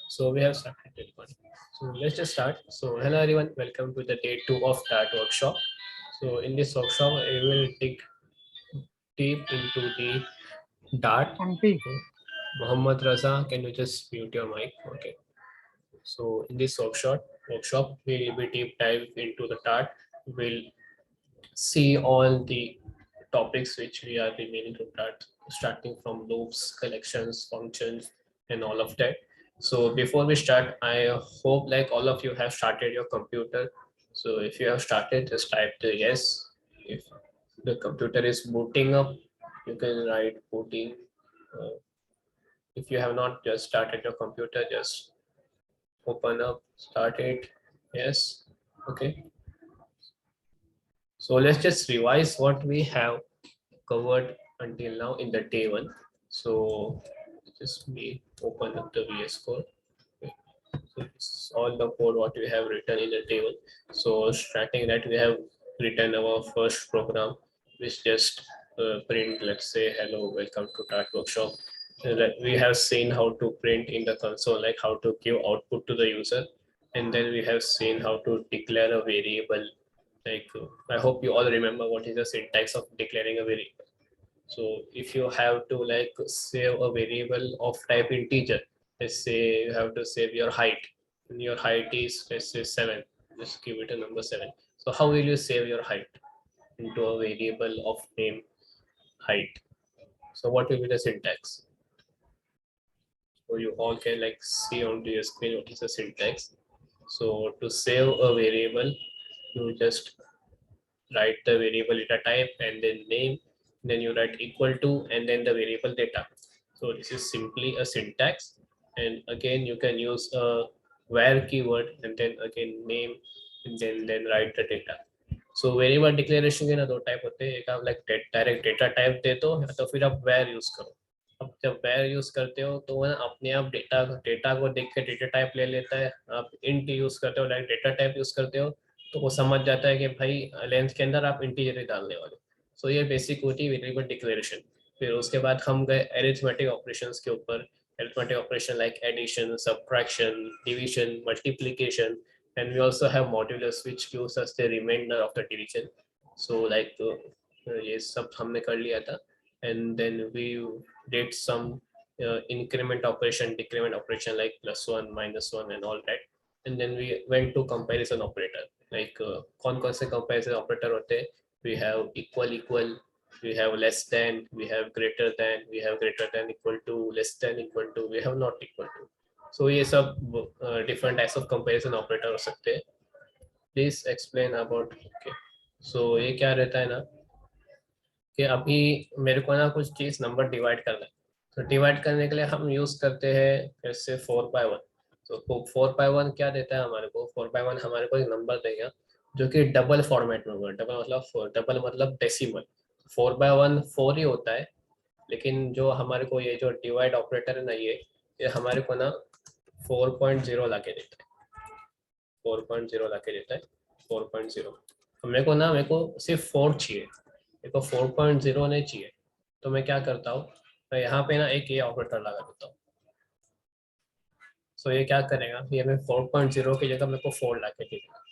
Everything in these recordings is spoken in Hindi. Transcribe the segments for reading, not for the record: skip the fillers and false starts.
So we have started recording. So let's just start. So hello everyone, welcome to the day 2 of Dart workshop. So in this workshop, we will dig deep into the Dart. Auntie, Muhammad Raza, can you just mute your mic? Okay. So in this workshop, we'll be deep dive into the Dart. We'll see all the topics which we are remaining to Dart, starting from loops, collections, functions, and all of that. So before we start, I hope like all of you have started your computer. So if you have started, just type the yes. If the computer is booting up, you can write booting. Uh, if you have not just started your computer, just open up, start it. Yes. Okay. So let's just revise what we have covered until now in the day one. So just me open up the VS Code. Okay. So this is all the code what we have written in the table. So starting that we have written our first program, which just print, let's say, hello, welcome to Dart Workshop. So that we have seen how to print in the console, like how to give output to the user. And then we have seen how to declare a variable. Like I hope you all remember what is the syntax of declaring a variable. So if you have to like save a variable of type integer, let's say you have to save your height, and your height is, let's say, 7, just give it a number 7. So how will you save your height into a variable of name height? So what will be the syntax? So you all can like see onto your screen what is the syntax. So to save a variable, you just write the variable data type and then name, then you write equal to and then the variable data. So this is simply a syntax, and again you can use a where keyword and then again name and then write the data. So variable declaration के ना दो टाइप होते हैं, एक आप लाइक डायरेक्ट डेटा टाइप देते हो या तो फिर आप where यूज करो. अब जब where यूज करते हो तो वो ना अपने आप डेटा को देख के डेटा टाइप ले लेता है. आप int यूज करते हो, लाइक डेटा टाइप यूज करते हो, तो वो समझ जाता है कि भाई लेंथ के अंदर आप इंटीजर ही डालने वाले. सो ये बेसिक होती है वेरिएबल डिक्लेरेशन. फिर उसके बाद हम गए अरिथमेटिक ऑपरेशंस के ऊपर. Arithmetic operation like addition, subtraction, division, multiplication, and we also have modulus which gives us the remainder of the division. So like ये सब हमने कर लिया था, and then we did some increment operation, decrement operation like +1, -1 and all that. And then we went to comparison operator. Like कौन कौन से comparison operator होते हैं? We have equal, we have less than, we have greater than, we have greater than equal to, less than equal to, we have not equal to. So ये सब different types of comparison operator हो सकते हैं. Please explain about. Okay. So ये क्या रहता है ना कि अभी मेरे को ना कुछ चीज नंबर डिवाइड करना है. तो डिवाइड करने के लिए हम यूज करते हैं जैसे 4/1. तो 4/1 क्या देता है हमारे को? 4/1 हमारे को एक नंबर देगा जो कि डबल फॉर्मेट में होगा. डबल मतलब डबल मतलब डेसिमल. 4/1 4 ही होता है, लेकिन जो हमारे को ये जो डिवाइड ऑपरेटर है ना, ये हमारे को ना 4.0 ला के देता है. 4.0 ला के देता है. 4.0 मेरे को सिर्फ 4 चाहिए, मेरे को 4.0 नहीं चाहिए. तो मैं क्या करता हूँ, मैं यहाँ पे ना एक ये ऑपरेटर लगा देता हूँ. सो ये क्या करेगा, ये मैं 4.0 की जगह मेरे को 4 ला के देगा.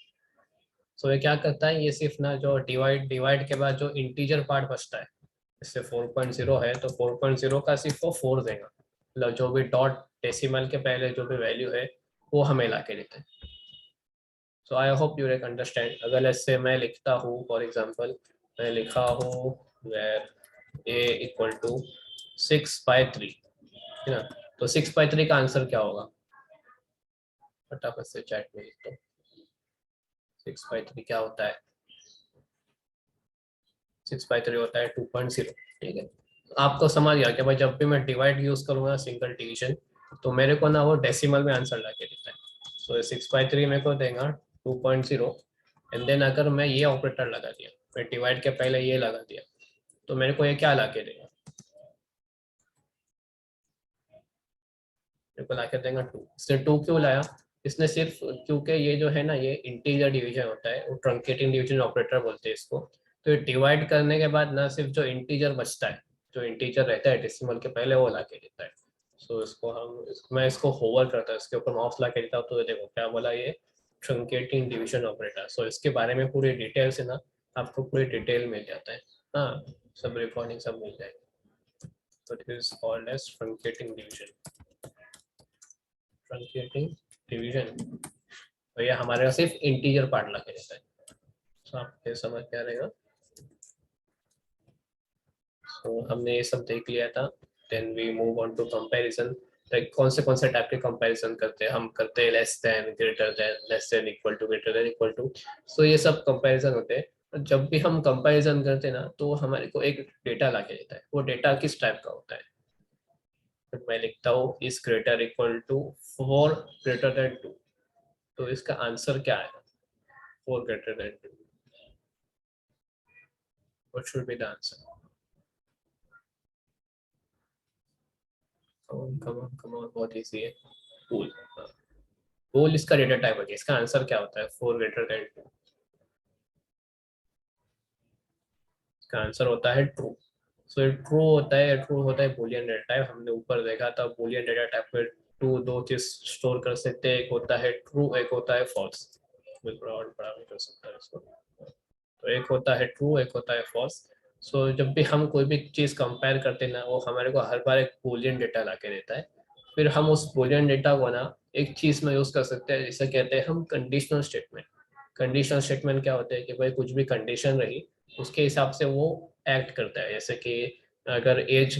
सो ये क्या करता है, ये सिर्फ ना जो डिवाइड के बाद जो इंटीजर पार्ट बचता है, इससे 4.0 है तो 4.0 का सिर्फ वो 4 देगा. मतलब जो भी डॉट डेसिमल के पहले जो भी वैल्यू है वो हमें ला के देते हैं. सो आई होप यू अंडरस्टैंड. अगर ऐसे मैं लिखता हूँ, फॉर एग्जांपल मैं लिखा हूँ वेर a इक्वल टू 6/3, है ना. तो 6/3 का आंसर क्या होगा? फटाफट से चैट में लिख दो. 6/3 क्या होता है? 6/3 होता है 2.0. ठीक है, आपको समझ गया कि भाई जब भी मैं डिवाइड यूज करूंगा सिंगल डिवीजन, तो मेरे को ना वो डेसिमल में आंसर ला के देता है. सो 6/3 मेरे को देगा 2.0. एंड देन अगर मैं ये ऑपरेटर लगा दिया, मैं डिवाइड के पहले ये लगा दिया, तो मेरे को ये क्या ला के देगा? मेरे को ला के देगा 2. इसने 2 क्यों लाया? इसने सिर्फ क्योंकि ये जो है ना, ये इंटीजर डिवीजन होता है, वो ट्रंकेटिंग डिवीजन ऑपरेटर बोलते हैं इसको. तो डिवाइड करने के बाद ना सिर्फ जो इंटीजर बचता है, जो इंटीजर रहता है डेसिमल के पहले, वो ला के देता है. सो इसको मैं इसको होवर करता हूँ, इसके ऊपर माउस ला के देता हूँ, तो देखो क्या बोला ये ट्रंकेटिंग डिवीजन ऑपरेटर। सो इसके बारे में पूरी डिटेल से ना आपको पूरी डिटेल मिल जाता है। हाँ, सब रिकॉर्डिंग सब मिल जाएगी। तो it is called as truncating division. Truncating division, तो ये हमारे पास सिर्फ इंटीजर पार्ट ला के देता है। तो आपके समझ क्या रहेगा। तो हमने ये सब देख लिया था। Then we move on to comparison. Like कौन से टाइप के कंपैरिजन करते हैं हम, करते हैं less than, greater than, less than, equal to, greater than, equal to. So ये सब कंपैरिजन होते हैं। जब भी हम कंपैरिजन करते हैं ना, तो हमारे को एक डेटा ला के देता है। वो डेटा किस टाइप का होता है, तो मैं लिखता हूँ is greater equal to 4 greater than 2। तो इसका आंसर क्या है, 4 greater than 2। What should be the answer? Come on, बहुत इजी है। कूल। कूल इसका डेटा टाइप है। इसका आंसर क्या होता है, 4 ग्रेटर देन 2। इसका आंसर होता है ट्रू। सो ये ट्रू होता है बूलियन डेटा टाइप। हमने ऊपर देखा था बूलियन डेटा टाइप में दो चीज स्टोर कर सकते हैं, एक होता है ट्रू, एक होता है फॉल्स। बिल्कुल और बड़ा भी कर सकता है इसको। तो एक होता है ट्रू, एक होता है फॉल्स। सो जब भी हम कोई भी चीज कंपेयर करते हैं ना, वो हमारे को हर बार एक बूलियन डेटा ला के देता है। फिर हम उस बूलियन डेटा को ना एक चीज में यूज कर सकते हैं, जिसे कहते हैं हम कंडीशनल स्टेटमेंट। कंडीशनल स्टेटमेंट क्या होता है कि भाई कुछ भी कंडीशन रही, उसके हिसाब से वो एक्ट करता है। जैसे कि अगर एज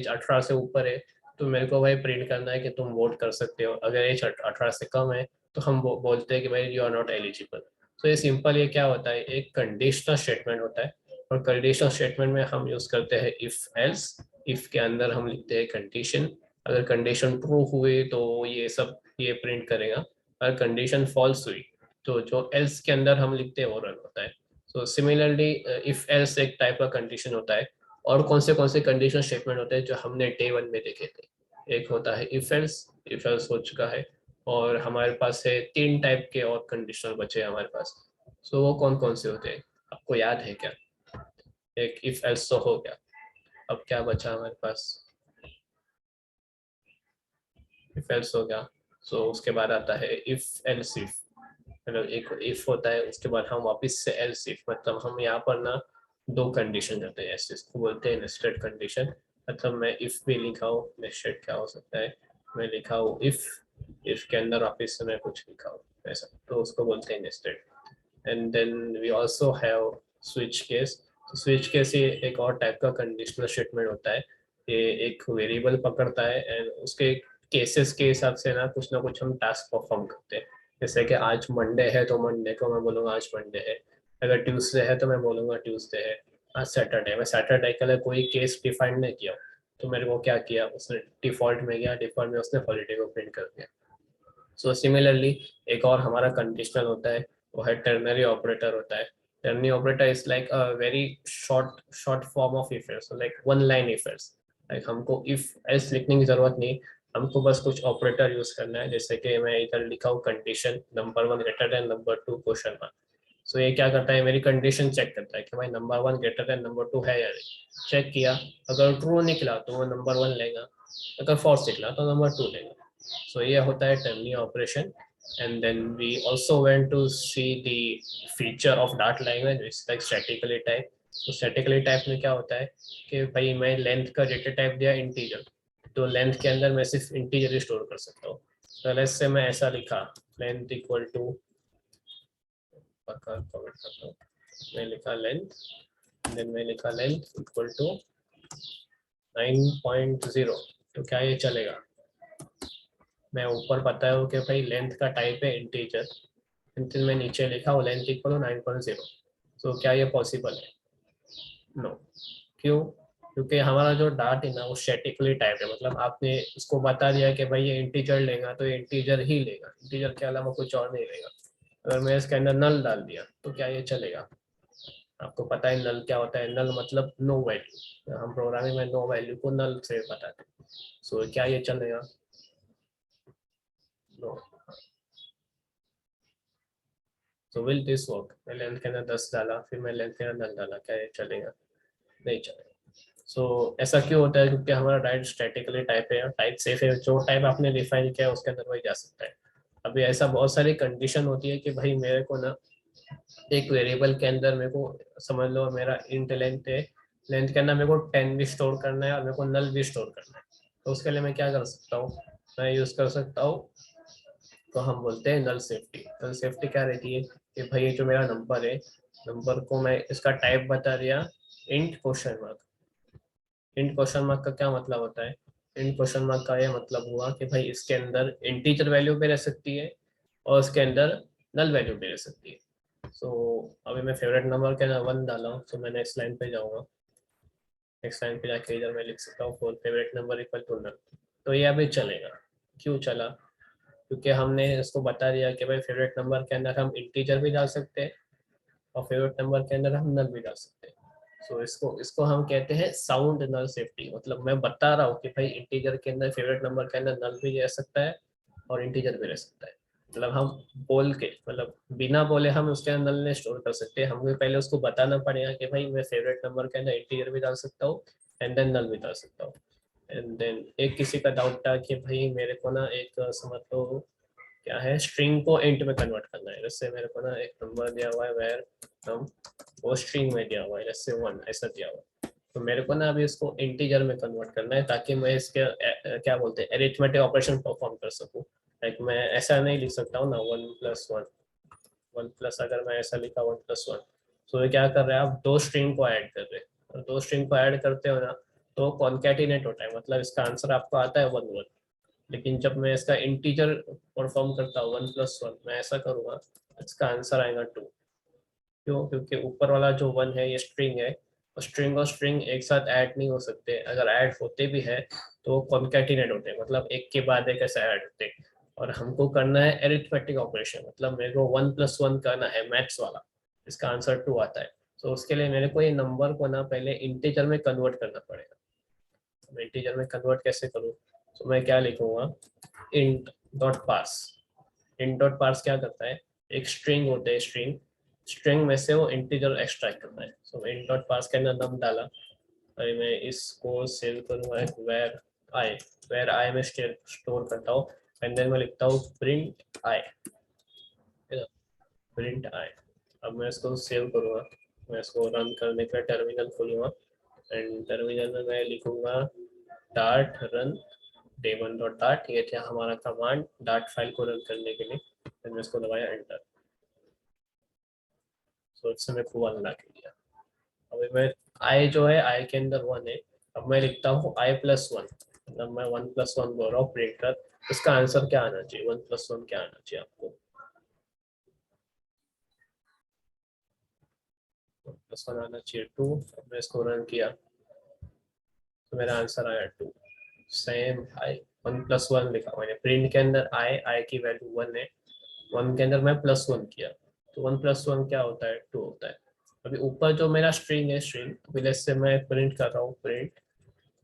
18 से ऊपर है, तो मेरे को भाई प्रिंट करना है कि तुम वोट कर सकते हो। अगर एज 18 से कम है, तो हम बोलते हैं कि भाई यू आर नॉट एलिजिबल। तो ये सिंपल, ये क्या होता है, एक कंडीशनल स्टेटमेंट होता है। और कंडीशनल स्टेटमेंट में हम यूज करते हैं इफ एल्स। इफ के अंदर हम लिखते हैं कंडीशन। अगर कंडीशन ट्रू हुई तो ये सब ये प्रिंट करेगा। अगर कंडीशन फॉल्स हुई, तो जो एल्स के अंदर हम लिखते हैं वो रन होता है। सो सिमिलरली इफ एल्स एक टाइप का कंडीशन होता है। और कौन से कंडीशन स्टेटमेंट होते हैं जो हमने डे 1 में देखे थे। एक होता है इफ एल्स हो चुका है। और हमारे पास है 3 टाइप के और कंडीशनल बचे हैं हमारे पास। सो वो कौन कौन से होते हैं, आपको याद है क्या? एक इफ एल्स तो हो गया। अब क्या बचा हमारे पास? इफ एल्स हो गया। सो उसके बाद आता है इफ एल्स इफ। मतलब एक इफ होता है, उसके बाद हम वापस से एल्स इफ, मतलब हम यहाँ पर ना 2 कंडीशन करते हैं। ऐसे इसको बोलते हैं नेस्टेड कंडीशन। मतलब मैं इफ भी लिखा हूँ, नेस्टेड क्या हो सकता है, मैं लिखा हूँ इफ के अंदर वापस से मैं कुछ लिखा हूँ ऐसा, तो उसको बोलते हैं nested. And then we also have switch case. तो स्विच केस ये एक और टाइप का कंडीशनल स्टेटमेंट होता है। ये एक वेरिएबल पकड़ता है एंड उसके केसेस के हिसाब से ना कुछ हम टास्क परफॉर्म करते हैं। जैसे कि आज मंडे है, तो मंडे को मैं बोलूँगा आज मंडे है। अगर ट्यूसडे है तो मैं बोलूँगा ट्यूसडे है। आज सैटरडे, मैं सैटरडे के लिए कोई केस डिफाइन नहीं किया, तो मेरे को क्या किया, उसने डिफॉल्ट में गया, डिफॉल्ट में उसने हॉलीडे को प्रिंट कर दिया। सो सिमिलरली एक और हमारा कंडीशनल होता है, वो है टर्नरी ऑपरेटर होता है। Ternary operator is like a very short form of if else, like one line if else. Like हमको इफ एल्स लिखने की जरूरत नहीं, हमको बस कुछ ऑपरेटर यूज करना है। जैसे कि मैं इधर लिखा हूँ condition number 1 greater than number 2 question mark. So ये क्या करता है, मेरी कंडीशन चेक करता है कि भाई नंबर 1 ग्रेटर देन नंबर 2 है या नहीं। चेक किया, अगर ट्रू निकला तो वो नंबर 1 लेगा, अगर फॉल्स निकला तो नंबर 2 लेगा। So ये होता है ternary operation. And then we also went to see the feature of Dart language, which is like statically type. तो statically type में क्या होता है कि भाई मैं लेंथ का डेटा टाइप दिया इंटीजर, तो लेंथ के अंदर मैं सिर्फ इंटीजर ही स्टोर कर सकता हूँ। तो लेट्स से मैं ऐसा लिखा लेंथ इक्वल टू, मैं लिखा लेंथ, देन मैं लिखा लेंथ इक्वल टू 9.0। तो क्या ये चलेगा? मैं ऊपर पता है कि भाई लेंथ का टाइप है इंटीजर, फिर मैं नीचे लिखा हूँ लेंथ इक्वल 9.0। तो क्या ये पॉसिबल है? नो। क्यों? क्योंकि हमारा जो डाट है ना वो स्टैटिकली टाइप है। मतलब आपने इसको बता दिया कि भाई ये इंटीजर लेगा तो ये इंटीजर ही लेगा, इंटीजर के अलावा कुछ और नहीं लेगा। अगर मैं इसके अंदर नल डाल दिया तो क्या ये चलेगा? आपको पता है नल क्या होता है, नल मतलब नो वैल्यू। हम प्रोग्रामिंग में नो वैल्यू को नल से बताते हैं। सो क्या ये चलेगा? नो। तो विल दिस वर्क? मैं लेंथ के अंदर 10 डाला, फिर मैं लेंथ के अंदर नल डाला, क्या ये चलेगा? नहीं चलेगा। ऐसा क्यों होता है? क्योंकि हमारा डाइट स्टैटिकली टाइप है, टाइप सेफ है, जो टाइप आपने डिफाइन किया है उसके अंदर वही जा सकता है। अभी ऐसा बहुत सारी कंडीशन होती है कि भाई मेरे को ना एक वेरिएबल के अंदर मेरे को, समझ लो मेरा इंट लेंथ है, लेंथ के अंदर मेरे को 10 भी स्टोर करना है और मेरे को नल भी स्टोर करना है। तो उसके लिए मैं क्या कर सकता हूँ, मैं यूज कर सकता हूँ, तो हम बोलते हैं नल सेफ्टी। नल सेफ्टी क्या रहती है कि भाई ये जो मेरा नंबर है, नंबर को मैं इसका टाइप बता दिया int question mark. Int question mark का क्या मतलब होता है? इंट क्वेश्चन मार्क का ये मतलब हुआ कि भाई इसके अंदर इंटीजर वैल्यू भी रह सकती है और इसके अंदर नल वैल्यू भी रह सकती है। अभी मैं फेवरेट नंबर के अंदर 1 डाला हूँ, तो मैं नेक्स्ट लाइन पे जाऊंगा। नेक्स्ट लाइन पे जाके इधर मैं लिख सकता हूँ for favourite number equal to null. तो ये अभी चलेगा। क्यों चला? क्योंकि हमने इसको बता दिया कि भाई फेवरेट नंबर के अंदर हम इंटीजर भी डाल सकते हैं और फेवरेट नंबर के अंदर हम नल भी डाल सकते हैं। इसको इसको हम कहते हैं साउंड नल सेफ्टी। मतलब मैं बता रहा हूँ कि भाई इंटीजर के अंदर, फेवरेट नंबर के अंदर नल भी रह सकता है और इंटीजर भी रह सकता है। मतलब हम बोल के, मतलब बिना बोले हम उसके अंदर नल ने स्टोर कर सकते हैं। हमें पहले उसको बताना पड़ेगा कि भाई मैं फेवरेट नंबर के अंदर इंटीजर भी डाल सकता हूँ एंड देन नल भी डाल सकता हूँ। एंड देन एक किसी का डाउट था कि भाई मेरे को ना एक समझ लो क्या है, स्ट्रिंग को इंट में कन्वर्ट करना है। जैसे मेरे को ना एक नंबर दिया हुआ है वेर हम, वो स्ट्रिंग में दिया हुआ है जैसे 1 ऐसा दिया हुआ है। तो मेरे को ना अभी इसको इंटीजर में कन्वर्ट करना है ताकि मैं इसके क्या बोलते हैं अरिथमेटिक ऑपरेशन परफॉर्म कर सकूं। लाइक मैं ऐसा नहीं लिख सकता हूँ ना 1+1, 1+ अगर मैं ऐसा लिखा 1+1, तो ये क्या कर रहे हैं आप, दो स्ट्रिंग को ऐड कर रहे हैं। और दो स्ट्रिंग को ऐड करते हो ना तो कॉन्कैटिनेट होता है, मतलब इसका आंसर आपको आता है 1 1। लेकिन जब मैं इसका इंटीजर परफॉर्म करता हूँ 1+1, मैं ऐसा करूँगा, इसका आंसर आएगा 2। क्यों? क्योंकि ऊपर वाला जो 1 है ये स्ट्रिंग है, और स्ट्रिंग एक साथ ऐड नहीं हो सकते। अगर ऐड होते भी है तो कॉन्कैटिनेट होते हैं, मतलब एक के बाद एक ऐसा ऐड होते हैं। और हमको करना है एरिथमेटिक ऑपरेशन, मतलब मेरे को 1+1 करना है मैथ्स वाला, इसका आंसर 2 आता है। उसके लिए मेरे को ये नंबर को ना पहले इंटीजर में कन्वर्ट करना पड़ेगा। मैं इंटीजर में कन्वर्ट कैसे करूँ? तो मैं क्या लिखूंगा, int dot parse. Int dot parse क्या करता है, एक स्ट्रिंग होते हैं, स्ट्रिंग स्ट्रिंग में से वो इंटीजर एक्सट्रैक्ट करता है। इंट डॉट पार्स के अंदर नम डाला। अरे मैं इसको सेव करूंगा एक वेर आई में स्टोर करता हूँ। एंड देन मैं लिखता हूँ प्रिंट आई, प्रिंट आई। अब मैं इसको सेव करूंगा, मैं इसको रन करने का टर्मिनल खोलूंगा एंड टर्मिनल में मैं लिखूंगा dart run day1 dot dart. ये था हमारा कमांड डार्ट फाइल को रन करने के लिए। फिर मैं इसको दबाया एंटर। इससे मेरे को 1 ला के दिया। अभी मैं आई जो है आई के अंदर 1 है। अब मैं लिखता हूँ i+1, मतलब मैं 1+1 बोल रहा हूँ प्रिंट कर। इसका आंसर क्या आना चाहिए, 1+1 क्या आना चाहिए आपको? 1+1 आना चाहिए 2। अब मैं इसको रन किया तो मेरा आंसर आया 2। सेम आई 1+1 लिखा मैंने प्रिंट के अंदर, आई की वैल्यू 1 है, 1 के अंदर मैं +1 किया तो 1+1 क्या होता है, 2 होता है। अभी ऊपर जो मेरा स्ट्रिंग है, स्ट्रिंग अभी से मैं प्रिंट कर रहा हूँ, प्रिंट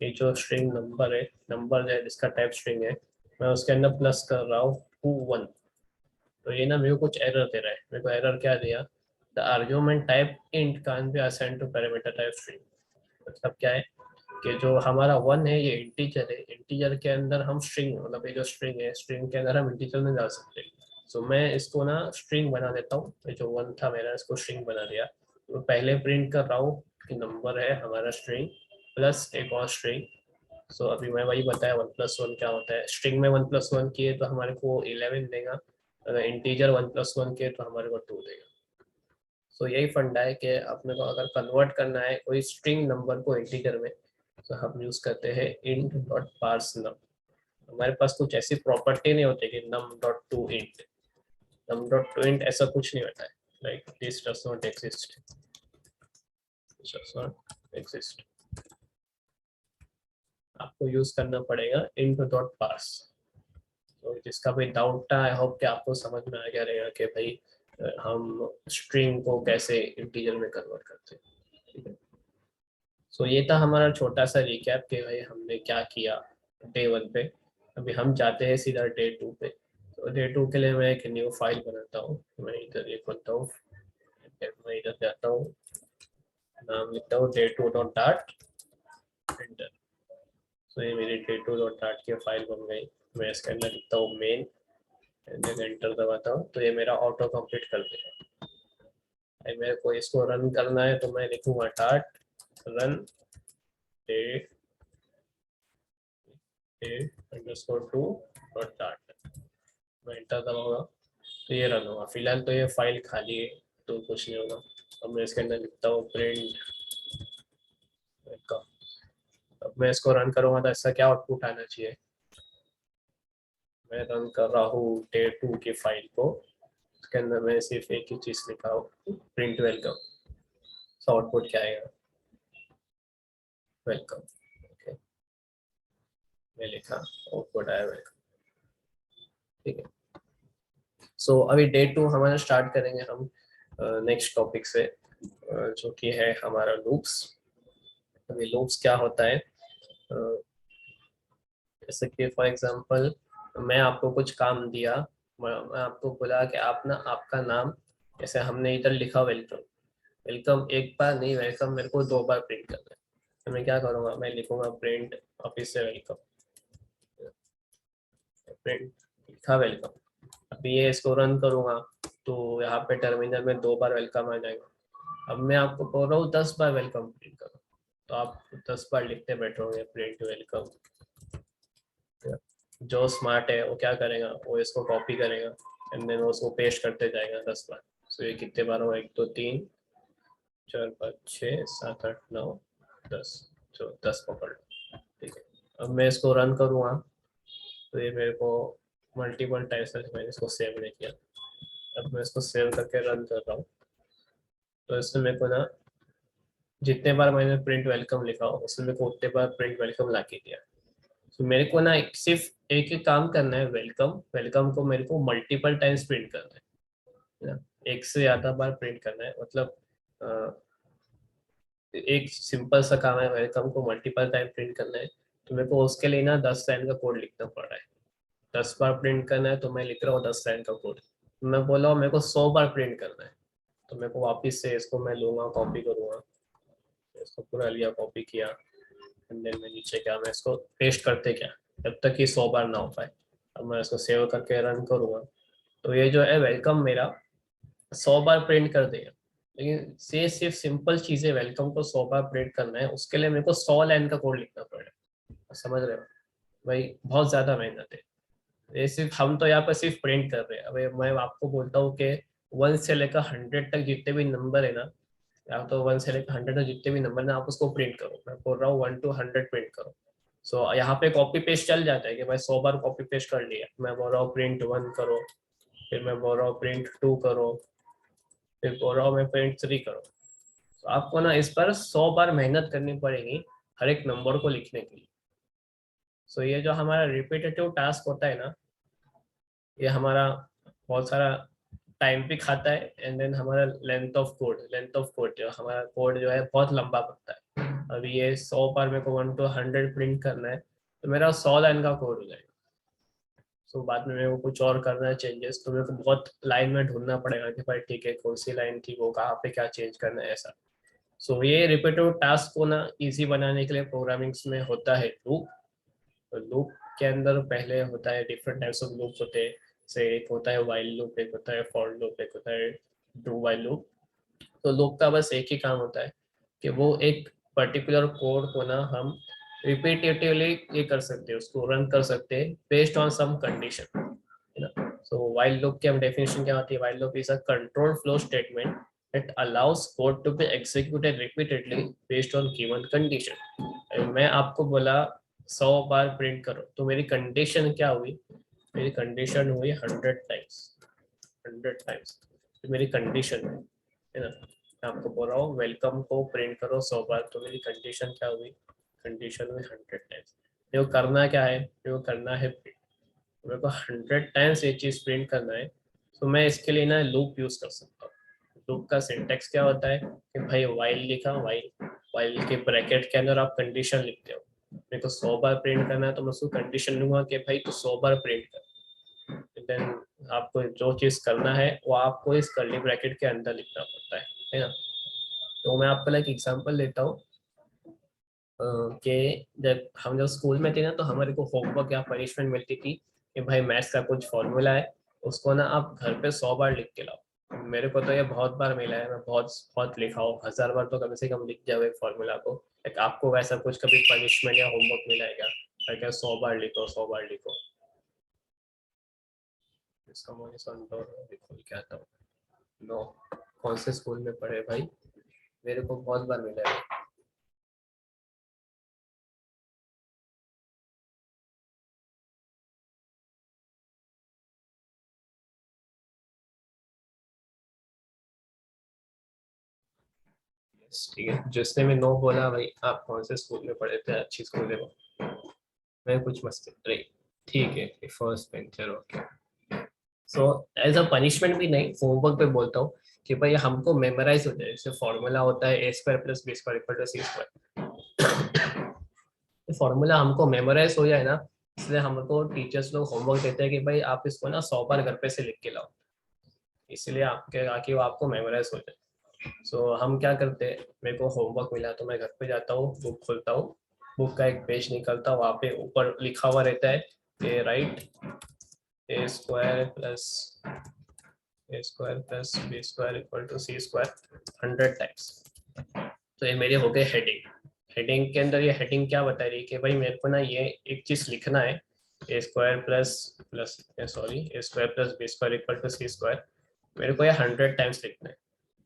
ये जो स्ट्रिंग नंबर है, नंबर है जिसका टाइप स्ट्रिंग है, मैं उसके अंदर प्लस कर रहा हूँ 2 1। तो ये ना मेरे को कुछ एरर दे रहा है। मेरे को एरर क्या दिया, the argument type int can't be assigned to parameter type string. मतलब क्या है कि जो हमारा 1 है ये इंटीजर है, इंटीजर के अंदर हम स्ट्रिंग, मतलब ये जो स्ट्रिंग है, स्ट्रिंग के अंदर हम इंटीजर में डाल सकते हैं। मैं इसको ना स्ट्रिंग बना देता हूँ। ये जो 1 था मेरा, इसको स्ट्रिंग बना दिया। तो पहले प्रिंट कर रहा हूँ कि नंबर है हमारा स्ट्रिंग प्लस एक और स्ट्रिंग। अभी मैं वही बताया 1+1 क्या होता है। स्ट्रिंग में 1+1 किए तो हमारे को 11 देगा, अगर इंटीजर 1+1 किए तो हमारे को 2 देगा। यही फंडा है कि अपने को अगर कन्वर्ट करना है कोई स्ट्रिंग नंबर को इंटीजर में, तो हम यूज करते हैं int डॉट पार्स नम। हमारे पास कुछ ऐसी प्रॉपर्टी नहीं होती कि num dot to int, num dot to int ऐसा कुछ नहीं होता है। Like this does not exist, does not exist. आपको यूज करना पड़ेगा int डॉट पार्स। तो जिसका भी डाउट था, आई होप कि आपको समझ में आ गया रहेगा कि भाई हम स्ट्रिंग को कैसे इंटीजर में कन्वर्ट करते हैं। ठीक है। ये था हमारा छोटा सा रिकैप कि भाई हमने क्या किया डे 1 पे। अभी हम जाते हैं सीधा डे 2 पे। डे 2 के लिए मैं एक न्यू फाइल बनाता हूँ। मैं इधर ये खोलता हूँ, मैं इधर जाता हूँ, नाम लिखता हूँ day2 डॉट डार्ट। एंटर। तो ये मेरी day2.dart की फाइल बन गई। मैं इसके अंदर लिखता हूँ मेन एंड देन एंटर दबाता हूँ, तो ये मेरा ऑटो कंप्लीट कर देगा। मेरे को इसको रन करना है तो मैं लिखूंगा dart रन day_2.dart। मैं एंटर दबाऊंगा तो ये रन होगा। फिलहाल तो ये फाइल खाली है तो कुछ नहीं होगा। अब मैं इसके अंदर लिखता हूँ प्रिंट का। अब मैं इसको रन करूंगा तो इसका क्या आउटपुट आना चाहिए। मैं रन कर रहा हूँ day2 की फाइल को, उसके अंदर मैं सिर्फ एक ही चीज लिखा हूँ प्रिंट वेलकम। तो आउटपुट क्या आएगा, वेलकम। ओके, मैं लिखा आउटपुट आया वेलकम। ठीक है। सो अभी day2 हमारा स्टार्ट करेंगे हम नेक्स्ट टॉपिक से, जो कि है हमारा लूप्स। अभी लूप्स क्या होता है, जैसे कि फॉर एग्जांपल मैं आपको कुछ काम दिया, मैं आपको बोला कि आप ना आपका नाम, जैसे हमने इधर लिखा वेलकम, वेलकम एक बार नहीं, वेलकम मेरे को 2 बार प्रिंट करना है। तो मैं क्या करूँगा, मैं लिखूंगा प्रिंट ऑफिस से वेलकम, प्रिंट लिखा वेलकम। अभी ये इसको रन करूँगा तो यहाँ पे टर्मिनल में 2 बार वेलकम आ जाएगा। अब मैं आपको बोल रहा हूँ 10 बार वेलकम प्रिंट करो, तो आप 10 बार लिखते बैठोगे प्रिंट वेलकम। जो स्मार्ट है वो क्या करेगा, वो इसको कॉपी करेगा एंड देन वो उसको पेस्ट करते जाएगा 10 बार। सो ये कितने बार हो, 1 2 3 4 5 6 7 8 9 10, तो 10 पकड़ लो। ठीक है। अब मैं इसको रन करूँगा तो ये मेरे को मल्टीपल टाइम्स मैंने इसको सेव नहीं किया। अब मैं इसको सेव करके रन कर रहा हूँ तो इसमें मेरे को ना जितने बार मैंने प्रिंट वेलकम लिखा हो उसमें मेरे को उतने बार प्रिंट वेलकम ला के दिया। तो मेरे को ना सिर्फ एक ही काम करना है, वेलकम, वेलकम को मेरे को मल्टीपल टाइम्स प्रिंट करना है ना, एक से ज्यादा बार प्रिंट करना है। मतलब एक सिंपल सा काम है, वेलकम को मल्टीपल टाइम प्रिंट करना है। तो मेरे को उसके लिए ना 10 लाइन का कोड लिखना पड़ रहा है। 10 बार प्रिंट करना है तो मैं लिख रहा हूँ 10 लाइन का कोड। मैं बोला मेरे को 100 बार प्रिंट करना है, तो मेरे को वापिस से इसको मैं लूंगा, कॉपी करूंगा, इसको पूरा लिया, कॉपी किया एंड देन मैं नीचे क्या, मैं इसको पेस्ट करते क्या जब तक कि 100 बार ना हो पाए। अब मैं इसको सेव करके रन करूंगा तो ये जो है वेलकम मेरा 100 बार प्रिंट कर देगा। लेकिन से सिर्फ सिंपल चीजें, वेलकम को 100 बार प्रिंट करना है उसके लिए मेरे को 100 लाइन का कोड लिखना पड़ेगा। समझ रहे हो भाई, बहुत ज्यादा मेहनत है। ये सिर्फ हम तो यहाँ पर सिर्फ प्रिंट कर रहे हैं। अब मैं आपको बोलता हूँ कि 1 से लेकर 100 तक जितने भी नंबर है ना, या तो 1 से लेकर 100 तक जितने भी नंबर ना, आप उसको प्रिंट करो। मैं बोल रहा हूँ 1 to 100 प्रिंट करो। सो यहाँ पे कॉपी पेस्ट चल जाता है कि भाई 100 बार कॉपी पेस्ट कर लिया। मैं बोल रहा हूँ प्रिंट 1 करो, फिर मैं बोल रहा हूँ प्रिंट 2 करो, फिर बोल रहा हूँ मैं प्रिंट 3 करो। तो आपको ना इस पर 100 बार मेहनत करनी पड़ेगी हर एक नंबर को लिखने के लिए। सो ये जो हमारा रिपीटेटिव टास्क होता है ना, ये हमारा बहुत सारा टाइम भी खाता है एंड देन हमारा लेंथ ऑफ कोड जो हमारा कोड जो है बहुत लंबा बनता है। अभी ये 100 बार मेरे को 1 to 100 प्रिंट करना है तो मेरा 100 लाइन का कोड हो जाएगा। सो बाद में मेरे को कुछ और करना है चेंजेस, तो मेरे को बहुत लाइन में ढूंढना पड़ेगा कि भाई ठीक है कौन सी लाइन थी, वो कहाँ पे क्या चेंज करना है ऐसा। सो ये रिपीटेटिव टास्क को ना इजी बनाने के लिए प्रोग्रामिंग्स में होता है लूप। तो लूप के अंदर पहले होता है, डिफरेंट टाइप्स ऑफ लूप होते हैं। से एक होता है वाइल लूप, एक होता है फॉर लूप, एक होता है डू वाइल लूप। तो लूप का बस एक ही काम होता है कि वो एक पर्टिकुलर कोड को ना हम रिपीटेटिवली ये कर सकते हैं, उसको रन कर सकते हैं बेस्ड ऑन सम कंडीशन, है ना। सो वाइल लूप की हम डेफिनेशन क्या होती है, while loop is a control flow statement that allows code to be executed repeatedly based on given condition। मैं आपको बोला 100 बार प्रिंट करो तो मेरी कंडीशन क्या हुई, मेरी कंडीशन हुई 100 टाइम्स, 100 टाइम्स। तो मेरी कंडीशन है ना, मैं आपको बोल रहा हूँ वेलकम को प्रिंट करो 100 बार, तो मेरी कंडीशन क्या हुई, कंडीशन हुई 100 टाइम्स। ये करना क्या है, ये करना है प्रिंट। मेरे को 100 टाइम्स ये चीज प्रिंट करना है तो मैं इसके लिए ना लूप यूज कर सकता हूँ। लूप का सिंटेक्स क्या होता है कि भाई वाइल लिखा, वाइल, वाइल के ब्रैकेट के अंदर आप कंडीशन लिखते हो। मेरे को 100 बार प्रिंट करना है तो मैं उसको कंडीशन लूंगा कि भाई तू 100 बार प्रिंट कर। देन आपको जो चीज करना है वो आपको इस कर्ली ब्रैकेट के अंदर लिखना पड़ता है ना। तो मैं आपको एक एग्जांपल लेता हूँ। कि जब हम जब स्कूल में थे ना तो हमारे को होमवर्क या पनिशमेंट मिलती थी कि भाई मैथ्स का कुछ फॉर्मूला है, उसको ना आप घर पे 100 बार लिख के लाओ। मेरे को तो ये बहुत बार मिला है, मैं बहुत बहुत लिखा हूँ, 1000 बार तो कम से कम लिख जाओ एक फॉर्मूला को। एक आपको वैसा कुछ कभी पनिशमेंट या होमवर्क मिला है क्या? मैं क्या 100 बार लिखो 100 बार लिखो? लिखो क्या था? नो। कौन से स्कूल में पढ़े भाई? मेरे को बहुत बार मिला है। Yes, ठीक है, जिसने भी नो बोला भाई आप कौन से स्कूल में पढ़े थे, अच्छी स्कूल है वो। मैं कुछ मस्ती नहीं। ठीक है, first bencher, okay. So as a punishment भी नहीं, होमवर्क पे बोलता हूँ कि भाई हमको मेमोराइज हो जाए। जैसे फॉर्मूला होता है a² + b² = c²। फॉर्मूला हमको मेमोराइज हो जाए ना, इसलिए हमको टीचर्स लोग होमवर्क देते हैं कि भाई आप इसको ना 100 बार घर पे से लिख के लाओ, इसलिए आपके आके वो आपको मेमोराइज हो जाए। सो हम क्या करते हैं, मेरे को होमवर्क मिला तो मैं घर पे जाता हूँ, बुक खोलता हूँ, बुक का एक पेज निकलता हूँ, वहाँ पे ऊपर लिखा हुआ रहता है कि right a² + b² = c², 100 times. तो ये मेरे हो गए हेडिंग। हेडिंग के अंदर ये हेडिंग क्या बता रही है कि भाई मेरे को ना ये एक चीज लिखना है, a² plus plus sorry a² + b² = c²। मेरे को ये 100 टाइम्स लिखना है।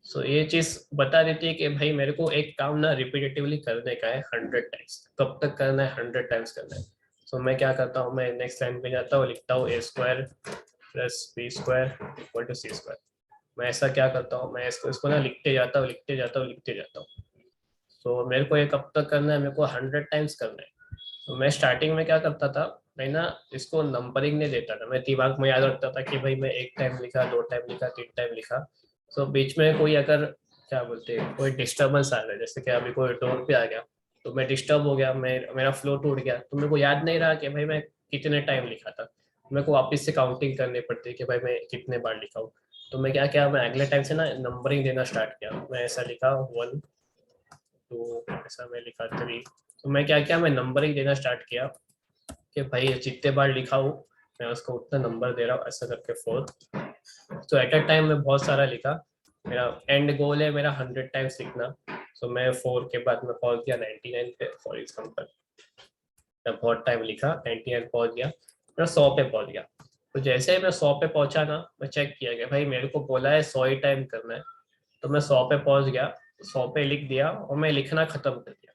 सो ये चीज बता देती है कि भाई मेरे को एक काम ना रिपीटेटिवली करने का है 100 टाइम्स। कब तक करना है? 100 टाइम्स करना है। सो मैं क्या करता हूँ, मैं नेक्स्ट लाइन पे जाता हूँ, लिखता हूँ a² + b² = c²। मैं ऐसा क्या करता हूँ, मैं इसको इसको ना लिखते जाता हूँ, लिखते जाता हूँ, लिखते जाता हूँ। तो मेरे को ये कब तक करना है? मेरे को 100 टाइम्स करना है। तो मैं स्टार्टिंग में क्या करता था, मैं ना इसको नंबरिंग नहीं देता था, मैं दिमाग में याद रखता था कि भाई मैं 1 टाइम लिखा, 2 टाइम लिखा, 3 टाइम लिखा। तो बीच में कोई अगर क्या बोलते हैं कोई डिस्टर्बेंस आ रहा है, जैसे कि अभी कोई डोर पे आ गया तो मैं डिस्टर्ब हो गया, मैं मेरा फ्लो टूट गया, तो मेरे को याद नहीं रहा कि भाई मैं कितने टाइम लिखा था। मेरे को वापस से काउंटिंग करनी पड़ती है कि भाई मैं कितने बार लिखा हूँ। तो मैं क्या किया, मैं अगले टाइम से ना नंबरिंग देना स्टार्ट किया। मैं ऐसा लिखा 1 2, ऐसा मैं लिखा 3। तो मैं क्या किया, मैं नंबरिंग देना स्टार्ट किया कि भाई जितने बार लिखा हूँ मैं उसको उतना नंबर दे रहा हूँ, ऐसा करके 4। तो एट अ टाइम मैं बहुत सारा लिखा। मेरा एंड गोल है मेरा 100 टाइम्स लिखना। तो मैं 4 के बाद मैं पहुंच गया 99 पे फॉर एग्जाम्पल। मैं बहुत टाइम लिखा, 99 पहुंच गया, मैं 100 पे पहुंच गया। तो जैसे ही मैं 100 पे पहुंचा ना, मैं चेक किया कि भाई मेरे को बोला है 100 ही टाइम करना है। तो मैं 100 पे पहुंच गया, 100 पे लिख दिया और मैं लिखना खत्म कर दिया।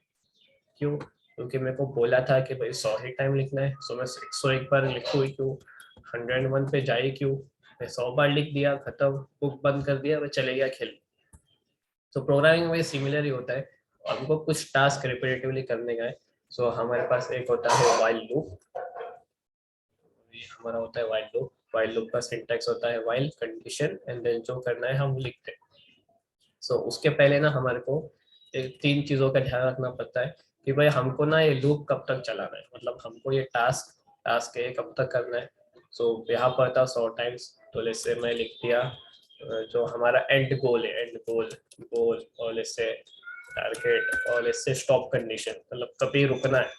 क्यों? क्योंकि मेरे को बोला था कि भाई 100 ही टाइम लिखना है, सो मैं 101 बार लिखूँ ही क्यों, 101 पे जाए क्यों। मैं 100 बार लिख दिया, खत्म, बुक बंद कर दिया, मैं चले गया खेल। तो प्रोग्रामिंग में सिमिलर ही होता है, हमको कुछ टास्क रिपीटेटिवली करने का है। सो हमारे पास एक होता है वाइल लूप। ये हमारा होता है वाइल लूप। वाइल लूप का सिंटैक्स होता है वाइल कंडीशन एंड देन जो करना है हम लिखते हैं। सो उसके पहले ना हमारे को 3 चीजों का ध्यान रखना पड़ता है कि भाई हमको ना ये लूप कब तक चलाना है, मतलब हमको ये टास्क टास्क है कब तक करना है। सो यहाँ पर था 100 टाइम्स, तो जैसे मैं लिख दिया जो हमारा एंड गोल है, एंड गोल गोल, और जैसे टारगेट, और जैसे स्टॉप कंडीशन, मतलब कभी रुकना है,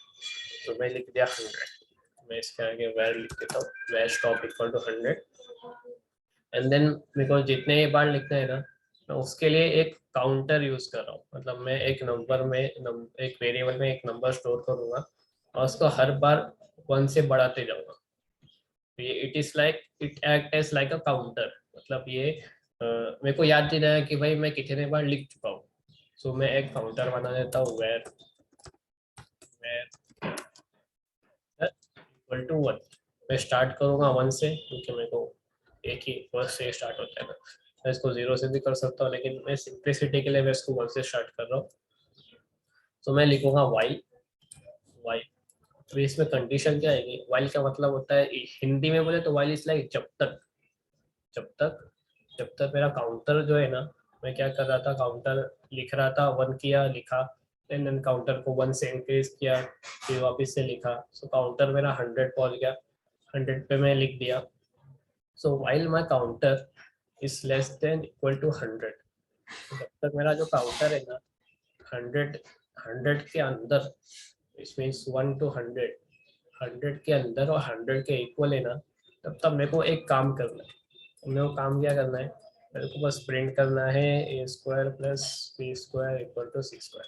तो मैं लिख दिया 100। मैं इसके आगे वैर लिख देता हूँ, var stop equal to 100। And then मेरे को जितने बार लिखना है ना, मैं उसके लिए एक काउंटर यूज कर रहा हूँ। मतलब मैं एक नंबर में एक वेरिएबल में एक नंबर स्टोर करूंगा और उसको हर बार 1 से बढ़ाते जाऊंगा। तो ये it act as like a counter. मतलब ये मेरे को याद नहीं रहा कि भाई मैं कितने बार लिख चुका हूँ। सो मैं एक काउंटर बना देता हूँ, वेर वेर इक्वल टू 1। मैं स्टार्ट करूंगा 1 से, क्योंकि मेरे को एक ही वर्ड से स्टार्ट होता है ना। मैं इसको 0 से भी कर सकता हूँ, लेकिन मैं सिंप्लिसिटी के लिए मैं इसको 1 से स्टार्ट कर रहा हूँ। तो मैं लिखूंगा वाइल वाइल। तो इसमें कंडीशन क्या आएगी, वाइल का मतलब होता है हिंदी में बोले तो वाइल इज लाइक जब तक। जब तक जब तक मेरा काउंटर जो है ना, मैं क्या कर रहा था, काउंटर लिख रहा था, 1 किया लिखा, देन काउंटर को 1 से इंक्रीज किया, फिर वापस से लिखा। सो काउंटर मेरा 100 पहुंच गया, 100 पे मैं लिख दिया। सो while my counter is less than equal to 100, जब तक मेरा जो काउंटर है ना 100 100 के अंदर, इट मीन्स 1 to 100, 100 के अंदर और 100 के इक्वल है ना, तब मेरे को एक काम करना है। मेरे को काम क्या करना है, मेरे को बस प्रिंट करना है a² + b² = 6²।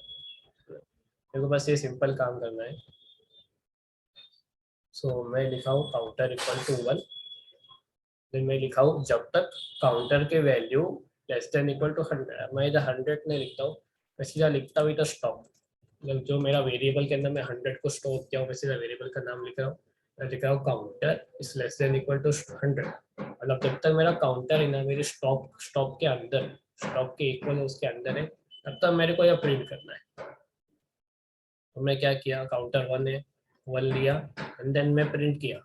मेरे को बस ये सिंपल काम करना है। सो मैं लिखा हूँ काउंटर इक्वल टू 1, फिर मैं लिखा हूँ जब तक काउंटर के value less than equal to 100। मैं इधर 100 नहीं लिखता हूँ, मैं सीधा लिखता हूँ इधर स्टॉप। मतलब जो मेरा वेरिएबल के अंदर मैं 100 को स्टोर किया हूँ, मैं सीधा वेरिएबल का नाम लिख रहा हूँ। मैं लिख रहा हूँ counter is less than equal to 100। मतलब जब तक मेरा काउंटर है ना मेरे स्टॉप के अंदर, स्टॉप के इक्वल है उसके अंदर है, तब तक मेरे को यह प्रिंट करना है। तो मैं क्या किया, काउंटर 1 है, 1 लिया एंड देन मैं प्रिंट किया।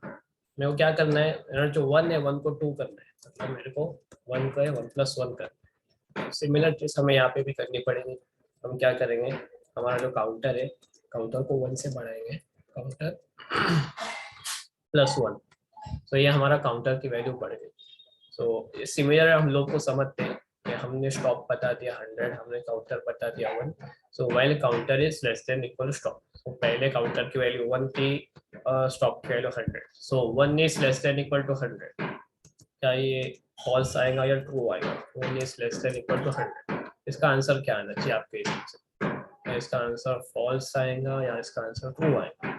मेरे को क्या करना है, मेरा जो 1 है 1 को 2 करना है, मतलब मेरे को 1 को है 1 + 1 करना है। सिमिलर चीज हमें यहाँ पे भी करनी पड़ेगी। हम क्या करेंगे, हमारा जो काउंटर है, काउंटर को 1 से बढ़ाएंगे, काउंटर +1। तो ये हमारा काउंटर की वैल्यू बढ़ गई। सो सिमिलर हम लोग को समझते हैं कि हमने स्टॉप बता दिया 100, हमने काउंटर बता दिया 1। So while counter is less than equal stop, तो पहले काउंटर की वैल्यू 1 थी, स्टॉप की value 100। So 1 is less than equal to 100। क्या ये फॉल्स आएगा या ट्रू आएगा? 1 is less than equal to 100। इसका आंसर क्या आना चाहिए आपके हिसाब से? क्या इसका आंसर फॉल्स आएगा या इसका आंसर ट्रू आएगा?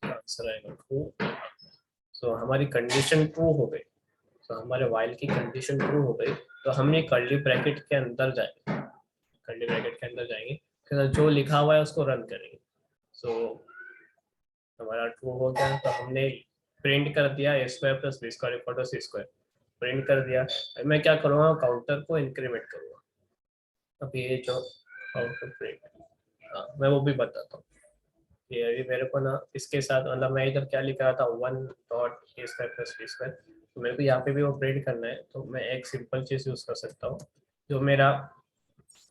आंसर आएगा ट्रू। सो हमारी कंडीशन ट्रू हो गई। तो हमारे वाइल की कंडीशन ट्रू हो गई, तो हम ये कर्ली ब्रैकेट के अंदर जाएंगे, कर्ली ब्रैकेट के अंदर जाएंगे, फिर जो लिखा हुआ है उसको रन करेंगे। सो हमारा ट्रू हो गया, तो हमने प्रिंट कर दिया a² + b² = c²। प्रिंट कर दिया। अब मैं क्या करूँगा, काउंटर को इंक्रीमेंट करूँगा। अब ये जो काउंटर प्रिंट, हाँ मैं वो भी बताता हूँ। ये अभी मेरे को ना इसके साथ, मतलब मैं इधर क्या लिख रहा था 1.a² + b², तो मेरे को यहाँ पे भी वो प्रिंट करना है। तो मैं एक सिंपल चीज यूज कर सकता हूँ, जो मेरा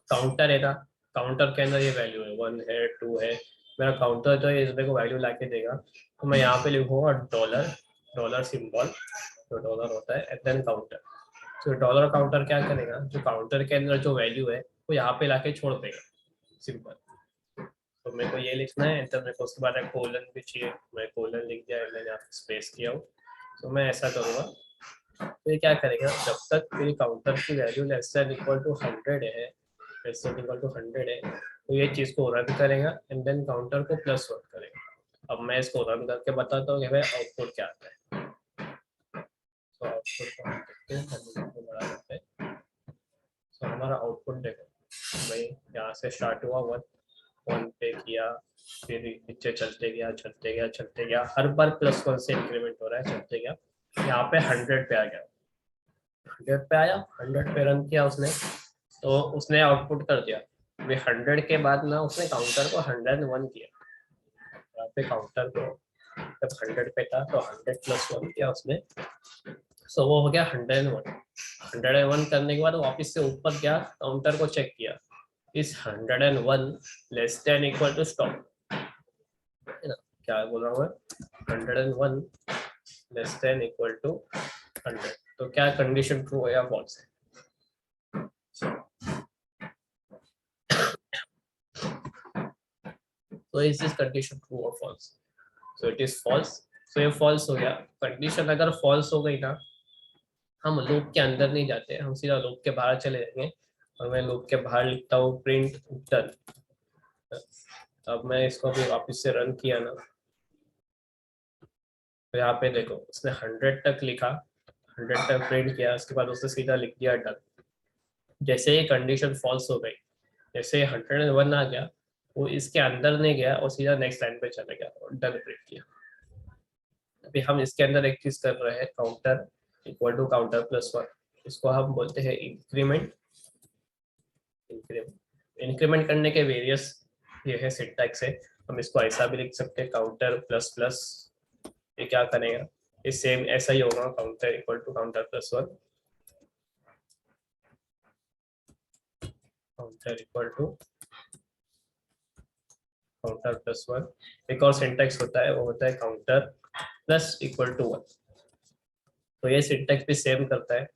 काउंटर है ना, काउंटर के अंदर ये वैल्यू है 1 है 2 है, मेरा काउंटर जो है इसमें को वैल्यू ला के देगा। तो मैं यहाँ पे लिखूंगा डॉलर सिंबल, जो डॉलर होता है, एंड देन काउंटर। तो डॉलर काउंटर क्या करेगा, जो काउंटर के अंदर जो वैल्यू है वो यहाँ पे लाके छोड़ देगा, सिंपल। तो मेरे को ये लिखना है, एंटर। मेरे को उसके बाद कोलन भी चाहिए, मैं कोलन लिख दिया, मैंने यहाँ पे स्पेस किया हूँ। तो मैं ऐसा करूँगा, तो ये क्या करेगा, जब तक मेरी काउंटर की value less than equal to 100 है, लेस देन इक्वल टू 100 है, तो ये चीज़ को रन करेगा एंड देन काउंटर को +1 करेगा। अब मैं इसको रन करके बताता हूँ कि भाई आउटपुट क्या आता है। तो आउटपुट को हम देखते हैं, हम इसको बढ़ा देते हैं। तो हमारा आउटपुट देखो भाई, यहाँ से स्टार्ट हुआ 1 पे किया, फिर नीचे चलते गया, हर बार +1 से इंक्रीमेंट हो रहा है, चलते गया, यहाँ पे 100 पे आ गया। 100 पे आया, 100 पे रन किया उसने, तो उसने आउटपुट कर दिया। अभी 100 के बाद ना उसने काउंटर को 101 किया। यहाँ पे काउंटर को जब 100 पे था तो 100 + 1 किया उसने, सो वो हो गया 101। 101 करने के बाद वापस से ऊपर गया, काउंटर को चेक किया, is 101 less than equal to stop, है ना? क्या बोल रहा हूँ मैं, 101 लेस देन इक्वल टू 100। तो क्या कंडीशन ट्रू है या फॉल्स है? तो इज दिस कंडीशन ट्रू और false? So it is false. So ये फॉल्स हो गया। कंडीशन अगर फॉल्स हो गई ना, हम लूप के अंदर नहीं जाते, हम सीधा लूप के बाहर चले जाएंगे। और मैं लूप के बाहर लिखता हूँ प्रिंट डन। अब मैं इसको भी वापस से रन किया ना, तो यहाँ पे देखो उसने 100 तक लिखा, 100 तक प्रिंट किया, उसके बाद उसने सीधा लिख दिया डन। जैसे ये कंडीशन फॉल्स हो गई, जैसे 101 आ गया, वो इसके अंदर नहीं गया और सीधा नेक्स्ट लाइन पे चला गया और डन प्रिंट किया। अभी हम इसके अंदर एक चीज कर रहे हैं, काउंटर इक्वल टू काउंटर +1, इसको हम बोलते हैं इंक्रीमेंट। इंक्रीमेंट करने के वेरियस ये है सिंटैक्स है। हम इसको ऐसा भी लिख सकते हैं, काउंटर ++, ये क्या करेगा, ये सेम ऐसा ही होगा, counter equal to counter +1, counter equal to counter +1। एक और सिंटैक्स होता है, वो होता है काउंटर प्लस इक्वल टू 1। तो ये सिंटैक्स भी सेम करता है,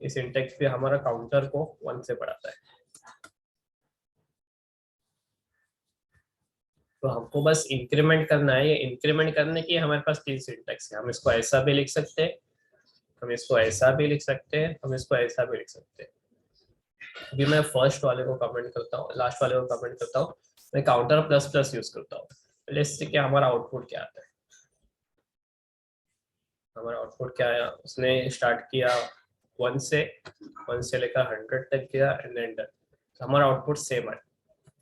ये सिंटैक्स भी हमारा काउंटर को 1 से बढ़ाता है। तो हमको बस इंक्रीमेंट करना है। ये इंक्रीमेंट करने की हमारे पास तीन सिंटैक्स है। हम इसको ऐसा भी लिख सकते हैं, हम इसको ऐसा भी लिख सकते हैं, हम इसको ऐसा भी लिख सकते हैं। अभी मैं फर्स्ट वाले को कमेंट करता हूँ, लास्ट वाले को कमेंट करता हूँ। मैं काउंटर प्लस प्लस यूज करता हूँ। लेट्स सी क्या हमारा आउटपुट क्या आता है। हमारा आउटपुट क्या आया, उसने स्टार्ट किया 1 से, 1 से लेकर 100 तक गया एंड देन डन। हमारा आउटपुट सेम है।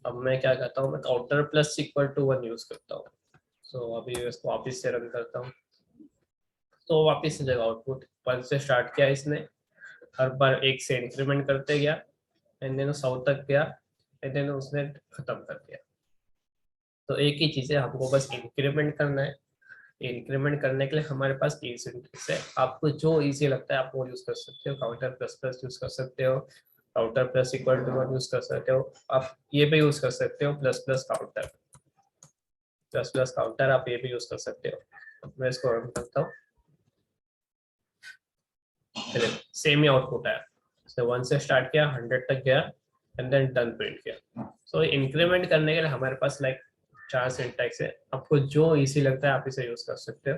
अब मैं क्या करता हूँ, मैं counter plus equal to 1 use करता हूँ। सो अभी इसको वापिस से रन करता हूँ, तो वापिस से जगह आउटपुट 1 से स्टार्ट किया इसने, हर बार 1 से इंक्रीमेंट करते गया एंड देन 100 तक गया एंड देन उसने खत्म कर दिया। तो एक ही चीज है, हमको बस इंक्रीमेंट करना है। इंक्रीमेंट करने के लिए हमारे पास तीन सिंटेक्स है। आपको जो इजी लगता है आप वो यूज कर सकते हो। काउंटर प्लस प्लस यूज कर सकते हो, counter plus equal to 1 use कर सकते हो, आप ये भी यूज कर सकते हो plus plus counter, plus plus counter आप ये भी यूज कर सकते हो। मैं इसको रन करता हूँ, सेम ही आउटपुट आया। इसने 1 से स्टार्ट किया, 100 तक गया एंड देन डन प्रिंट किया। सो इंक्रीमेंट करने के लिए हमारे पास लाइक 4 सिंटैक्स है। आपको जो इजी लगता है आप इसे यूज कर सकते हो।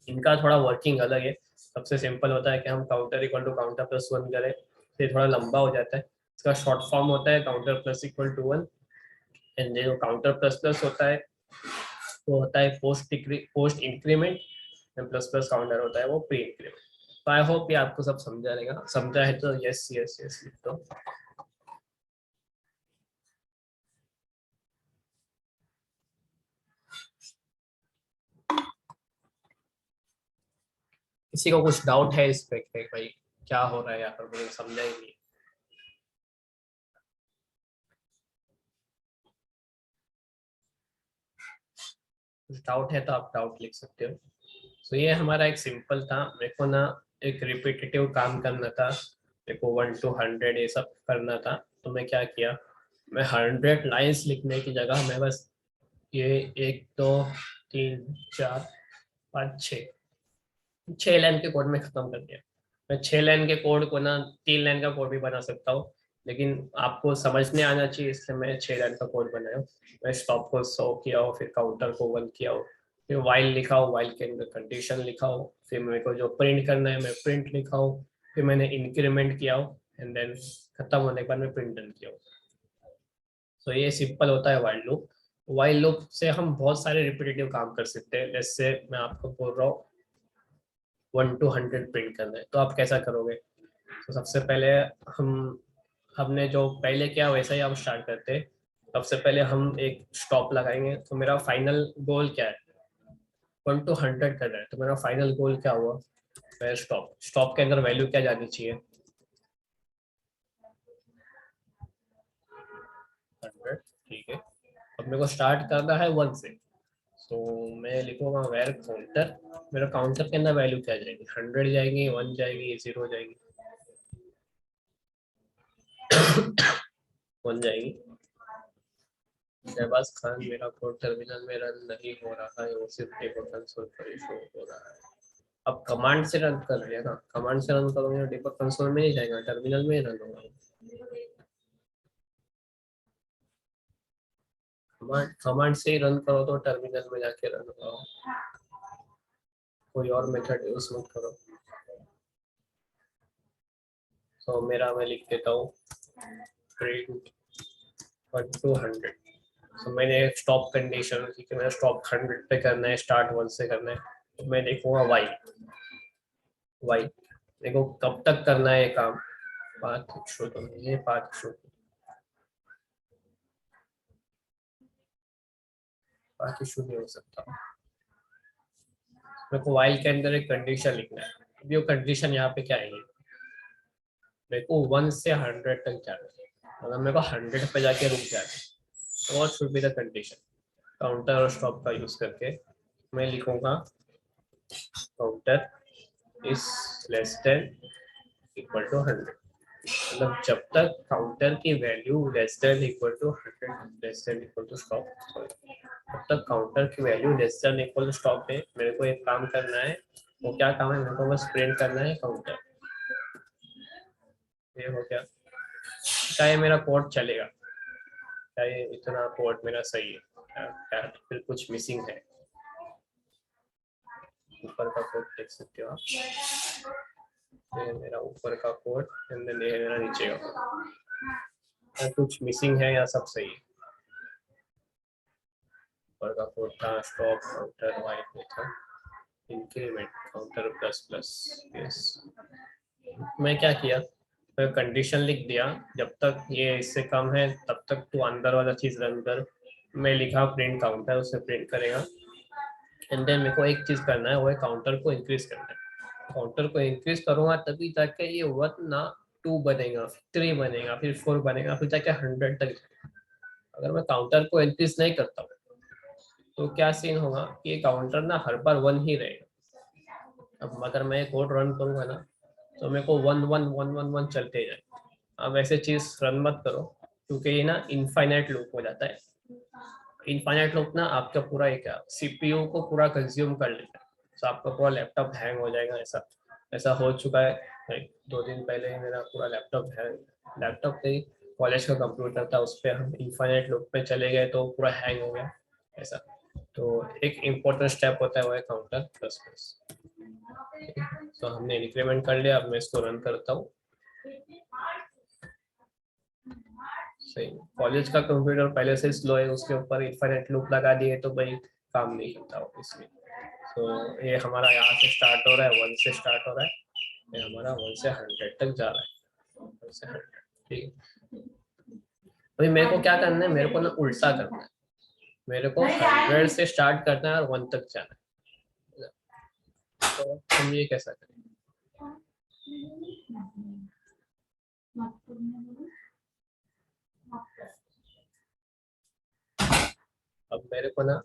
इनका थोड़ा वर्किंग अलग है। सबसे सिंपल होता है कि हम counter equal to counter plus 1 करें, फिर थोड़ा लंबा हो जाता है। इसका शॉर्ट फॉर्म होता है counter plus equal to 1 and जो काउंटर प्लस प्लस होता है वो होता है post increment and plus plus counter होता है वो प्री इंक्रीमेंट। तो आई होप ये आपको सब समझा रहेगा। समझा है तो यस यस यस लिख दो। किसी को कुछ डाउट है इस पे कि भाई क्या हो रहा है यहाँ पर, मुझे समझा ही नहीं। कुछ डाउट है तो आप डाउट लिख सकते हो। तो ये हमारा एक सिंपल था। मेरे को ना एक रिपीटेटिव काम करना था, मेरे को 1 to 100 ये सब करना था। तो मैं क्या किया, मैं 100 लाइंस लिखने की जगह मैं बस ये 1 2 3 4 5 6 लाइन के कोड में खत्म कर दिया। मैं 6 लाइन के कोड को ना 3 लाइन का कोड भी बना सकता हूँ, लेकिन आपको समझने आना चाहिए इसलिए मैं 6 लाइन का कोड बनाया हूँ। मैं स्टॉप को 100 किया हो, फिर काउंटर को 1 किया हो, फिर वाइल लिखा हो, वाइल के अंदर कंडीशन लिखा हो, फिर मेरे को जो प्रिंट करना है मैं प्रिंट लिखा हो, फिर मैंने इंक्रीमेंट किया हो एंड देन खत्म होने के बाद मैं प्रिंट डन किया हो। तो ये सिंपल होता है वाइल लूप। वाइल लूप से हम बहुत सारे रिपीटेटिव काम कर सकते हैं। जैसे मैं आपको बोल रहा हूँ 1 to 100 प्रिंट करना है तो आप कैसा करोगे। तो सबसे पहले हम हमने जो पहले किया वैसा ही हम स्टार्ट करते हैं। सबसे पहले हम एक स्टॉप लगाएंगे। तो मेरा फाइनल गोल क्या है, 1 to 100 करना है। तो मेरा फाइनल गोल क्या हुआ, मैं स्टॉप, स्टॉप के अंदर वैल्यू क्या जानी चाहिए, 100। ठीक है, अब मेरे को स्टार्ट करना है 1 से। तो मैं लिखूंगा वेर काउंटर, मेरा काउंटर के अंदर वैल्यू क्या जाएगी, 100 जाएगी, 1 जाएगी, 0 जाएगी, 1 जाएगी। शहबाज खान मेरा कोड टर्मिनल में रन नहीं हो रहा है, वो सिर्फ डेबग कंसोल पर ही शो हो रहा है। अब कमांड से रन कर रहे हैं ना, कमांड से रन करोगे डेबग कंसोल में नहीं जाएगा, टर्मिनल में ही रन होगा। कमांड कमांड से ही रन करो तो टर्मिनल में जाके रन होगा, कोई और मेथड यूज मत करो। तो मेरा मैं लिख देता हूँ प्रिंट 1 to 100। तो मैंने स्टॉप कंडीशन, क्योंकि मेरा स्टॉप 100 पे करना है, स्टार्ट 1 से करना है, तो मैं लिखूंगा वाई। वाई देखो कब तक करना है ये काम, पाथ शो तो ये पाथ शो, पाथ शो नहीं हो सकता। मेरे को वाइल के अंदर एक कंडीशन लिखना है। अभी वो कंडीशन यहाँ पे क्या है, मेरे को 1 से 100 तक जाना है। अगर मेरे को 100 पे जाके रुक जाए तो what should be the condition. Counter और स्टॉप का यूज करके मैं लिखूंगा counter is less than equal to 100। मतलब जब तक काउंटर की value less than equal to 100, less than equal to stop, तब तक काउंटर की value less than equal to stop है। मेरे को एक काम करना है, वो क्या काम है, मेरे को बस प्रिंट करना है काउंटर। ये हो गया। क्या ये मेरा कोड चलेगा, क्या ये इतना कोड मेरा सही है। यार फिर कुछ मिसिंग है, ऊपर का कोड देख सकते हो आप, ये मेरा ऊपर का कोड एंड देन ये मेरा नीचे का कोड, कुछ मिसिंग है या सब सही है? ऊपर का कोड था स्टॉप काउंटर वाइट में था increment counter plus plus, yes. मैं क्या किया, मैं कंडीशन लिख दिया जब तक ये इससे कम है तब तक तू अंदर वाला चीज रन कर। मैं लिखा प्रिंट काउंटर, उसे प्रिंट करेगा एंड देन मेरे को एक चीज करना है, वो है काउंटर को इंक्रीज करना है। काउंटर को इंक्रीज करूंगा तभी जाके ये 1 ना 2 बनेगा, 3 बनेगा, फिर 4 बनेगा, फिर जाके 100 तक जाएगा। अगर मैं काउंटर को इंक्रीज नहीं करता हूँ तो क्या सीन होगा कि ये काउंटर ना हर बार 1 ही रहेगा। अब अगर मैं कोड रन करूंगा ना तो मेरे को 1 1 1 1 1 चलते जाए। अब ऐसे चीज रन मत करो क्योंकि ये ना इनफाइनाइट लूप हो जाता है। इनफाइनाइट लूप ना आपका पूरा एक सीपीयू को पूरा कंज्यूम कर लेता है, तो आपका पूरा लैपटॉप हैंग हो जाएगा। ऐसा ऐसा हो चुका है, 2 दिन पहले ही मेरा पूरा लैपटॉप हैंग, लैपटॉप नहीं कॉलेज का कंप्यूटर था, उस पर हम इनफाइनाइट लूप पे चले गए तो पूरा हैंग हो गया ऐसा। तो एक इम्पोर्टेंट स्टेप होता है वो है काउंटर प्लस प्लस। तो हमने इंक्रीमेंट कर लिया, अब मैं इसको रन करता हूँ। सही, कॉलेज का कंप्यूटर पहले से स्लो है, उसके ऊपर इनफाइनाइट लूप लगा दिए तो भाई काम नहीं करता हो इसलिए। तो ये हमारा यहाँ से स्टार्ट हो रहा है, 1 से स्टार्ट हो रहा है, ये हमारा 1 से 100 तक जा रहा है, 1 से 100। ठीक है, अभी मेरे को क्या करना है, मेरे को ना उल्टा करना है, मेरे को 100 से स्टार्ट करना है और 1 तक जाना है। तो हम ये कैसा करेंगे, अब मेरे को ना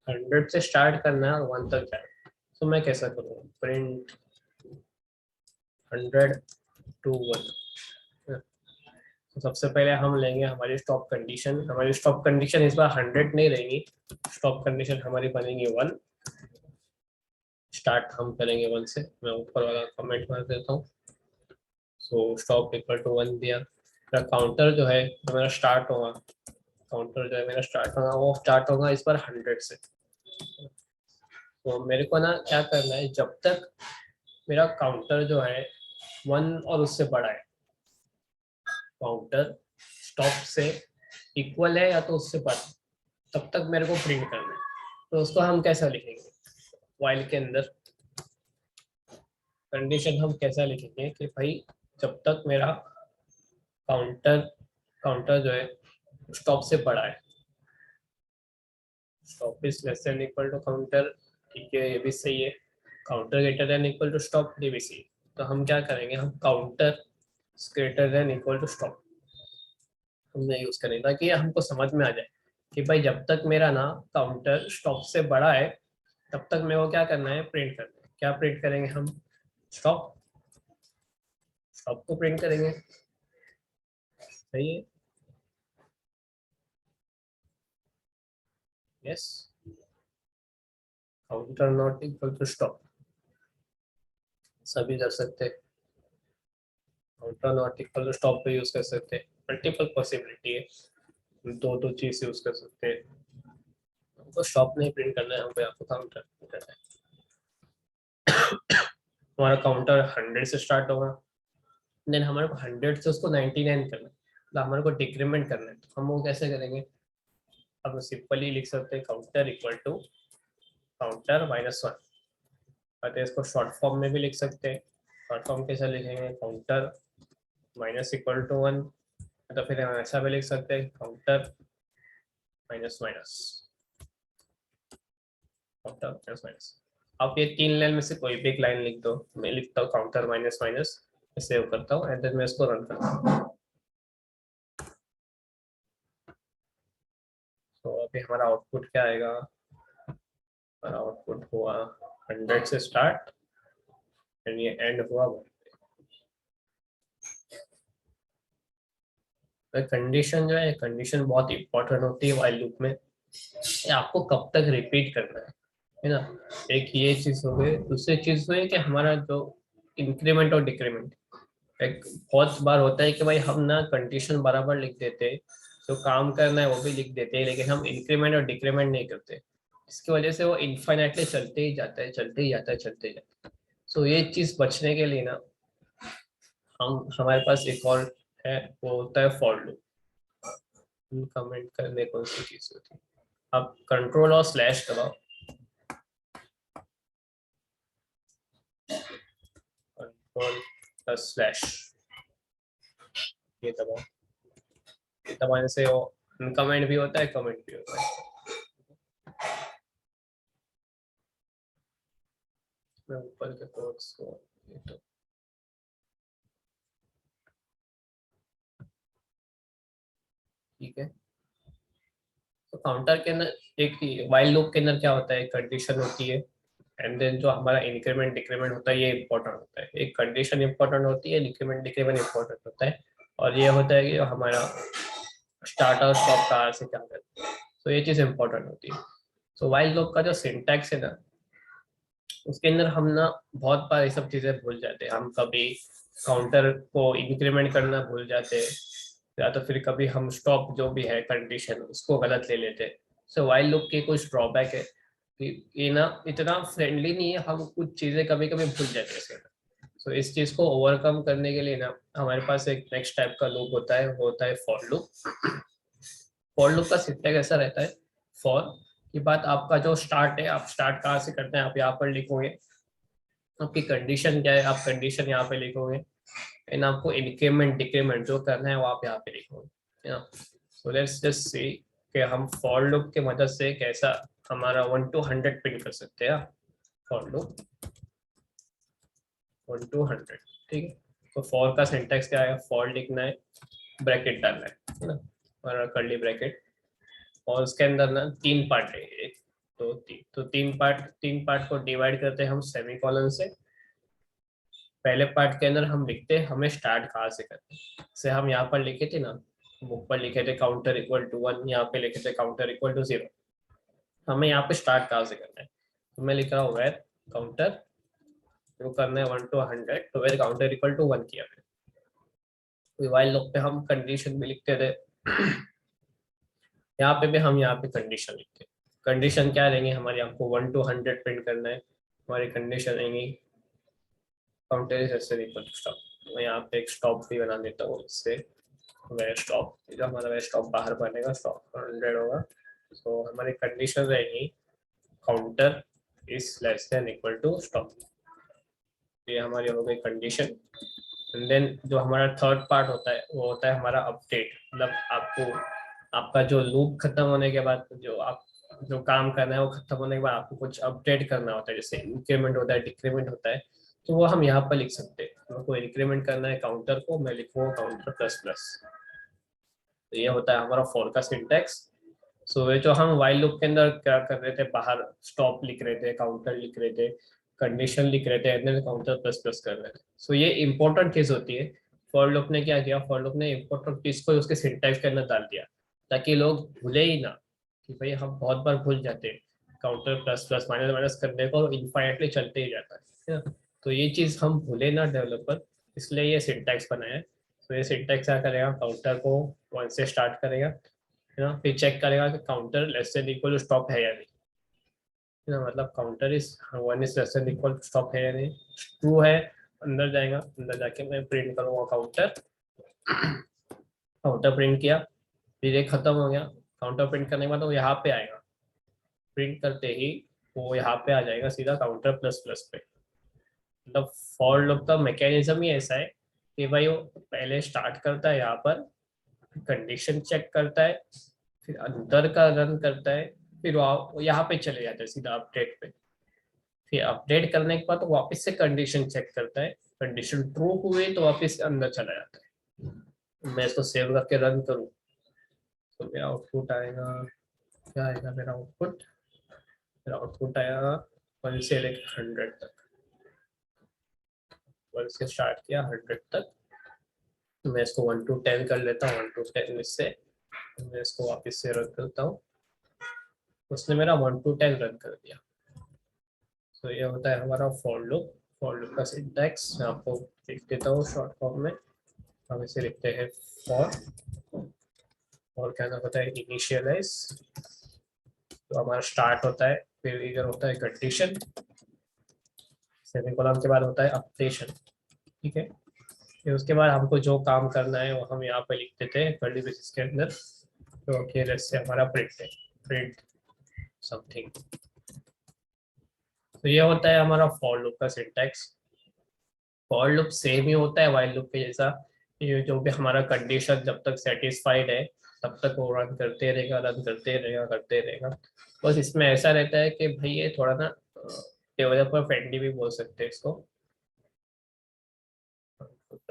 100 से स्टार्ट करना है और 1 तक जाना है, तो मैं कैसा करूँगा, प्रिंट 100 to 1। तो सबसे पहले हम लेंगे हमारी स्टॉप कंडीशन, हमारी स्टॉप कंडीशन इस बार 100 नहीं रहेगी, स्टॉप कंडीशन हमारी बनेगी 1। स्टार्ट हम करेंगे 1 से, मैं ऊपर वाला कमेंट मार देता हूँ। सो स्टॉप इक्वल टू 1 दिया, मेरा काउंटर जो है तो मेरा स्टार्ट होगा, काउंटर जो है मेरा स्टार्ट होगा वो स्टार्ट होगा इस बार 100 से। तो मेरे को ना क्या करना है, जब तक मेरा काउंटर जो है 1 और उससे बड़ा है, काउंटर स्टॉप से इक्वल है या तो उससे बड़ा, तब तक मेरे को प्रिंट करना है। तो उसको हम कैसा लिखेंगे, व्हाइल के अंदर कंडीशन हम कैसा लिखेंगे कि भाई जब तक मेरा काउंटर काउंटर जो है स्टॉप से बड़ा है, stop is less than equal to counter, ठीक है ये भी सही है, counter greater than equal to stop, ये भी सही है। तो हम क्या करेंगे, हम counter greater than equal to stop हमने यूज करेंगे ताकि ये हमको समझ में आ जाए कि भाई जब तक मेरा ना काउंटर स्टॉप से बड़ा है तब तक मेरे को क्या करना है, प्रिंट करना है। क्या प्रिंट करेंगे हम, स्टॉप, स्टॉप को प्रिंट करेंगे, सही है, yes, counter not equal to stop, सभी कर सकते हैं, counter not equal to stop पे यूज कर सकते हैं, मल्टीपल पॉसिबिलिटी है, दो दो चीज यूज कर सकते हैं। हमको स्टॉप नहीं प्रिंट करना है, हमको आपको काउंटर प्रिंट करना है। हमारा काउंटर 100 से स्टार्ट होगा, देन हमारे को 100 से उसको 99 करना है, मतलब हमारे को डिक्रीमेंट करना है। तो हम वो कैसे करेंगे, अब सिंपली लिख सकते हैं काउंटर इक्वल टू काउंटर -1, अतः इसको शॉर्ट फॉर्म में भी लिख सकते हैं। शॉर्ट फॉर्म कैसे लिखेंगे, काउंटर माइनस इक्वल टू 1, तो फिर हम ऐसा भी लिख सकते हैं counter minus minus, counter minus minus. आप ये 3 लाइन में से कोई भी एक लाइन लिख दो, मैं लिखता हूँ काउंटर माइनस माइनस, सेव करता हूँ एंड देन मैं इसको रन करता हूँ। तो अभी हमारा आउटपुट क्या आएगा, हमारा आउटपुट हुआ 100 से स्टार्ट एंड ये एंड हुआ 1। कंडीशन जो है, कंडीशन बहुत इंपॉर्टेंट होती है व्हाइल लूप में, ये आपको कब तक रिपीट करना है ना। एक ये चीज हो गई, दूसरी चीज हुई कि हमारा जो इंक्रीमेंट और डिक्रीमेंट, एक बहुत बार होता है कि भाई हम ना कंडीशन बराबर लिख देते हैं जो काम करना है वो भी लिख देते हैं, लेकिन हम इंक्रीमेंट और डिक्रीमेंट नहीं करते। इसकी वजह से वो इनफाइनाइटली चलते ही जाता है, चलते ही जाता है, चलते ही जाता है। सो ये चीज बचने के लिए ना हम हमारे पास एक और है, वो होता है फॉर लूप। कमेंट करने कौन सी चीज होती है, आप कंट्रोल और स्लैश दबाओ, कंट्रोल प्लस स्लैश ये दबाओ। ये दबाने से वो कमेंट भी होता है, कमेंट भी होता है। मैं ऊपर के कोड्स को ये तो ठीक है। तो काउंटर के अंदर एक वाइल लूप के अंदर क्या होता है, कंडीशन होती है, एंड देन जो हमारा इंक्रीमेंट डिक्रीमेंट होता है ये इंपॉर्टेंट होता है। एक कंडीशन इंपॉर्टेंट होती है, इंक्रीमेंट डिक्रीमेंट इंपॉर्टेंट होता है, और ये होता है कि हमारा स्टार्ट और स्टॉप कहाँ से क्या करते हैं, तो ये चीज़ इंपॉर्टेंट होती है। तो वाइल लूप का जो सिंटैक्स है ना, उसके अंदर हम ना बहुत बार ये सब चीज़ें भूल जाते हैं। हम कभी काउंटर को इंक्रीमेंट करना भूल जाते हैं, या तो फिर कभी हम स्टॉप जो भी है कंडीशन उसको गलत ले लेते हैं। सो वाइल लूप के कुछ ड्रॉबैक है कि ये ना इतना फ्रेंडली नहीं है, हम कुछ चीज़ें कभी कभी भूल जाते हैं। सो इस चीज़ को ओवरकम करने के लिए ना हमारे पास एक नेक्स्ट टाइप का लूप होता है, वो होता है फॉर लूप। फॉर लूप का सिंटैक्स ऐसा रहता है, फॉर की बात आपका जो स्टार्ट है, आप स्टार्ट कहाँ से करते हैं आप यहाँ पर लिखोगे, आपकी कंडीशन क्या है आप कंडीशन यहाँ पे लिखोगे, एंड आपको इंक्रीमेंट डिक्रीमेंट जो करना है वो आप यहाँ पे लिखोगे। सो लेट्स जस्ट सी कि हम फॉर लूप के मदद से कैसा हमारा 1 to 100 प्रिंट कर सकते हैं। फॉर लूप 1 to 100, ठीक है। तो फॉर का सिंटैक्स क्या है, फॉर लिखना है, ब्रैकेट डालना है ना, और कर्ली ब्रैकेट, और उसके अंदर ना 3 पार्ट है, एक दो तीन, तो 3 पार्ट को डिवाइड करते हैं हम सेमीकोलन से। पहले पार्ट के अंदर हम लिखते हैं हमें स्टार्ट कहाँ से करना है, जैसे हम यहाँ पर लिखे थे ना, बुक पर लिखे थे काउंटर इक्वल टू 1, यहाँ पे लिखे थे काउंटर इक्वल टू 0। हमें यहाँ पे स्टार्ट कहाँ से करना है, तो मैं लिख रहा हूँ वेर काउंटर, जो करना है 1 to 100, तो वेर काउंटर इक्वल टू 1 किया मैंने। वाइल लूप पे हम कंडीशन भी लिखते थे, यहाँ पे भी हम यहाँ पे कंडीशन लिखते हैं। कंडीशन क्या लेंगे, हमारे आपको 1 to 100 प्रिंट करना है, हमारी कंडीशन लेंगे counter is less than equal to stop. मैं यहाँ पे एक स्टॉप भी बना देता हूँ, इससे वेयर स्टॉप, जो हमारा वेयर स्टॉप बाहर बनेगा स्टॉप 100 होगा। तो हमारी कंडीशन रहेगी counter is less than equal to stop, ये हमारी हो गई कंडीशन। एंड देन जो हमारा थर्ड पार्ट होता है वो होता है हमारा अपडेट, मतलब आपको आपका जो लूप खत्म होने के बाद जो आप जो काम करना है वो खत्म होने के बाद आपको कुछ अपडेट करना होता है, जैसे इंक्रीमेंट होता है, डिक्रीमेंट होता है, तो वो हम यहाँ पर लिख सकते हैं। हमको इंक्रीमेंट करना है काउंटर को, मैं लिखूंगा काउंटर प्लस प्लस। तो ये होता है हमारा फॉर का सिंटैक्स। सो ये जो हम वाइल लूप के अंदर क्या कर रहे थे, बाहर स्टॉप लिख रहे थे, काउंटर लिख रहे थे, कंडीशन लिख रहे थे, एंड काउंटर प्लस प्लस कर रहे थे। सो ये इंपॉर्टेंट चीज होती है। फॉर लूप ने क्या किया, फॉर लूप ने इंपॉर्टेंट चीज को उसके सिंटैक्स के अंदर डाल दिया, ताकि लोग भूले ही ना, कि भाई हम बहुत बार भूल जाते हैं counter plus plus minus minus करने को, इनफाइनाइटली चलते ही जाता है ना। तो ये चीज हम भूले ना डेवलपर, इसलिए ये सिंटैक्स बनाया है। तो ये सिंटैक्स क्या करेगा, काउंटर को 1 से स्टार्ट करेगा, है ना, फिर चेक करेगा कि counter less than equal to stop है या नहीं, है ना, मतलब counter is 1 is less than equal to stop है या नहीं। ट्रू है, अंदर जाएगा, अंदर जाके मैं प्रिंट करूंगा काउंटर, काउंटर प्रिंट किया, फिर ये खत्म हो गया। काउंटर प्रिंट करने के बाद वो यहाँ पे आएगा, प्रिंट करते ही वो यहाँ पे आ जाएगा सीधा काउंटर प्लस प्लस पे। मतलब फॉर लूप का मैकेनिज्म ही ऐसा है कि भाई वो पहले स्टार्ट करता है यहाँ पर, कंडीशन चेक करता है, फिर अंदर का रन करता है, फिर वो यहाँ पे चले जाता है सीधा अपडेट पे। फिर अपडेट करने के बाद वो वापस से कंडीशन चेक करता है, कंडीशन ट्रू हुई तो वापस अंदर चला जाता है। मैं इसको सेव करके रन करूँ तो मेरा आउटपुट आएगा, क्या आएगा मेरा आउटपुट आएगा 1 से लेकर 100 तक। 1 से स्टार्ट किया 100 तक, तो मैं इसको 1 to 10 कर लेता हूँ, 1 to 10 इससे मैं इसको वापस से रन करता हूँ, उसने मेरा 1 to 10 रन कर दिया। तो ये होता है हमारा फॉर लूप। फॉर लूप का सिंटैक्स मैं आपको लिख देता हूँ शॉर्ट फॉर्म में। हम इसे लिखते हैं फॉर और क्या होता है इनिशियलाइज, तो हमारा स्टार्ट होता है, फिर इधर होता है कंडीशन, सेमीकोलन के बाद होता है अपडेशन, ठीक है। फिर उसके बाद हमको जो काम करना है वो हम यहाँ पे लिख देते हैं कर्ली ब्रेसेस के अंदर, तो जैसे हमारा प्रिंट है, प्रिंट समथिंग। तो ये होता है हमारा फॉर लूप का सिंटैक्स। फॉर लूप सेम ही होता है व्हाइल लूप के जैसा, ये जो भी हमारा कंडीशन जब तक सेटिस्फाइड है तब तक वो रन करते रहेगा, रन करते रहेगा, करते रहेगा। बस इसमें ऐसा रहता है कि भाई ये थोड़ा ना डेवलपर फ्रेंडली भी बोल सकते हैं इसको,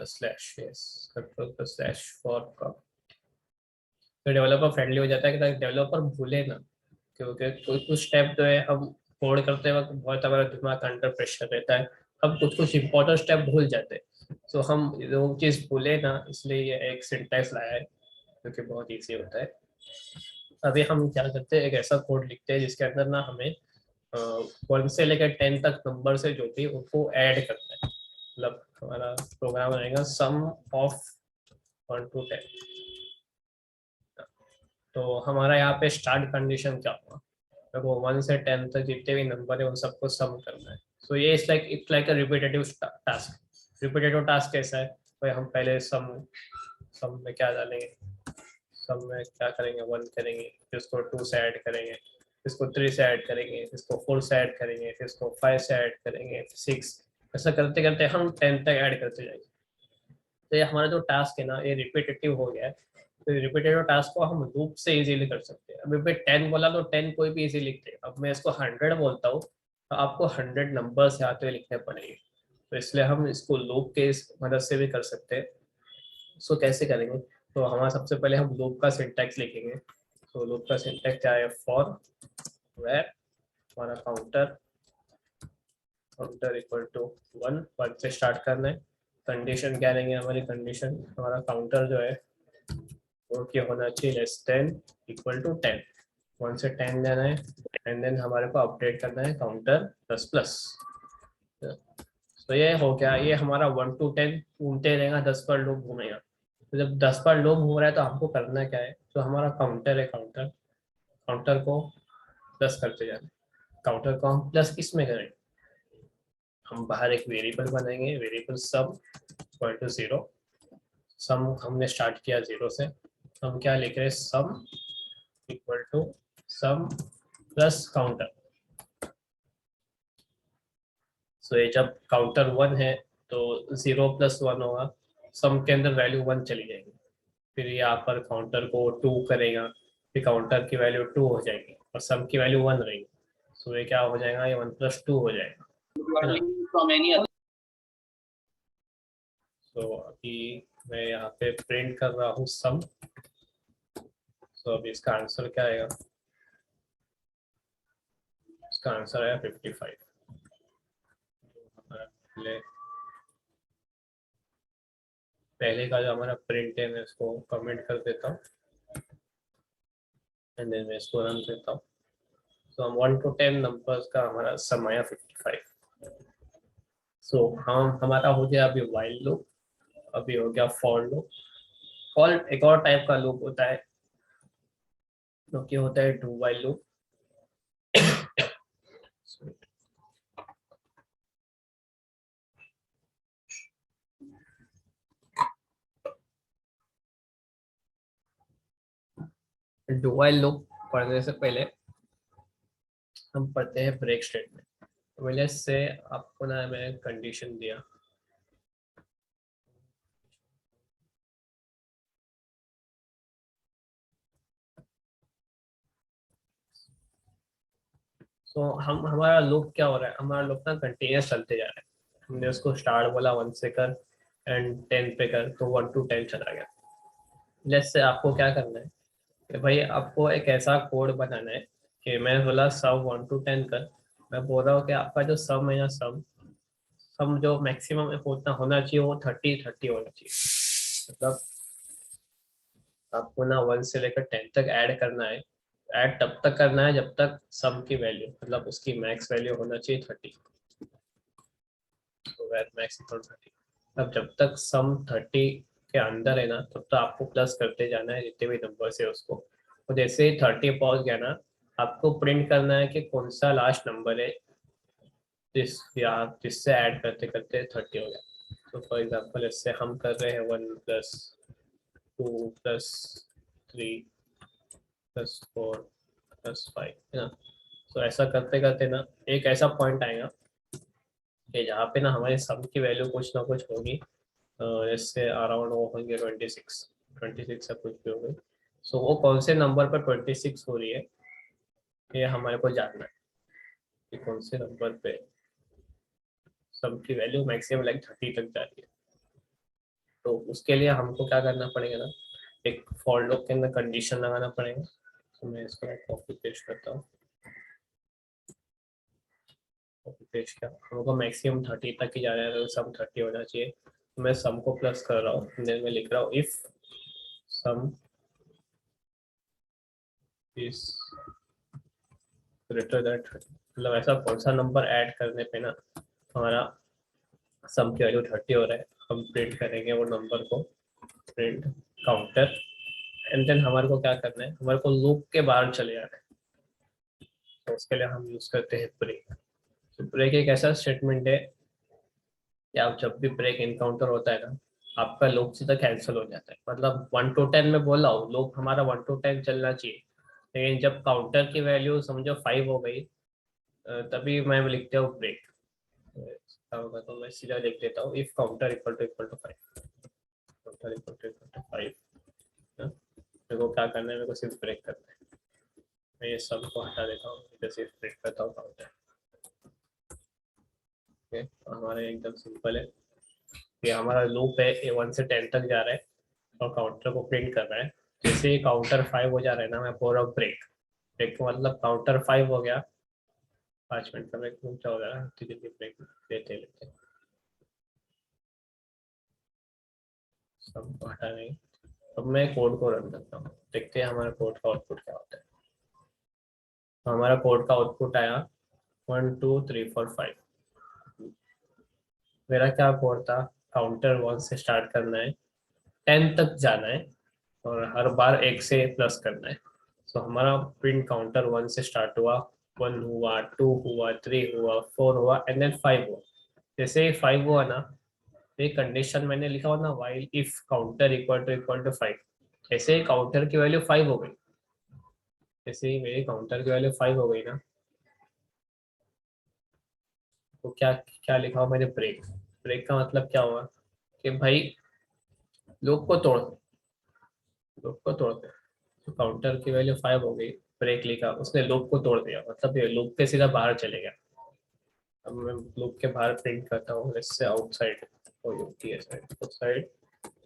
slash yes control slash for का, तो डेवलपर फ्रेंडली हो जाता है कि डेवलपर भूले ना, क्योंकि कोई कुछ स्टेप जो है हम कोड करते वक्त बहुत हमारा दिमाग अंडर प्रेशर रहता है, हम कुछ कुछ इंपॉर्टेंट स्टेप भूल जाते हैं, तो हम वो चीज़ भूले ना, इसलिए ये एक सिंटैक्स लाया है जो कि बहुत ईजी होता है। अभी हम क्या करते हैं, एक ऐसा कोड लिखते हैं जिसके अंदर ना हमें 1 से लेकर 10 तक नंबर से जो भी उनको ऐड करना है, मतलब हमारा प्रोग्राम रहेगा सम ऑफ 1 to 10। तो हमारा यहाँ पे स्टार्ट कंडीशन क्या होगा, तो वो 1 से 10 तक जितने भी नंबर है उन सबको सम करना है। सो ये it's like a repetitive task. Repetitive task कैसा है, भाई हम पहले सम सम में क्या डालेंगे, सम में क्या करेंगे, 1 करेंगे, फिर उसको 2 से ऐड करेंगे, फिर इसको 3 से ऐड करेंगे, फिर इसको 4 से ऐड करेंगे, फिर इसको 5 से ऐड करेंगे, 6, ऐसा करते करते हम 10 तक ऐड करते जाएंगे। तो ये हमारा जो टास्क है ना ये रिपीटेटिव हो गया है, तो रिपीटेटिव टास्क को हम लूप से इजीली कर सकते हैं। अभी पे 10 बोला तो 10 कोई भी इजी लिखते हैं, अब मैं इसको 100 बोलता हूँ तो आपको 100 नंबर से आते हुए लिखने पड़ेंगे, तो इसलिए हम इसको लूप के इस मदद से भी कर सकते हैं। सो कैसे करेंगे, तो हमारा सबसे पहले हम लूप का सिंटैक्स लिखेंगे। तो लूप का सिंटैक्स क्या है, फॉर वेर हमारा काउंटर, काउंटर इक्वल टू 1 से स्टार्ट करना है। कंडीशन क्या लेंगे, हमारी कंडीशन हमारा काउंटर जो है वो क्या होना चाहिए, लेस देन इक्वल टू 10, 1 से 10 लेना है, एंड देन हमारे को अपडेट करना है काउंटर प्लस प्लस। तो ये हो गया, ये हमारा 1 to 10 घूमते रहेगा, 10 पर लूप घूमेगा। तो जब 10 पर लूप घूम रहा है तो हमको करना क्या है, तो हमारा काउंटर है, काउंटर काउंटर को प्लस करते जाना है। काउंटर को हम प्लस किस में करें, हम बाहर एक वेरिएबल बनाएंगे, वेरिएबल सम इक्वल टू 0। सम हमने स्टार्ट किया 0 से, हम क्या लिख रहे हैं, sum equal to sum plus counter. So ये जब काउंटर 1 है तो 0 + 1 होगा, सम के अंदर वैल्यू 1 चली जाएगी, फिर यहाँ पर काउंटर को 2 करेगा, फिर काउंटर की वैल्यू 2 हो जाएगी और सम की वैल्यू 1 रहेगी। सो ये क्या हो जाएगा, ये 1 + 2 हो जाएगा, है ना। तो अभी मैं यहाँ पे प्रिंट कर रहा हूँ सम। तो अभी इसका आंसर क्या आएगा, इसका आंसर आया 55। पहले पहले का जो हमारा प्रिंट है मैं इसको कमेंट कर देता हूँ, एंड देन मैं इसको रन देता हूँ। तो हम 1 to 10 नंबर्स का हमारा सम आया 55। सो हम हमारा हो गया अभी वाइल लूप, अभी हो गया फॉर लूप। फॉर एक और टाइप का लूप होता है जो कि होता है do while loop. Do while loop पढ़ने से पहले हम पढ़ते हैं ब्रेक स्टेटमेंट। पहले से आपको ना मैं कंडीशन दिया, तो हम हमारा लूप क्या हो रहा है, हमारा लूप ना कंटिन्यूस चलते जा रहा है। हमने उसको स्टार्ट बोला 1 से कर एंड 10 पे कर, तो 1 to 10 चला गया। जैसे आपको क्या करना है कि भाई आपको एक ऐसा कोड बनाना है कि मैं बोला सम 1 to 10 कर, मैं बोल रहा हूँ कि आपका जो सम है ना, सम सम जो मैक्सिमम होता होना चाहिए वो 30 होना चाहिए। मतलब आपको ना 1 से लेकर 10 तक ऐड करना है। ऐड तब तक करना है जब तक सम की वैल्यू, मतलब उसकी मैक्स वैल्यू होना चाहिए 30, तो मैक्स इक्वल 30। अब जब तक सम 30 के अंदर है ना तब तो आपको प्लस करते जाना है जितने भी नंबर है उसको। तो जैसे ही 30 पहुंच गया ना, आपको प्रिंट करना है कि कौन सा लास्ट नंबर है जिससे ऐड करते करते 30 हो गया। तो फॉर एग्जाम्पल इससे हम कर रहे हैं 1 + 2 + 3 + 4 + 5 है ना। तो ऐसा करते करते ना एक ऐसा पॉइंट आएगा कि जहाँ पे ना हमारे सम की वैल्यू कुछ ना कुछ होगी। जैसे अराउंड वो होंगे 26 से कुछ भी होगी। सो वो कौन से नंबर पर 26 हो रही है ये हमारे को जानना है कि कौन से नंबर पे सम की वैल्यू मैक्सिमम लाइक 30 तक जा रही है। तो उसके लिए हमको क्या करना पड़ेगा ना, एक फॉर लूप के अंदर कंडीशन लगाना पड़ेगा। तो मैं इसको कॉपी पेस्ट करता हूँ। कॉपी पेस्ट किया, हमको मैक्सिमम 30 तक ही जा रहा है, तो सम 30 होना चाहिए। तो मैं सम को प्लस कर रहा हूँ, देन मैं लिख रहा हूँ if some is greater than 30। मतलब ऐसा कौन सा नंबर ऐड करने पे ना हमारा सम की वैल्यू 30 हो रहा है, हम प्रिंट करेंगे वो नंबर को, प्रिंट काउंटर। एंड देन हमारे को क्या करना है, हमारे को लूप के बाहर चले जाना है। तो उसके लिए हम यूज करते हैं ब्रेक। तो ब्रेक एक ऐसा स्टेटमेंट है कि आप जब भी ब्रेक इनकाउंटर होता है ना, आपका लूप सीधा कैंसिल हो जाता है। मतलब 1 to 10 में बोला हो लूप हमारा 1 to 10 चलना चाहिए, लेकिन जब काउंटर की वैल्यू समझो 5 हो गई तभी मैं लिखता हूँ ब्रेक। होगा तो मैं सीधा लिख देता हूँ if counter equal to 5, counter equal to 5। मेरे को क्या करना है, मेरे को सिर्फ ब्रेक करना है। मैं ये सब को हटा देता हूँ, इधर सिर्फ ब्रेक करता हूँ काउंटर। ओके, हमारा एकदम सिंपल है। ये हमारा लूप है, ये 1 से 10 तक जा रहा है और काउंटर को प्रिंट कर रहा है। जैसे ही काउंटर 5 हो जा रहा है ना, मैं पूरा ब्रेक। ब्रेक का मतलब काउंटर 5 हो गया, 5 मिनट का ब्रेक हो जा रहा है, तो जल्दी ब्रेक लेते लेते सब हटा नहीं। अब मैं कोड को रन करता हूँ, देखते हैं हमारा कोड का आउटपुट क्या होता है। तो हमारा कोड का आउटपुट आया 1 2 3 4 5। मेरा क्या कोड था, काउंटर 1 से स्टार्ट करना है, 10 तक जाना है और हर बार 1 से प्लस करना है। तो हमारा प्रिंट काउंटर 1 से स्टार्ट हुआ, 1 हुआ, 2 हुआ, 3 हुआ, 4 हुआ एंड देन 5 हुआ। जैसे ही 5 हुआ ना, ये कंडीशन मैंने लिखा हुआ ना, while if counter equal to 5। ऐसे ही काउंटर की वैल्यू 5 हो गई, जैसे ही मेरी काउंटर की वैल्यू 5 हो गई ना, तो क्या क्या लिखा हुआ मैंने, ब्रेक। ब्रेक का मतलब क्या हुआ कि भाई लूप को तोड़ दो, लूप को तोड़ दो। तो काउंटर की वैल्यू 5 हो गई, ब्रेक लिखा, उसने लूप को तोड़ दिया, मतलब ये लूप के सीधा बाहर चले गया। अब मैं लूप के बाहर प्रिंट करता हूँ, इससे आउटसाइड आउटसाइड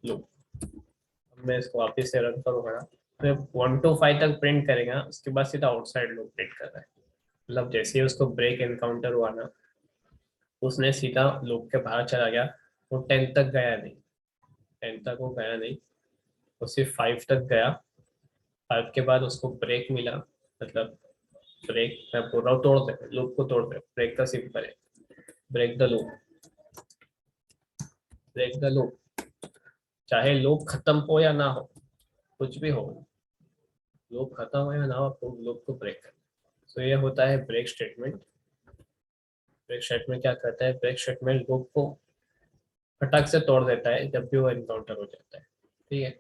लूप। अब मैं इसको वापस से रन करूंगा ना, तो 1 to 5 तक प्रिंट करेगा, उसके बाद सीधा आउटसाइड लूप प्रिंट कर रहा है। मतलब जैसे ही उसको ब्रेक एनकाउंटर हुआ ना, उसने सीधा लूप के बाहर चला गया। वो 10 तक गया नहीं, 10 तक वो गया नहीं, वो सिर्फ 5 तक गया। 5 के बाद उसको ब्रेक मिला, मतलब ब्रेक मैं बोल रहा हूँ तोड़ दे, लूप को तोड़ दे। ब्रेक का सिंपल है, break the loop, break the loop. चाहे लूप खत्म हो या ना हो, कुछ भी हो, लूप खत्म हो या ना हो, आपको लूप को ब्रेक करना। तो ये होता है ब्रेक स्टेटमेंट। ब्रेक स्टेटमेंट क्या करता है, ब्रेक स्टेटमेंट लूप को फटक से तोड़ देता है जब भी वो एनकाउंटर हो जाता है। ठीक है,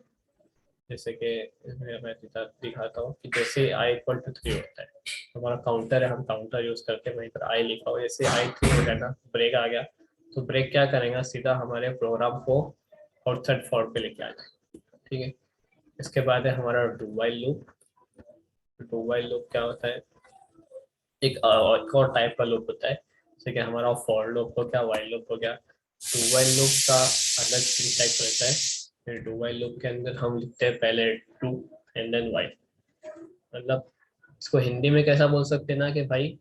जैसे कि मैं दिखाता हूँ कि जैसे आई इक्वल टू 3 होता है, हमारा काउंटर है, हम काउंटर यूज करके वहीं पर आई लिखा हो, जैसे आई 3 हो गया ना, ब्रेक आ गया। तो ब्रेक क्या करेगा, सीधा हमारे प्रोग्राम को आउटसाइड फॉर पे लेके आ जाए। ठीक है, इसके बाद है हमारा do while loop. Do while loop क्या होता है, एक और टाइप का लूप होता है, जैसे कि हमारा फॉर लूप हो गया, वाइल लूप हो गया। डू वाइल लूप का अलग सिंटैक्स रहता है। फिर डू वाइल लूप के अंदर हम लिखते हैं पहले डू एंड देन वाइल। मतलब इसको हिंदी में कैसा बोल सकते हैं ना कि भाई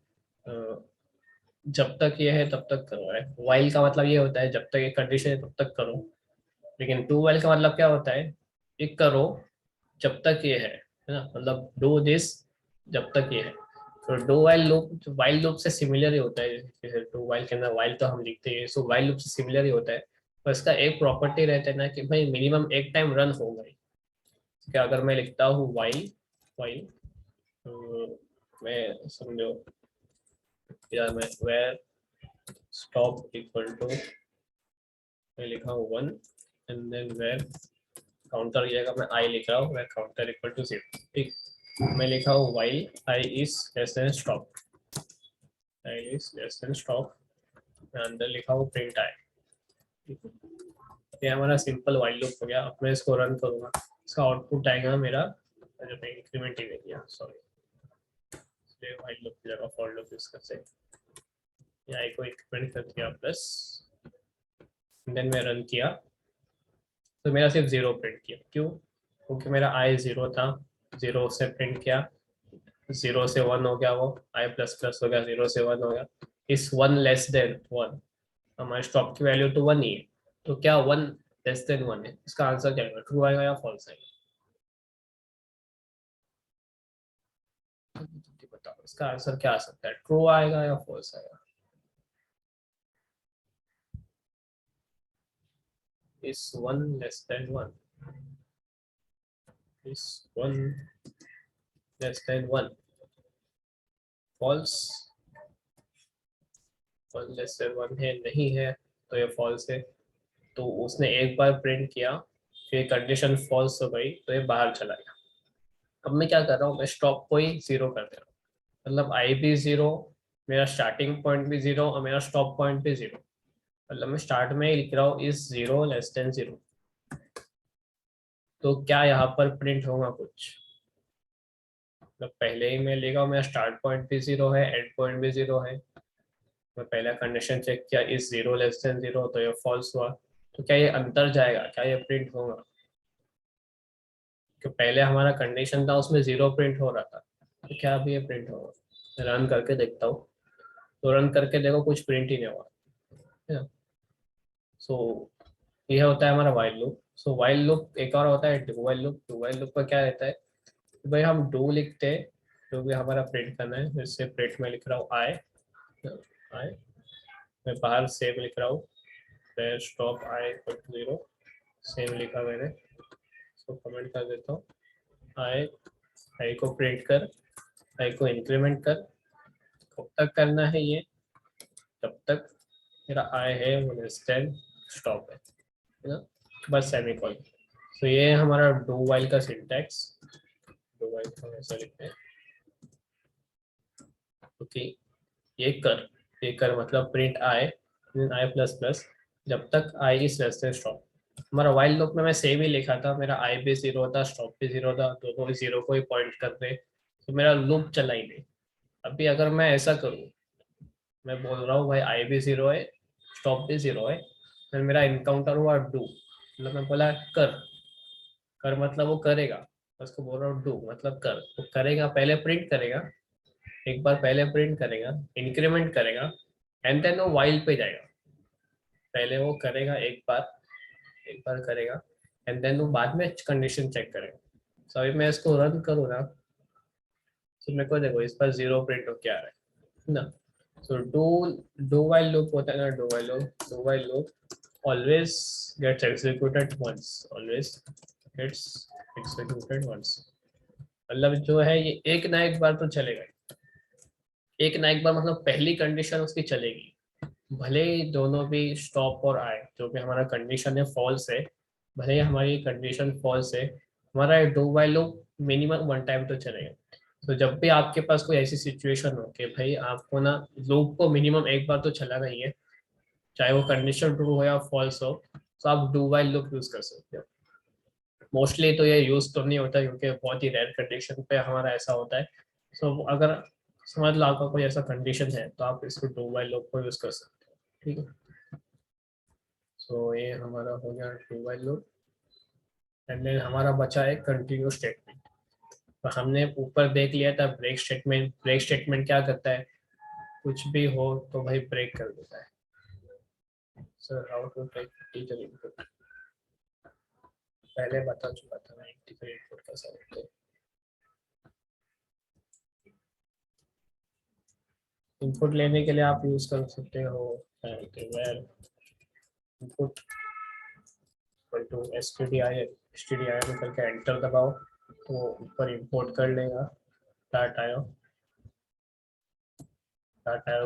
जब तक ये है तब तक करो है। वाइल का मतलब ये होता है जब तक ये कंडीशन है तब तक करो। लेकिन डू वाइल का मतलब क्या होता है, ये करो जब तक ये है ना, मतलब डू दिस जब तक ये है। तो do while loop while loop से सिमिलर ही होता है। जैसे डू वाइल के अंदर वाइल तो हम लिखते हैं, सो वाइल लूप से सिमिलर ही होता है। तो इसका एक प्रॉपर्टी रहता है ना कि भाई मिनिमम एक टाइम रन होगा ही। क्या अगर मैं लिखता हूँ वाइल वाइल, मैं समझो यार, मैं वेयर स्टॉप इक्वल टू, मैं लिखा हूँ 1 एंड देन वेयर काउंटर की जगह मैं आई लिख रहा हूँ, वेयर काउंटर इक्वल टू 0। ठीक, मैं लिखा हूँ while I is less then stop, I is less then stop, मैं अंदर लिखा हूँ प्रिंट आई। ये हमारा सिंपल वाइल लूप हो गया। अब मैं इसको रन करूंगा, इसका आउटपुट आएगा मेरा, जो मैं इंक्रीमेंट ही नहीं किया, सॉरी, वाइल लूप की जगह फॉर लूप यूज करते हैं। आई को इंक्रीमेंट कर दिया प्लस, देन मैं रन किया तो मेरा सिर्फ 0 प्रिंट किया। क्यों? क्योंकि मेरा आई 0 था, 0 से प्रिंट किया, 0 से 1 हो गया, वो आई प्लस प्लस हो गया, 0 से 1 हो गया। इस 1 लेस देन 1, हमारे स्टॉप की वैल्यू तो 1 ही है, तो क्या 1 लेस देन 1 है? इसका आंसर क्या आएगा, ट्रू आएगा या फॉल्स आएगा? बताओ इसका आंसर क्या आ सकता है, ट्रू आएगा या फॉल्स आएगा? इस 1 less than 1, is 1 less than 1, false, 1 less than 1 है, नहीं है, तो ये फॉल्स है। तो उसने एक बार प्रिंट किया, फिर कंडीशन फॉल्स हो गई तो ये बाहर चला गया। अब मैं क्या कर रहा हूँ, मैं स्टॉप को ही 0 कर दे रहा हूँ, मतलब आई भी 0, मेरा स्टार्टिंग पॉइंट भी 0 और मेरा स्टॉप पॉइंट भी 0। मतलब मैं स्टार्ट में ही लिख रहा हूँ इस 0 लेस देन 0। तो क्या यहाँ पर प्रिंट होगा कुछ? मतलब पहले ही मैं लिखा हूँ मेरा स्टार्ट पॉइंट भी 0 है, एंड पॉइंट भी 0 है। मैं पहला कंडीशन चेक किया इस 0 लेस देन 0, तो ये फॉल्स हुआ। तो क्या ये अंतर जाएगा, क्या ये प्रिंट होगा? कि पहले हमारा कंडीशन था उसमें 0 प्रिंट हो रहा था, तो क्या अभी ये प्रिंट होगा? रन करके देखता हूँ, तो रन करके देखो कुछ प्रिंट ही नहीं हुआ है ना। सो ये होता है हमारा while loop. So while loop एक और होता है do while loop. Do while loop का क्या रहता है कि भाई हम डू लिखते हैं, जो भी हमारा प्रिंट करना है, जैसे प्रिंट में लिख रहा हूँ आई, आई, मैं बाहर सेव लिख रहा हूँ, stop I equal to 0, save लिखा मैंने, इसको कमेंट कर देता हूँ। आई, आई को प्रिंट कर, आई को इंक्रीमेंट कर, कब तक करना है ये, तब तक मेरा आई है वो लेस देन स्टॉप है ना, बस सेमीकोलन। तो ये हमारा डू वाइल का सिंटैक्स। डू वाइल को ऐसा लिखते हैं, ओके, ये कर मतलब print I, I plus plus, जब तक आई इज लेस देन स्टॉप। हमारा वाइल लूप में मैं सेम ही लिखा था, मेरा आई भी 0 था, स्टॉप भी 0 था, दोनों 0 को ही पॉइंट कर रहे, तो मेरा लूप चला ही नहीं। अभी अगर मैं ऐसा करूँ, मैं बोल रहा हूँ भाई आई भी 0 है, स्टॉप भी 0 है, फिर मेरा इनकाउंटर हुआ डू, मतलब मैं बोला कर, कर मतलब वो करेगा, उसको बोल रहा हूँ डू मतलब कर, वो करेगा, पहले प्रिंट करेगा, एक बार पहले प्रिंट करेगा, इंक्रीमेंट करेगा, एंड देन वो वाइल पे जाएगा। पहले वो करेगा एक बार करेगा, एंड देन वो बाद में कंडीशन चेक करेगा। तो अभी मैं इसको रन करूँ ना, तो मेरे को देखो इस पर 0 प्रिंट हो क्या आ रहा है ना। So do do while loop होता है ना, do while loop always gets executed once, always gets executed once। मतलब जो है ये एक ना एक बार तो चलेगा ही। एक ना एक बार मतलब पहली कंडीशन उसकी चलेगी, भले ही दोनों भी स्टॉप और आए, जो भी हमारा कंडीशन है फॉल्स है, भले ही हमारी कंडीशन फॉल्स है, हमारा do while loop minimum 1 time तो चलेगा। तो जब भी आपके पास कोई ऐसी सिचुएशन हो कि भाई आपको ना लूप को मिनिमम एक बार तो चलाना ही है, चाहे वो कंडीशन ट्रू हो या फॉल्स हो, तो आप डू वाइल लूप यूज कर सकते हो। मोस्टली तो ये यूज तो नहीं होता क्योंकि बहुत ही रेयर कंडीशन पे हमारा ऐसा होता है। सो अगर समझ लो आपका कोई ऐसा कंडीशन है तो आप इसको डू वाइल लूप को यूज कर सकते हो। ठीक है, सो ये हमारा हो गया do while loop. And then हमारा बचा है कंटिन्यू स्टेटमेंट। तो हमने ऊपर देख लिया था ब्रेक स्टेटमेंट। ब्रेक स्टेटमेंट क्या करता है, कुछ भी हो तो भाई ब्रेक कर देता है। Sir how to break teacher input, पहले बता चुका था मैं टीचर इनपुट कैसा होता है। इनपुट लेने के लिए आप यूज कर सकते हो var input equal to stdio करके एंटर दबाओ तो ऊपर इंपोर्ट कर लेगा डाटा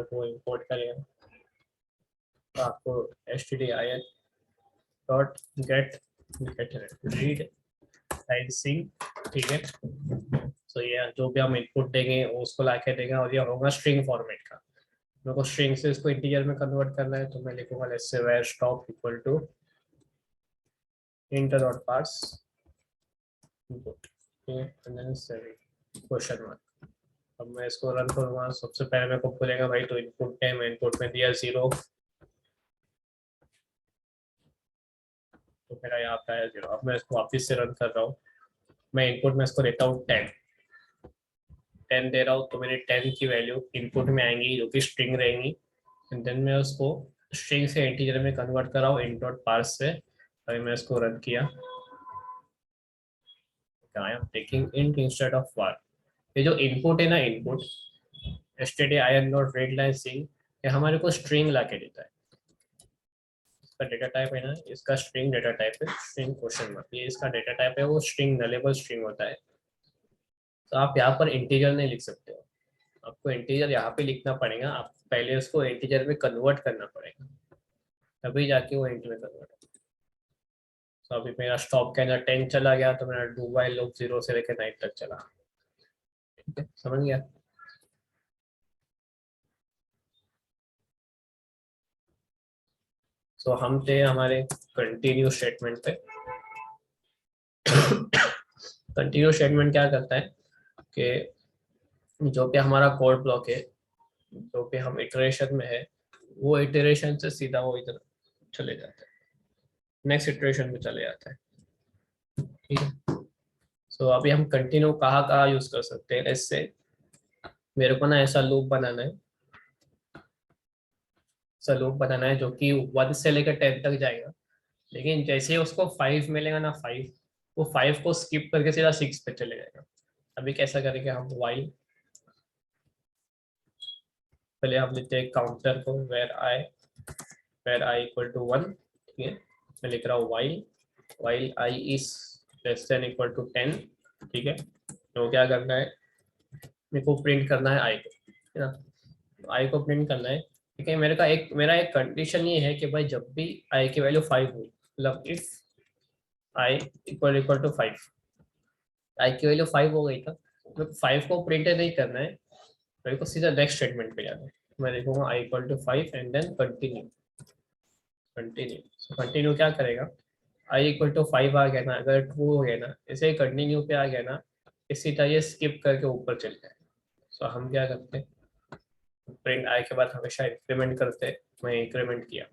को इंपोर्ट करेगा तो आपको stdio dot get read line string, ठीक है। तो ये जो भी हम इनपुट देंगे उसको लाके देगा और ये होगा स्ट्रिंग फॉर्मेट का। मेरे को स्ट्रिंग से इसको इंटीजर में कन्वर्ट करना है तो मैं लिखूंगा let's say var stop equal to int dot parse input, and then 7 question mark. अब मैं इसको रन करूंगा, सबसे पहले मेरे को बोलेगा भाई तो इनपुट है, मैं इनपुट में दिया 0 तो मेरा यहाँ पे आया 0। अब मैं इसको वापस से रन कर रहा हूँ, मैं इनपुट में इसको देता हूँ 10 दे रहा हूँ तो मेरे 10 की वैल्यू इनपुट में आएंगी जो कि स्ट्रिंग रहेंगी, एंड देन मैं उसको स्ट्रिंग से इंटीजर में कन्वर्ट कर रहा हूँ int डॉट पार्स से। अभी मैं इसको रन किया, I am taking int instead of var। ये जो इनपुट है ना, input stdio dot read line string, ये हमारे को स्ट्रिंग ला के देता है। इसका डेटा टाइप है ना, इसका स्ट्रिंग डेटा टाइप है, स्ट्रिंग क्वेश्चन मार्क, ये इसका डेटा टाइप है, वो स्ट्रिंग नलेबल स्ट्रिंग होता है। तो आप यहाँ पर इंटीजर नहीं लिख सकते हो, आपको इंटीजर यहाँ पे लिखना पड़ेगा, आप पहले उसको इंटीजर में कन्वर्ट करना पड़ेगा तभी जाके वो इंट में कन्वर्ट। तो अभी मेरा स्टॉप के अंदर 10 चला गया तो मेरा डू वाइल लूप 0 से लेकर 9 तक चला, ठीक है, समझ गया। सो हम थे हमारे कंटिन्यू स्टेटमेंट पे। कंटिन्यू स्टेटमेंट क्या करता है कि जो भी हमारा कोड ब्लॉक है, जो भी हम इटरेशन में है, वो इटरेशन से सीधा वो इधर चले जाता है, नेक्स्ट इटरेशन में चले जाता है, ठीक है। सो अभी हम कंटिन्यू कहाँ यूज कर सकते हैं, इससे मेरे को ना ऐसा लूप बनाना है, ऐसा लूप बनाना है जो कि 1 से लेकर 10 तक जाएगा, लेकिन जैसे ही उसको 5 मिलेगा ना, 5, वो 5 को स्किप करके सीधा 6 पे चले जाएगा। अभी कैसा करेंगे हम, वाइल, पहले हम लिखते हैं काउंटर को वेर आई इक्वल टू 1, ठीक है। मैं लिख रहा हूँ while I is less than equal to 10, ठीक है। तो क्या करना है, मेरे को प्रिंट करना है आई को, है ना, आई को प्रिंट करना है, ठीक है। मेरा एक कंडीशन ये है कि भाई जब भी आई की वैल्यू 5 हो, मतलब इफ आई इक्वल टू 5, आई की वैल्यू 5 हो गई था, तो 5 को प्रिंट नहीं करना है, मेरे को सीधा नेक्स्ट स्टेटमेंट पे जाना है। मैं लिखूंगा I equal to 5 and then continue क्या करेगा, आई इक्वल टू 5 आ गया ना, अगर ट्रू हो गया ना, इसे कंटिन्यू पे आ गया ना, इसी तरह ये स्किप करके ऊपर चल जाए। सो हम क्या करते हैं, प्रिंट आई के बाद हमेशा इंक्रीमेंट करते हैं, मैं इंक्रीमेंट किया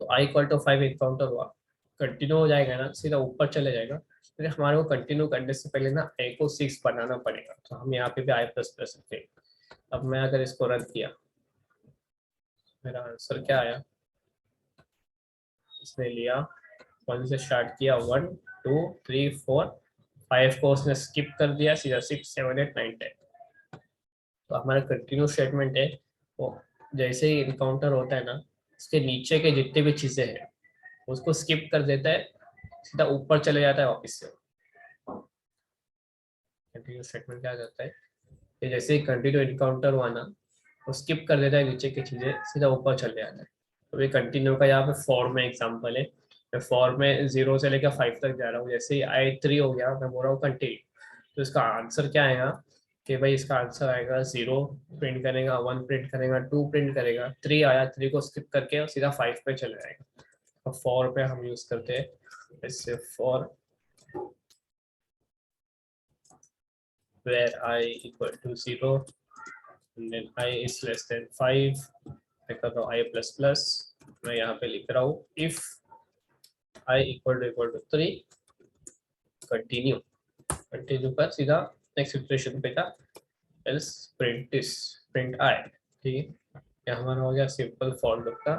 तो आई इक्वल टू 5 इनकाउंटर हुआ, कंटिन्यू हो जाएगा ना, सीधा ऊपर चले जाएगा। फिर हमारे को कंटिन्यू करने से पहले ना आई को 6 बनाना पड़ेगा, तो हम यहाँ पे भी आई प्लस प्लस सकते हैं। अब मैं अगर इसको रन किया, मेरा आंसर क्या आया, इसने लिया 1 से स्टार्ट किया, 1 2 3 4 5 को उसने स्किप कर दिया, सीधा 6 7 8 9 10। तो हमारा कंटिन्यू स्टेटमेंट है वो जैसे ही इनकाउंटर होता है ना, इसके नीचे के जितने भी चीजें हैं उसको स्किप कर देता है, सीधा ऊपर चले जाता है वापस से। कंटिन्यू स्टेटमेंट क्या करता है कि जैसे ही कंटिन्यू इनकाउंटर हुआ ना, वो स्किप कर देता है नीचे की चीजें, सीधा ऊपर चले जाता है। तो ये कंटिन्यू का यहाँ पे फॉर में एग्जाम्पल है, मैं फॉर में 0 से लेकर 5 तक जा रहा हूँ, जैसे ही आई 3 हो गया मैं बोल रहा हूँ कंटिन्यू, तो इसका आंसर क्या आएगा कि भाई इसका आंसर आएगा 0 प्रिंट करेगा, 1 प्रिंट करेगा, 2 प्रिंट करेगा, 3 आया, 3 को स्किप करके सीधा 5 पे चले जाएगा। तो फॉर पे हम यूज करते हैं इससे, for where I equal to 0 and then I is less than 5, मैं कर रहा हूँ I प्लस प्लस, मैं यहाँ पे लिख रहा हूँ if I equal to 3, continue पर सीधा नेक्स्ट इटरेशन पे था, else प्रिंट I, ठीक है। ये हमारा हो गया सिंपल फॉर लूप का,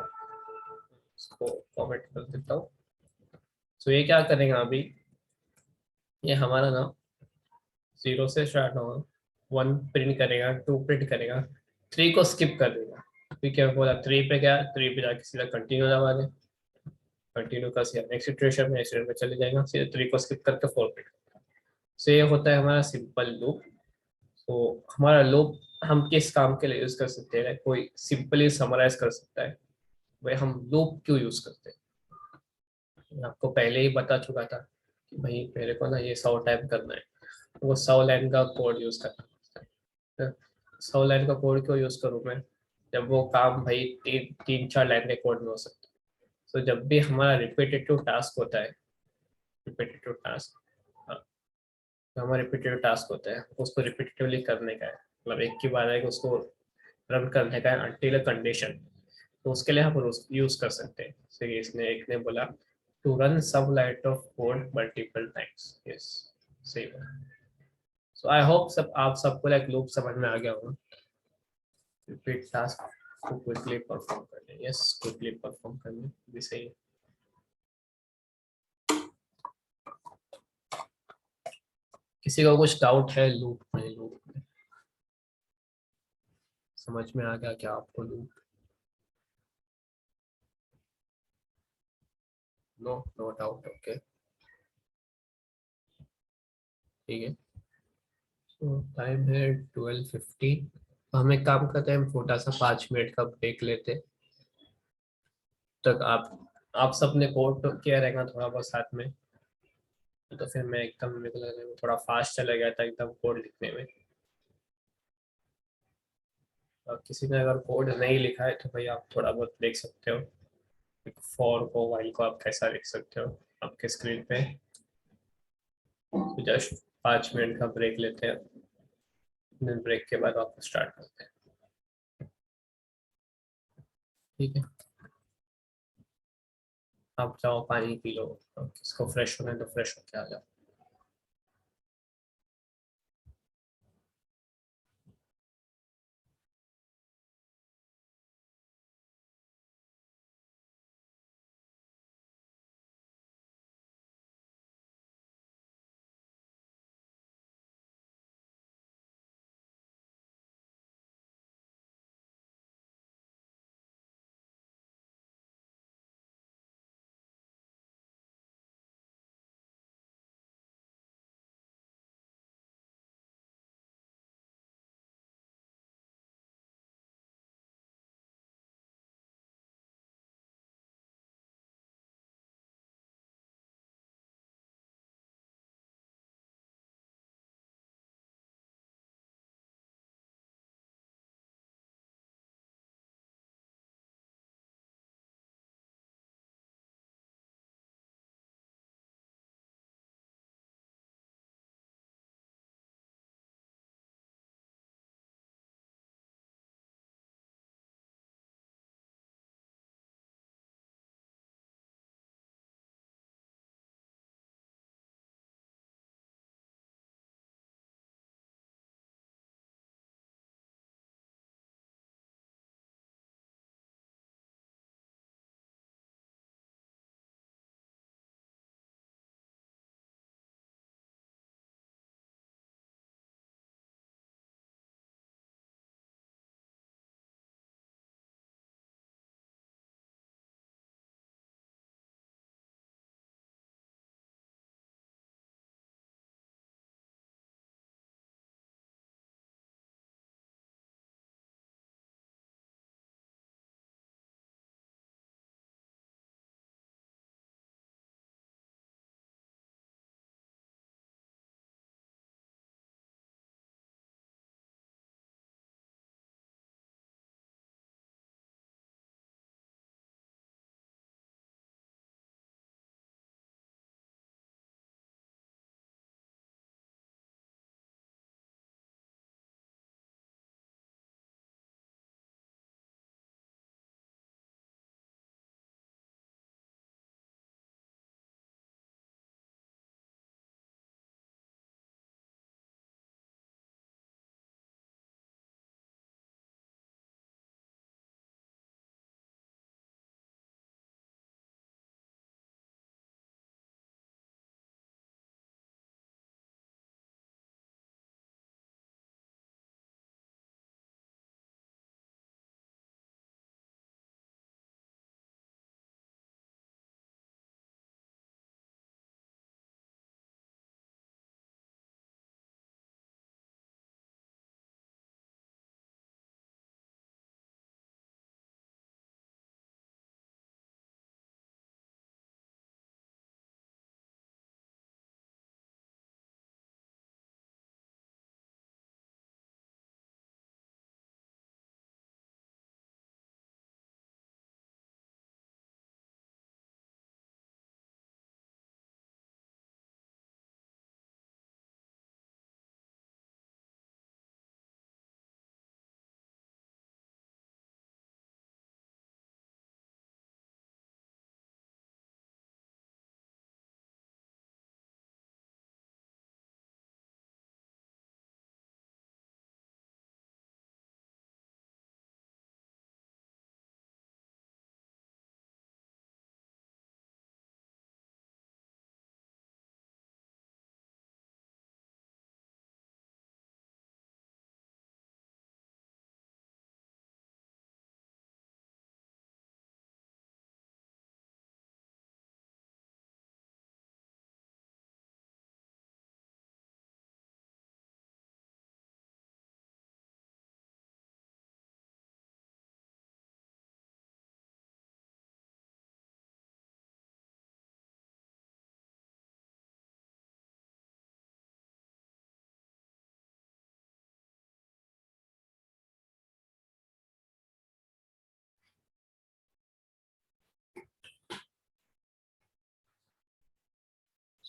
इसको कमेंट कर देता हूँ। तो ये क्या करेगा अभी, ये हमारा ना 0 से स्टार्ट होगा, 1 प्रिंट करेगा, 2 प्रिंट करेगा, 3 को स्किप कर देगा, फिर क्या बोला 3 पे, क्या 3 पे जाके सीधा कंटिन्यू दबा दे, कंटिन्यू कर सिया नेक्स्ट सिचुएशन में, नेक्स्ट में चले जाएगा, सीधे 3 को स्किप करके 4 पे। सो ये होता है हमारा सिंपल लूप। तो हमारा लूप हम किस काम के लिए यूज कर सकते हैं, कोई सिंपली समराइज कर सकता है भाई हम लूप क्यों यूज करते हैं। मैं आपको पहले ही बता चुका था कि भाई मेरे को ना ये 100 टाइप करना है, तो वो 100 लाइन का कोड यूज करना है। 100 लाइन का कोड क्यों यूज करूँ मैं, जब वो काम भाई 3-4 लाइन के कोड में हो सकता है। तो जब भी हमारा रिपीटेटिव टास्क होता है, रिपीटेटिव टास्क, जो हमारा रिपीटेटिव टास्क होता है उसको रिपीटेटिवली करने का है, मतलब एक की बार है कि उसको रन करने का है अनटिल अ कंडीशन। तो उसके लिए हम यूज कर सकते हैं। जैसे कि इसने एक ने बोला to run some lot of code multiple times, yes सही बात। सो आई होप सब आप सबको लाइक लूप समझ में आ गया होगा। रिपीट टास्क को क्विकली परफॉर्म करने, यस क्विकली परफॉर्म करने भी सही है। किसी का कुछ डाउट है लूप में, लूप में समझ में आ गया क्या आपको loop? No, no doubt, okay ठीक है। तो टाइम है 12:50। तो हम एक काम करते हैं, हम छोटा सा 5 मिनट का ब्रेक लेते हैं। तक आप सबने कोड तो किया रहेगा थोड़ा बहुत साथ में, तो फिर मैं एकदम मेरे को लग रहा है वो थोड़ा फास्ट चला गया था एकदम कोड लिखने में। और किसी ने अगर कोड नहीं लिखा है तो भाई आप थोड़ा बहुत देख सकते हो, फॉर को वाइल को आप कैसा लिख सकते हो आपके स्क्रीन पे। तो जस्ट 5 मिनट का ब्रेक लेते हैं, ब्रेक के बाद वापस स्टार्ट करते हैं, ठीक है। आप जाओ पानी पी लो, किसको फ्रेश होना है तो फ्रेश होके आ जाओ।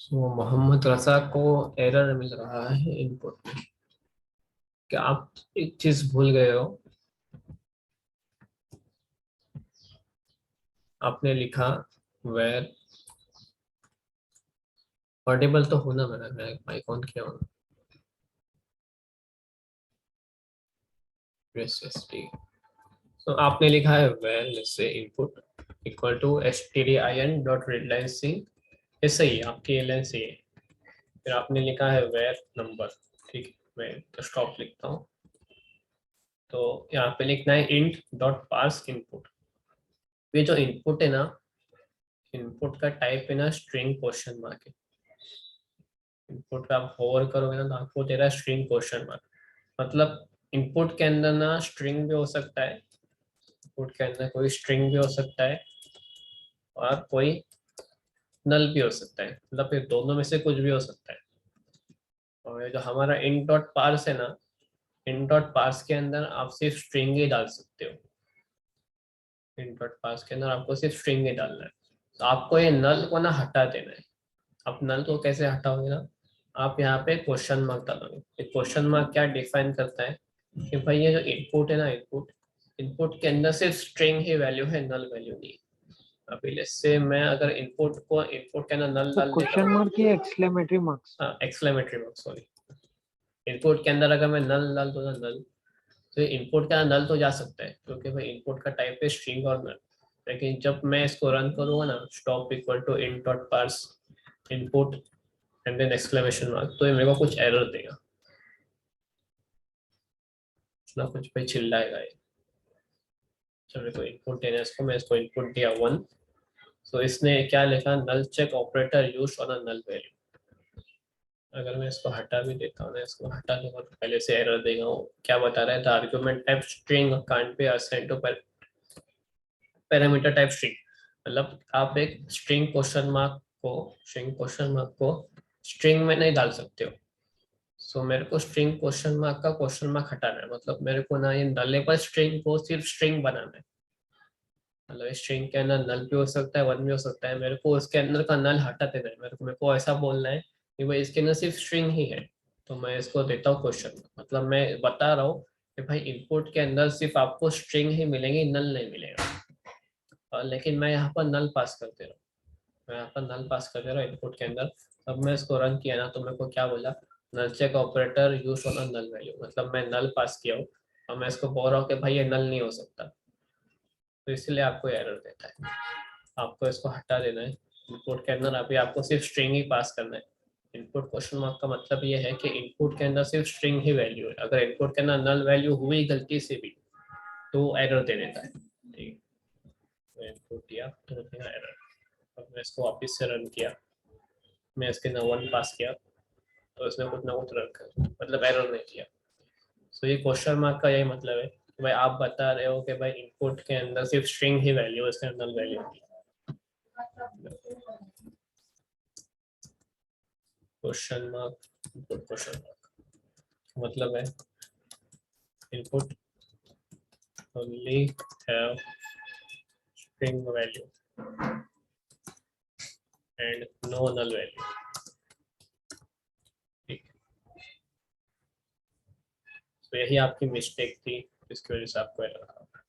सो मोहम्मद रजा को एरर मिल रहा है इनपुट में। क्या आप एक चीज भूल गए हो? आपने लिखा वेर ऑडिबल तो होना, मैं माइक ऑन किया हूँ। यस यस ठीक। तो आपने लिखा है वेर से input equal to stdin dot read line string. ये सही है, आपकी ये लाइन सही है। फिर आपने लिखा है वेर नंबर। ठीक है, मैं तो स्टॉप लिखता हूँ। तो यहाँ पे लिखना है इंट डॉट पार्स इनपुट। ये जो इनपुट है ना, इनपुट का टाइप है ना स्ट्रिंग क्वेश्चन मार्क है। इनपुट पे आप होवर करोगे ना तो आपको दे रहा है स्ट्रिंग क्वेश्चन मार्क। मतलब इनपुट के अंदर ना स्ट्रिंग भी हो सकता है, इनपुट के अंदर कोई स्ट्रिंग भी हो सकता है और कोई नल भी हो सकता है, मतलब ये दोनों में से कुछ भी हो सकता है। और ये जो हमारा int डॉट पार्स है ना, int डॉट पार्स के अंदर आप सिर्फ स्ट्रिंग ही डाल सकते हो। int डॉट पार्स के अंदर आपको सिर्फ स्ट्रिंग ही डालना है। तो आपको ये नल को ना हटा देना है। आप नल को कैसे हटाओगे ना, आप यहाँ पे क्वेश्चन मार्क डालोगे। ये क्वेश्चन मार्क क्या डिफाइन करता है कि भाई ये जो इनपुट है ना, इनपुट इनपुट के अंदर सिर्फ स्ट्रिंग ही वैल्यू है, नल वैल्यू नहीं। अभी लेट्स से मैं अगर इनपुट के अंदर नल तो डाल देता क्वेश्चन हूँ। मार्क या एक्सक्लेमेटरी मार्क्स? हाँ एक्सक्लेमेटरी मार्क, सॉरी। इनपुट के अंदर अगर मैं नल डाल दूँ ना, नल, तो इनपुट का नल तो जा सकता है क्योंकि भाई इनपुट का टाइप है स्ट्रिंग और नल। लेकिन जब मैं इसको रन करूंगा ना, stop equal to int dot parse input and then exclamation mark, तो ये मेरे को कुछ एरर देगा, कुछ ना कुछ पे चिल्लाएगा ये। चलो मेरे को इनपुट देना है इसको, मैं इसको इनपुट दिया 1। तो इसने क्या लिखा, null check operator use on a null value. अगर मैं इसको हटा भी देता हूँ ना, इसको हटा दूंगा तो पहले से एरर देगा। वो क्या बता रहा है, the argument type string can't be assigned to parameter type string. मतलब आप एक स्ट्रिंग क्वेश्चन मार्क को स्ट्रिंग में नहीं डाल सकते हो। सो मेरे को स्ट्रिंग क्वेश्चन मार्क का क्वेश्चन मार्क हटाना है। मतलब मेरे को ना ये नलेबल स्ट्रिंग को सिर्फ स्ट्रिंग बनाना है। मतलब स्ट्रिंग के अंदर नल भी हो सकता है, वन भी हो सकता है, मेरे को उसके अंदर का नल हटा देना है। मेरे को ऐसा बोलना है कि भाई इसके अंदर सिर्फ स्ट्रिंग ही है। तो मैं इसको देता हूँ क्वेश्चन, मतलब मैं बता रहा हूँ कि भाई इनपुट के अंदर सिर्फ आपको स्ट्रिंग ही मिलेंगी, नल नहीं मिलेगा। लेकिन मैं यहाँ पर नल पास कर दे रहा हूँ, मैं यहाँ पर नल पास कर दे रहा हूँ इनपुट के अंदर। अब मैं इसको रन किया ना तो मेरे को क्या बोला, null check operator use on a null value. मतलब मैं नल पास किया हूँ और मैं इसको बोल रहा हूँ कि भाई ये नल नहीं हो सकता, तो इसलिए आपको एरर देता है। आपको इसको हटा देना है। इनपुट के अंदर अभी आपको सिर्फ स्ट्रिंग ही पास करना है। इनपुट क्वेश्चन मार्क का मतलब ये है कि इनपुट के अंदर सिर्फ स्ट्रिंग ही वैल्यू है। अगर इनपुट के अंदर नल वैल्यू हुई गलती से भी तो एरर दे देता है। ठीक, मैं इनपुट दिया तो देगा एरर। अब मैं इसको वापस से रन किया, मैं इसके अंदर 1 पास किया तो इसने कुछ ना कुछ रन कर, मतलब एरर नहीं किया। तो ये क्वेश्चन मार्क का यही मतलब है कि भाई आप बता रहे हो कि भाई इनपुट के अंदर सिर्फ स्ट्रिंग ही वैल्यू है, इसके अंदर नल वैल्यू नहीं। Question mark input question mark मतलब है input only have string value and no null value। ठीक, तो यही आपकी मिस्टेक थी जिसकी वजह से आपको एरर आ रहा।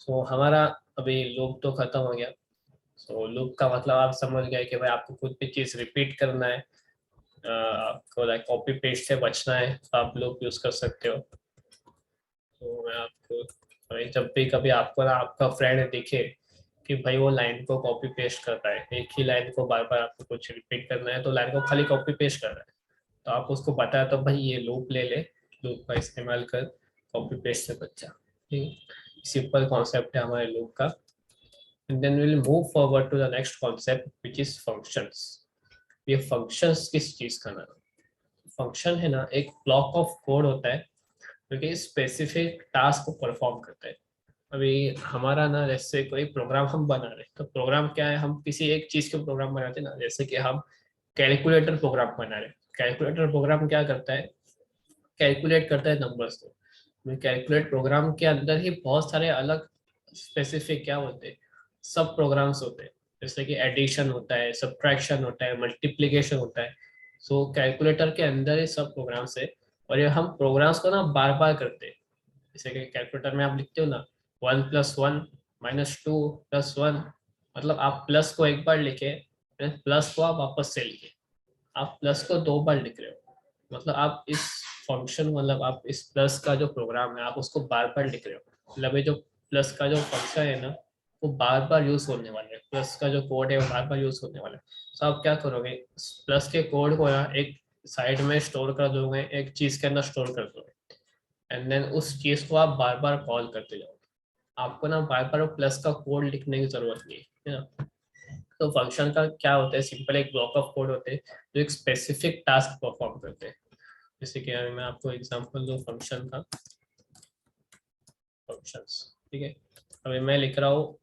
सो हमारा अभी लूप तो खत्म हो गया। सो लूप का मतलब आप समझ गए कि भाई आपको कुछ भी चीज रिपीट करना है, आपको लाइक कॉपी पेस्ट से बचना है तो आप लूप यूज कर सकते हो। तो मैं आपको भाई जब भी कभी आपको ना आपका फ्रेंड दिखे कि भाई वो लाइन को कॉपी पेस्ट कर रहा है, एक ही लाइन को बार बार आपको कुछ रिपीट करना है, तो लाइन को खाली कॉपी पेस्ट कर रहा है, तो आप उसको बताया तो भाई ये लूप ले ले, लूप का इस्तेमाल कर, कॉपी पेस्ट से बच जा। ठीक, सिंपल कॉन्सेप्ट है हमारे लूप का। And then will move forward to the next concept which is functions. ये फंक्शंस किस चीज का नाम है? फंक्शन है ना एक ब्लॉक ऑफ कोड होता है जो कि स्पेसिफिक टास्क को परफॉर्म करता है। अभी हमारा ना जैसे कोई प्रोग्राम हम बना रहे हैं, तो प्रोग्राम क्या है, हम किसी एक चीज के प्रोग्राम बनाते हैं ना, जैसे कि हम कैलकुलेटर प्रोग्राम बना रहे हैं। कैलकुलेटर प्रोग्राम क्या करता है, कैलकुलेट करता है नंबर्स को। कैलकुलेट प्रोग्राम के अंदर ही बहुत सारे अलग स्पेसिफिक क्या होते हैं, सब प्रोग्राम्स होते हैं। जैसे कि एडिशन होता है, सब्ट्रैक्शन होता है, मल्टीप्लिकेशन होता है। सो कैलकुलेटर के अंदर ये सब प्रोग्राम्स है, और ये हम प्रोग्राम्स को ना बार बार करते हैं। जैसे कि कैलकुलेटर में आप लिखते हो ना 1+1 -2+1, मतलब आप प्लस को एक बार लिखे, प्लस को आप वापस से लिखे, आप प्लस को 2 बार लिख रहे हो, मतलब आप इस फंक्शन, मतलब आप इस प्लस का जो प्रोग्राम है आप उसको बार बार लिख रहे हो। मतलब ये जो प्लस का जो फंक्शन है ना वो बार बार यूज होने वाला है, प्लस का जो कोड है वो बार बार यूज होने वाला है। तो आप क्या करोगे, प्लस के कोड को ना एक साइड में स्टोर कर दोगे, एक चीज के अंदर स्टोर कर दोगे, एंड देन उस चीज को आप बार बार कॉल करते जाओगे। आपको ना बार बार प्लस का कोड लिखने की जरूरत नहीं है ना। तो फंक्शन का क्या होता है, सिंपल एक ब्लॉक ऑफ कोड होते हैं जो एक स्पेसिफिक टास्क परफॉर्म करते हैं। जैसे कि अभी मैं आपको एग्जांपल दूं फंक्शन का, फंक्शंस, ठीक है। अभी मैं लिख रहा हूँ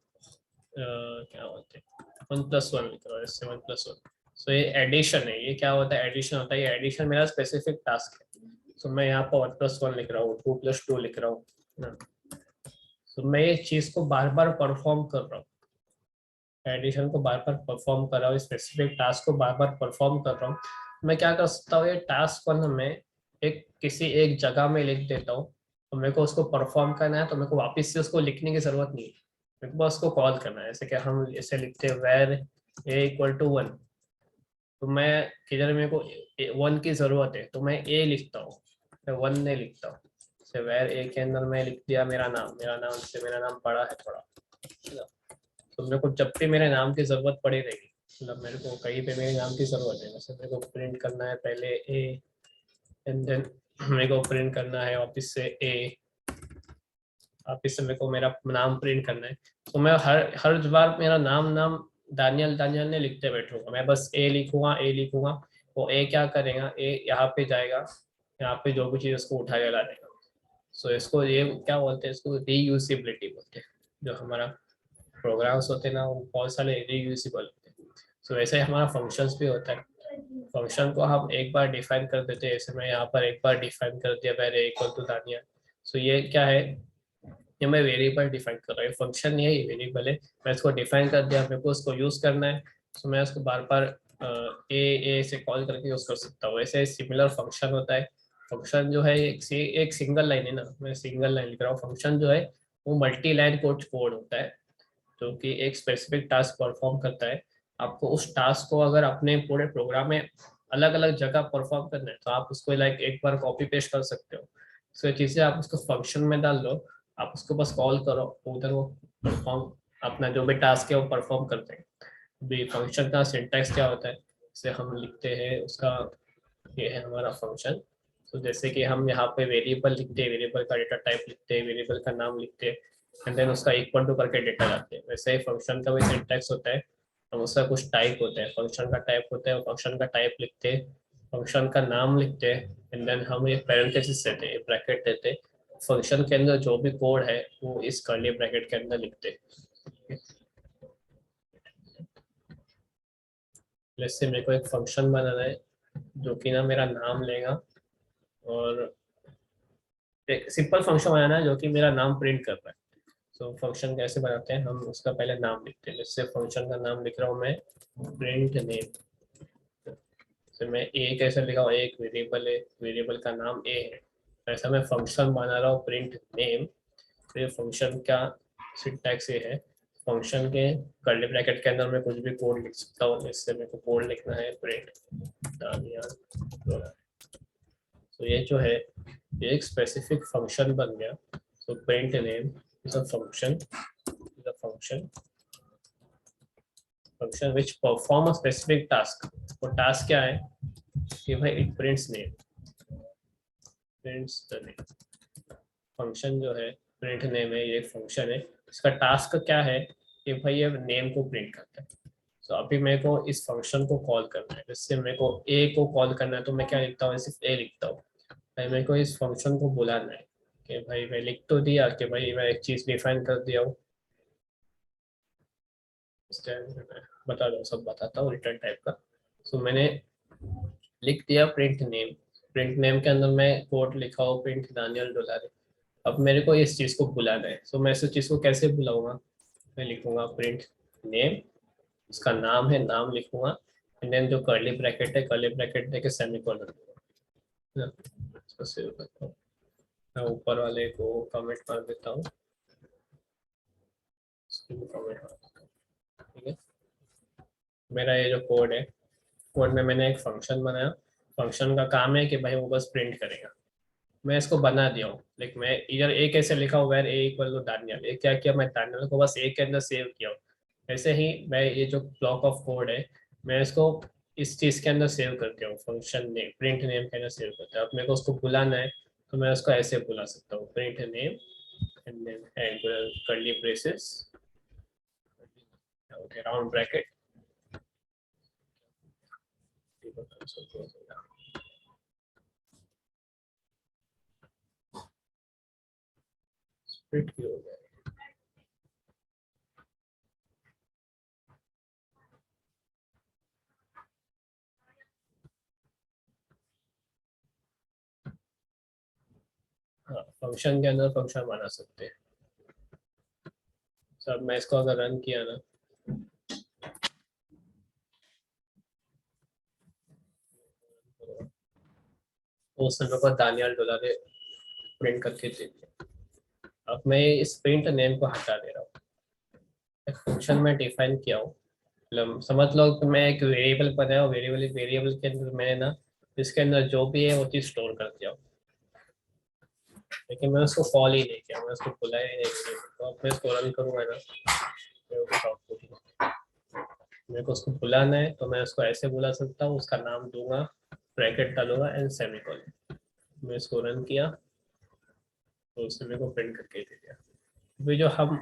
क्या बोलते हैं 1+1 लिख रहा हूँ, जैसे 1+1। सो ये एडिशन है, ये क्या होता है, एडिशन होता है, ये एडिशन मेरा स्पेसिफिक टास्क है। सो मैं यहाँ पर 1+1 लिख रहा हूँ, 2+2 लिख रहा हूँ ना। तो मैं ये चीज को बार बार परफॉर्म कर रहा हूँ, एडिशन को बार बार परफॉर्म कर रहा हूँ, स्पेसिफिक टास्क को बार बार परफॉर्म कर रहा हूँ। मैं क्या कर सकता हूँ, ये टास्क को ना मैं एक किसी एक जगह में लिख देता हूँ, तो मेरे को उसको परफॉर्म करना है तो मेरे को वापस से उसको लिखने की जरूरत नहीं है, मेरे को बस उसको कॉल करना है। जैसे कि हम इसे लिखते हैं where a=1, तो मैं किधर मेरे को 1 की जरूरत है तो मैं a लिखता हूँ, मैं 1 नहीं लिखता हूँ। जैसे where a के अंदर मैं लिख दिया मेरा नाम से मेरा नाम बड़ा है थोड़ा, तो मेरे को जब भी मेरे नाम की जरूरत पड़ी रहेगी, मतलब मेरे को कहीं पे मेरे नाम की जरूरत है, जैसे मेरे को प्रिंट करना है पहले ए, एंड देन मेरे को प्रिंट करना है वापस से ए, वापस से मेरे को मेरा नाम प्रिंट करना है, तो मैं हर हर बार मेरा नाम नाम दानियल दानियल ने लिखते बैठूंगा, मैं बस ए लिखूंगा। वो ए क्या करेगा, ए यहाँ पे जाएगा, यहाँ पे जो भी चीज़ उसको उठा के ला देगा। सो इसको ये क्या बोलते हैं, इसको रीयूजिबिलिटी बोलते हैं। जो हमारा प्रोग्राम्स होते हैं ना वो बहुत सारे रीयूजेबल होते हैं। सो वैसे ही हमारा फंक्शंस भी होता है, फंक्शन को हम एक बार डिफाइन कर देते हैं, जैसे मैं यहाँ पर एक बार डिफाइन कर दिया पहले इक्वल टू दानिया। सो ये क्या है, ये मैं वेरिएबल डिफाइन कर रहा हूँ, फंक्शन यही वेरिएबल है, मैं इसको डिफाइन कर दिया, मेरे को उसको यूज करना है। सो मैं उसको बार बार ए से कॉल करके यूज कर सकता हूँ। वैसे सिमिलर फंक्शन होता है, फंक्शन जो है एक सिंगल लाइन है ना, मैं सिंगल लाइन लिख रहा हूँ, फंक्शन जो है वो मल्टी लाइन कोड होता है जो कि एक स्पेसिफिक टास्क परफॉर्म करता है। आपको उस टास्क को अगर अपने पूरे प्रोग्राम में अलग अलग जगह परफॉर्म करना है तो आप उसको लाइक एक बार कॉपी पेस्ट कर सकते हो। सो ये चीज़ें आप उसको फंक्शन में डाल दो, आप उसको बस कॉल करो, उधर वो परफॉर्म अपना जो भी टास्क है वो परफॉर्म करते हैं। अभी फंक्शन का सिंटैक्स क्या होता है, जैसे हम लिखते हैं उसका, ये है हमारा फंक्शन। तो जैसे कि हम यहाँ पे वेरिएबल लिखते हैं, वेरिएबल का डेटा टाइप लिखते हैं, वेरिएबल का नाम लिखते हैं, एंड देन उसका इक्वल टू करके डेटा लाते हैं। वैसे ही फंक्शन का भी सिंटैक्स होता है, हम उसका कुछ टाइप होता है, फंक्शन का टाइप होता है, फंक्शन का टाइप लिखते हैं, फंक्शन का नाम लिखते हैं, एंड देन हम एक पैरेंथेसिस देते हैं, ब्रैकेट देते हैं, फंक्शन के अंदर जो भी कोड है वो इस कर्ली ब्रैकेट के अंदर लिखते हैं। जैसे मेरे को एक फंक्शन बनाना है जो कि ना मेरा नाम लेगा, और एक सिंपल फंक्शन बनाना है जो कि मेरा नाम प्रिंट कर रहा है। तो फंक्शन कैसे बनाते हैं, हम उसका पहले नाम लिखते हैं, जैसे फंक्शन का नाम लिख रहा हूँ मैं प्रिंट नेम। तो मैं ए कैसे लिखा हूँ, एक वेरिएबल है, वेरिएबल का नाम ए है, ऐसा मैं फंक्शन बना रहा हूँ प्रिंट नेम। तो ये फंक्शन का सिंटैक्स ये है, फंक्शन के कर्ली ब्रैकेट के अंदर मैं कुछ भी कोड लिख सकता हूँ, इससे मेरे को कोड लिखना है प्रिंट दानियाल। तो ये जो है ये एक स्पेसिफिक फंक्शन बन गया। So print name is a function, is a function which perform a specific task। वो टास्क क्या है कि भाई it prints name, prints the name. Function जो है प्रिंट नेम है, ये एक फंक्शन है, इसका टास्क क्या है कि भाई ये नेम को प्रिंट करता है। तो अभी मेरे को इस फंक्शन को कॉल करना है, जैसे मेरे को ए को कॉल करना है तो मैं क्या लिखता हूँ, सिर्फ ए लिखता हूँ। भाई मेरे को इस फंक्शन को बुलाना है कि भाई मैं लिख तो दिया कि भाई मैं एक चीज डिफाइन कर दिया हूँ, बता दो सब बताता हूँ रिटर्न टाइप का। सो मैंने लिख दिया प्रिंट नेम, प्रिंट नेम के अंदर मैं कोड लिखा हो प्रिंट दानियल डॉलर। अब मेरे को इस चीज को बुलाना है, सो मैं इस चीज को कैसे बुलाऊंगा, मैं लिखूंगा प्रिंट नेम, उसका नाम है, नाम लिखूंगा, एंड देन जो कर्ली ब्रैकेट है, कर्ली ब्रैकेट देके सेमीकोलन दूंगा ना, इसको सेव करता हूँ। मैं ऊपर वाले को कमेंट कर देता हूँ, इसको भी कमेंट कर देता हूँ, ठीक है। मेरा ये जो कोड है, कोड में मैंने एक फंक्शन बनाया, फंक्शन का काम है कि भाई वो बस प्रिंट करेगा। मैं इसको बना दिया हूँ, लेकिन मैं इधर ए कैसे लिखा हुआ है, ए इक्वल टू दानियल, ये क्या किया, मैं दानियल को बस ए के अंदर सेव किया हूँ। ऐसे ही मैं ये जो ब्लॉक ऑफ कोड है, मैं इसको इस चीज के अंदर सेव करके हूँ, फंक्शन नेम, प्रिंट नेम के अंदर सेव करता हूँ। अब मेरे को उसको बुलाना है, तो मैं उसको ऐसे बुला सकता हूँ, print name and then angular curly braces round bracket, split की हो गया। हाँ, फंक्शन के अंदर फंक्शन बना सकते हैं। सब मैं इसको अगर रन किया ना, तो उस समय को दानियाल डोलारे प्रिंट करके दे दिया। अब मैं इस प्रिंट नेम को हटा दे रहा हूँ, एक फंक्शन में डिफाइन किया हूँ, मतलब समझ लो कि मैं एक वेरिएबल बनाया हूँ, वेरिएबल के अंदर मैंने ना इसके अंदर जो भी है वो चीज स्टोर कर दिया हूँ, लेकिन मैं उसको कॉल ही नहीं किया, मैं उसको बुलाया ही नहीं। तो अब मैं इसको रन करूंगा ना, मेरे को आउटपुट ही, मेरे को उसको बुलाना है तो मैं उसको ऐसे बुला सकता हूँ, उसका नाम दूंगा, ब्रैकेट डालूंगा एंड सेमीकोलन। मैं इसको रन किया तो उसने मेरे को प्रिंट करके दे दिया। अभी जो हम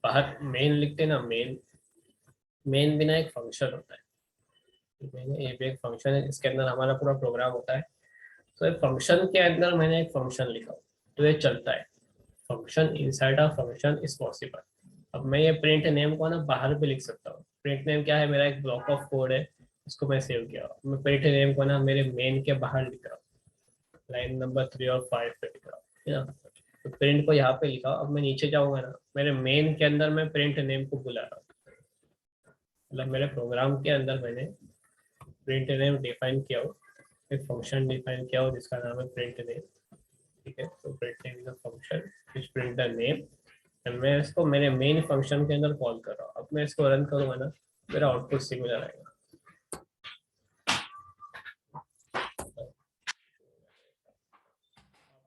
बाहर मेन लिखते हैं ना, मेन मेन बिना एक फंक्शन होता है, मैंने ये भी एक फंक्शन है, इसके अंदर हमारा पूरा प्रोग्राम होता है। तो एक फंक्शन के अंदर मैंने एक फंक्शन लिखा, तो ये चलता है, function inside a function is possible. अब मैं ये प्रिंट नेम को ना बाहर भी लिख सकता हूँ। प्रिंट नेम क्या है, मेरा एक ब्लॉक ऑफ कोड है, इसको मैं सेव किया, मैं प्रिंट नेम को ना मेरे मेन के बाहर लिख रहा हूँ, लाइन नंबर 3 और 5 पे लिख रहा हूँ, है ना। तो प्रिंट को यहाँ पे लिखा, अब मैं नीचे जाऊंगा ना, मेरे मेन के अंदर मैं प्रिंट नेम को बुला रहा हूँ, मतलब मेरे प्रोग्राम के अंदर मैंने प्रिंट नेम डिफाइन किया हो, एक फंक्शन डिफाइन किया हो जिसका नाम है प्रिंट नेम, ठीक है। तो print name is a function which print the name, and मैं इसको मेरे मेन फंक्शन के अंदर कॉल कर रहा हूँ। अब मैं इसको रन करूंगा ना, मेरा आउटपुट सिमिलर आएगा।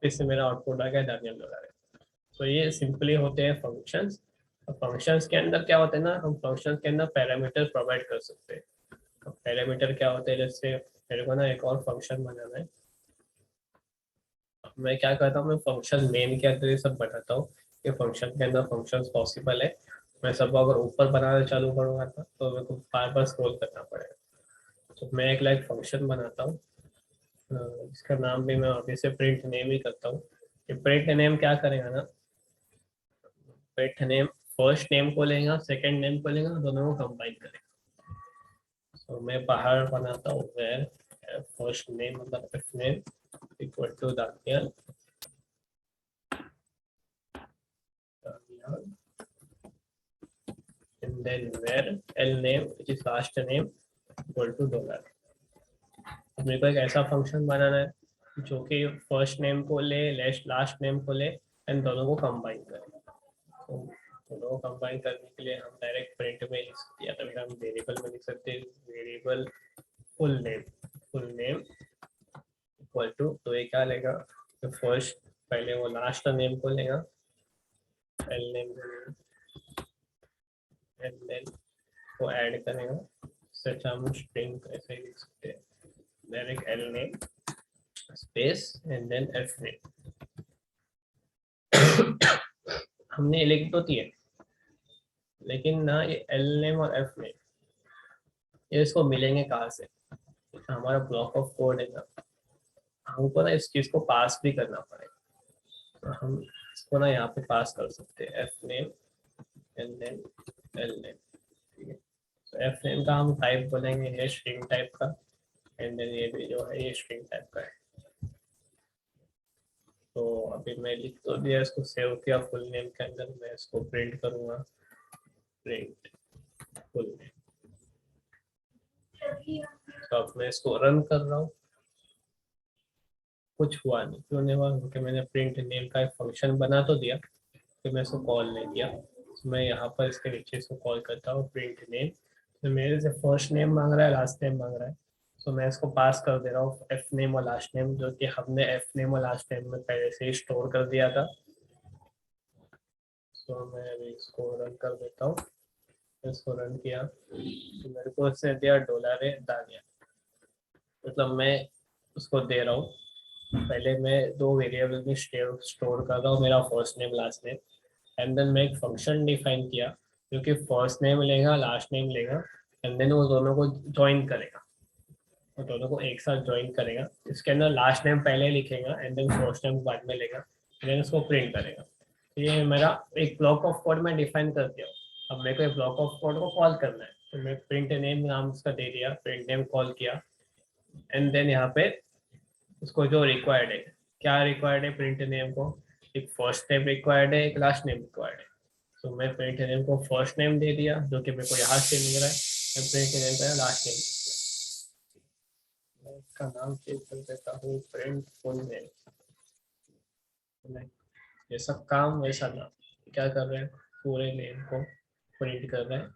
इससे मेरा आउटपुट आ गया दानियल लगा रहे। तो ये सिंपली होते हैं फंक्शंस। फंक्शंस के अंदर क्या होता है ना, हम फंक्शंस के अंदर पैरामीटर प्रोवाइड कर सकते हैं। तो पैरामीटर क्या होते हैं, जैसे मेरे को ना एक और फंक्शन बनाना है, मैं क्या करता हूँ, मैं फंक्शन मेन के अंदर ये सब बनाता हूँ कि फंक्शन के अंदर फंक्शंस पॉसिबल है। मैं सबको अगर ऊपर बनाना चालू करूँगा ना, तो मेरे को बार बार स्क्रॉल करना पड़ेगा। तो मैं एक लाइक फंक्शन बनाता हूँ, इसका नाम भी मैं अभी से प्रिंट नेम ही करता हूँ। ये प्रिंट नेम क्या करेगा ना, प्रिंट नेम फर्स्ट नेम को लेगा, सेकंड नेम को लेगा, दोनों को कंबाइन करेगा। तो मैं बाहर बनाता हूँ वेर फर्स्ट नेम मतलब F name equal to Daniel, and then where l name which is last name equal to $। मेरे को एक ऐसा फंक्शन बनाना है जो कि फर्स्ट नेम को ले, लास्ट नेम को ले, एंड दोनों को कंबाइन करे। तो दोनों को कंबाइन करने के लिए हम डायरेक्ट प्रिंट में लिख सकते हैं, या तो फिर हम वेरिएबल में लिख सकते हैं, variable full name equal to, तो ये क्या लेगा, तो फर्स्ट पहले वो लास्ट नेम को लेगा, एल नेम को लेगा, एंड देन को ऐड करेगा। सच हम स्ट्रिंग ऐसे ही लिख सकते हैं, direct L name space and then F name. हमने लिख तो दिए, लेकिन ना ये एल नेम और एफ नेम ये इसको मिलेंगे कहाँ से, हमारा ब्लॉक ऑफ कोड है ना, हमको ना इस चीज को पास भी करना पड़ेगा। तो हम इसको ना यहाँ पे पास कर सकते हैं, F name and then L name, ठीक है। तो एफ नेम का हम टाइप बोलेंगे ये स्ट्रिंग टाइप का, एंड देन ये भी जो है ये स्ट्रिंग टाइप का है। तो अभी मैं लिख तो दिया, इसको सेव किया फुल नेम के अंदर, मैं इसको प्रिंट करूंगा, प्रिंट फुल नेम, तो अब मैं इसको रन कर रहा हूँ, कुछ हुआ नहीं। क्यों नहीं हुआ? क्योंकि मैंने प्रिंट नेम का एक फंक्शन बना तो दिया, फिर मैं इसको कॉल नहीं किया। तो मैं यहाँ पर इसके नीचे इसको कॉल करता हूँ प्रिंट नेम। तो मेरे से फर्स्ट नेम मांग रहा है, लास्ट नेम मांग रहा है, तो मैं इसको पास कर दे रहा हूँ एफ नेम और लास्ट नेम, जो कि हमने एफ नेम और लास्ट नेम में पहले से ही स्टोर कर दिया था। तो मैं अभी इसको रन कर देता हूँ। इसको रन किया तो मेरे को इसने दिया $दानिया, मतलब मैं उसको दे रहा हूँ। पहले मैं दो वेरिएबल में स्टोर कर रहा हूँ, मेरा first name last name, and then मैं एक फंक्शन डिफाइन किया जो कि फर्स्ट नेम लेगा, लास्ट नेम लेगा, एंड देन वो दोनों को ज्वाइन करेगा, वो दोनों को एक साथ ज्वाइन करेगा। इसके अंदर लास्ट नेम पहले लिखेगा एंड देन फर्स्ट नेम बाद में लेगा, देन उसको प्रिंट करेगा। तो ये मेरा एक ब्लॉक ऑफ कोड में डिफाइन कर दिया। अब मेरे को एक ब्लॉक ऑफ कोड को कॉल करना है, तो मैं प्रिंट नेम नाम उसका दे दिया, प्रिंट नेम कॉल किया, एंड देन यहाँ पे उसको जो रिक्वायर्ड है, क्या रिक्वायर्ड है प्रिंट नेम को, एक फर्स्ट नेम रिक्वायर्ड है, एक लास्ट नेम रिक्वायर्ड है। तो मैं प्रिंट नेम को फर्स्ट नेम दे दिया जो कि मेरे को यहाँ से मिल रहा है, मैं प्रिंट नेम का लास्ट नेम, मैं इसका नाम चेंज कर देता हूँ प्रिंट फुल नेम। जैसा काम वैसा नाम, क्या कर रहे हैं, पूरे नेम को प्रिंट कर रहे हैं।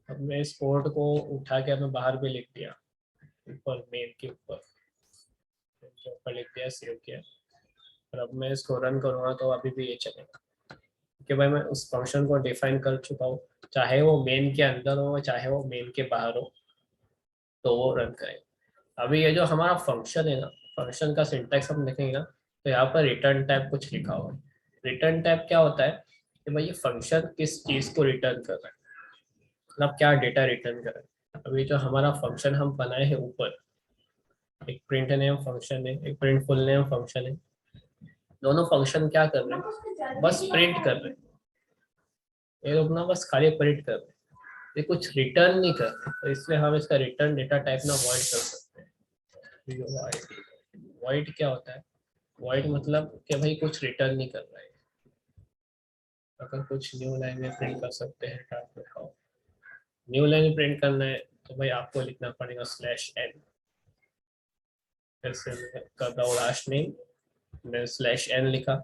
अब मैं इस कोड को उठा के मैं बाहर भी लिख दिया, ऊपर मेन के ऊपर लिख दिया, सेव किया। और अब मैं इसको रन करूँगा तो अभी भी ये चलेगा, कि भाई मैं उस फंक्शन को डिफाइन कर चुका हूँ, चाहे वो मेन के अंदर हो चाहे वो मेन के बाहर हो, तो वो रन करेगा। अभी ये जो हमारा फंक्शन है ना, फंक्शन का सिंटैक्स हम देखेंगे ना, तो यहाँ पर रिटर्न टाइप कुछ लिखा हुआ है। रिटर्न टाइप क्या होता है कि भाई ये फंक्शन किस चीज को रिटर्न कर रहा है, मतलब क्या डेटा रिटर्न कर रहा है। अभी जो हमारा फंक्शन हम बनाए हैं ऊपर, एक प्रिंट नेम फंक्शन है, एक प्रिंट फुल नेम फंक्शन है, दोनों फंक्शन क्या कर रहे हैं, बस प्रिंट कर रहे हैं। ये लोग ना बस खाली प्रिंट कर रहे हैं, ये कुछ रिटर्न नहीं कर रहे, तो इसलिए हम इसका रिटर्न डेटा टाइप ना वॉइड कर सकते हैं। वॉइड क्या होता है, वॉइड मतलब कि भाई कुछ रिटर्न नहीं कर रहा है। अगर कुछ न्यू लाइन में प्रिंट कर सकते हैं, टाइप दिखाओ। न्यू लाइन प्रिंट करना है तो भाई आपको लिखना पड़ेगा /n, फिर कर दो लास्ट नेम, देन /n लिखा,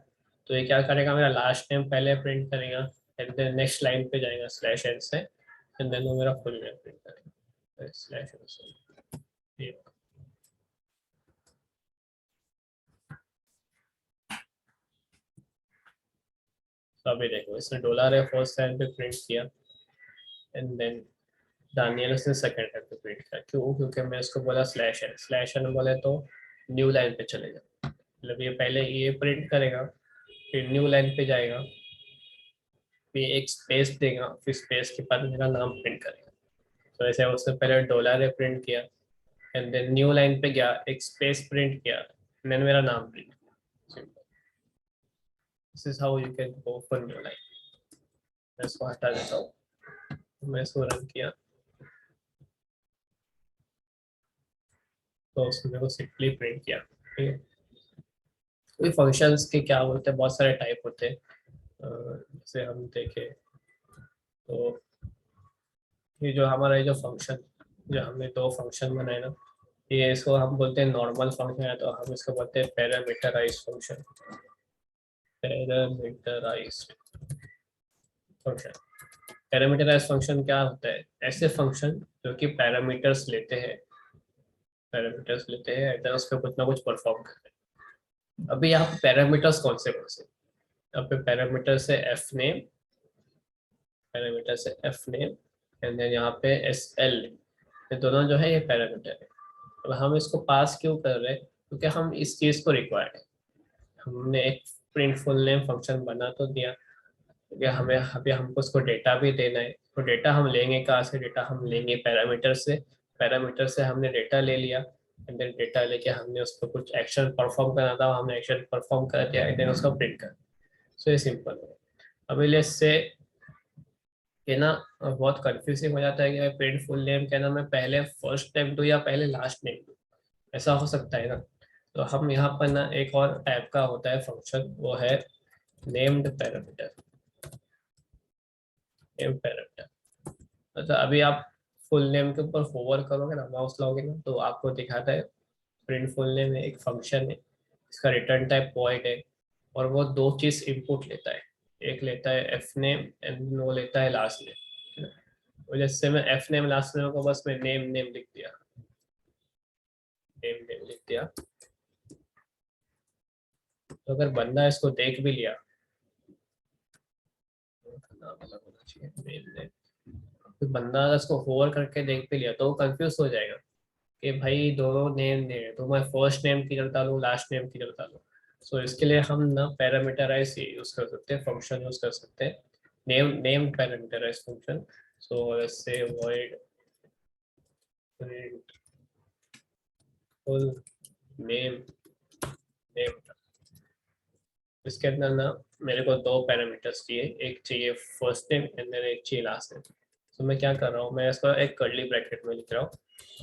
तो ये क्या करेगा, मेरा लास्ट नेम पहले प्रिंट करेगा, एंड देन नेक्स्ट लाइन पे जाएगा /n से, एंड देन वो मेरा फुल नेम प्रिंट करेगा /n से। तो अभी देखो इसने डॉलर है फर्स्ट लाइन पे प्रिंट किया, एंड देन दानियल उसने सेकंड लाइन पे प्रिंट किया। क्यों? क्योंकि मैं इसको बोला /n बोले तो न्यू लाइन पे चले जाओ, मतलब ये पहले ये प्रिंट करेगा, फिर न्यू लाइन पे जाएगा, फिर एक स्पेस देगा, फिर स्पेस के बाद मेरा नाम प्रिंट करेगा। तो ऐसे उसने पहले डॉलर प्रिंट किया, एंड देन न्यू लाइन पे गया, एक स्पेस प्रिंट किया, देन मेरा नाम print. This is how you can go for new line. मैं इसको हटा देता हूँ, मैं इसको रन किया तो उसने को सिंपली प्रिंट किया। ठीक है, कोई फंक्शंस के क्या होते हैं, बहुत सारे टाइप होते हैं। जैसे हम देखें तो ये जो हमारा ये जो फंक्शन, जो हमने दो फंक्शन बनाए ना, ये इसको हम बोलते हैं नॉर्मल फंक्शन है, तो हम इसको बोलते हैं parameterized function. Parameterized function, parameterized function क्या होता है, ऐसे फंक्शन जो कि पैरामीटर्स लेते हैं, पैरामीटर्स लेते हैं एंड उस पर कुछ ना कुछ परफॉर्म करते हैं। अभी यहाँ पैरामीटर्स कौन से, यहाँ पे पैरामीटर से एफ नेम, पैरामीटर से एफ नेम, एंड देन यहाँ पे एस एल, ये दोनों जो है ये पैरामीटर है। अब हम इसको पास क्यों कर रहे हैं, क्योंकि हम इस चीज को रिक्वायर्ड है। हमने एक प्रिंट फुल नेम फंक्शन बना तो दिया, क्योंकि हमें अभी हमको उसको डेटा भी देना है, तो डेटा हम लेंगे कहाँ से, डेटा हम लेंगे पैरामीटर से, पैरामीटर से हमने डेटा ले लिया, एंड देन डेटा लेके हमने उस पर कुछ एक्शन परफॉर्म करना था, हमने एक्शन परफॉर्म कर दिया, एंड देन उसको प्रिंट कर। सो ये सिंपल है। अभी लेट्स से ये ना बहुत कंफ्यूजिंग हो जाता है कि प्रिंट फुल नेम क्या ना, मैं पहले फर्स्ट नेम दूँ या पहले लास्ट नेम दूँ, ऐसा हो सकता है ना। तो हम यहाँ पर ना एक और टाइप का होता है फंक्शन, वो है नेम्ड पैरामीटर। नेम पैरामीटर मतलब अभी आप फुल नेम के ऊपर होवर करोगे ना, माउस लाओगे ना, तो आपको दिखाता है प्रिंट फुल नेम है, एक फंक्शन है, इसका रिटर्न टाइप वॉइड है, और वो दो चीज इनपुट लेता है, एक लेता है एफ नेम एंड वो लेता है लास्ट नेम। तो जैसे मैं एफ नेम लास्ट नेम को बस मैं नेम नेम लिख दिया, नेम नेम लिख दिया, तो अगर बंदा इसको देख भी लिया, नाम अलग होना चाहिए, नेम नेम, तो बंदा अगर इसको होवर करके देख भी लिया तो वो कंफ्यूज हो जाएगा कि भाई दोनों नेम नेम है, तो मैं फर्स्ट नेम किधर डालूं लास्ट नेम किधर डालूं। सो इसके लिए हम ना पैरामीटराइज यूज कर सकते हैं, फंक्शन यूज कर सकते हैं, name name parameterize function. So let's say void print full name name, इसके अंदर ना मेरे को दो पैरामीटर्स चाहिए, एक चाहिए फर्स्ट नेम एंड देन एक चाहिए लास्ट नेम। तो मैं क्या कर रहा हूँ, मैं इसको एक कर्ली ब्रैकेट में लिख रहा हूँ।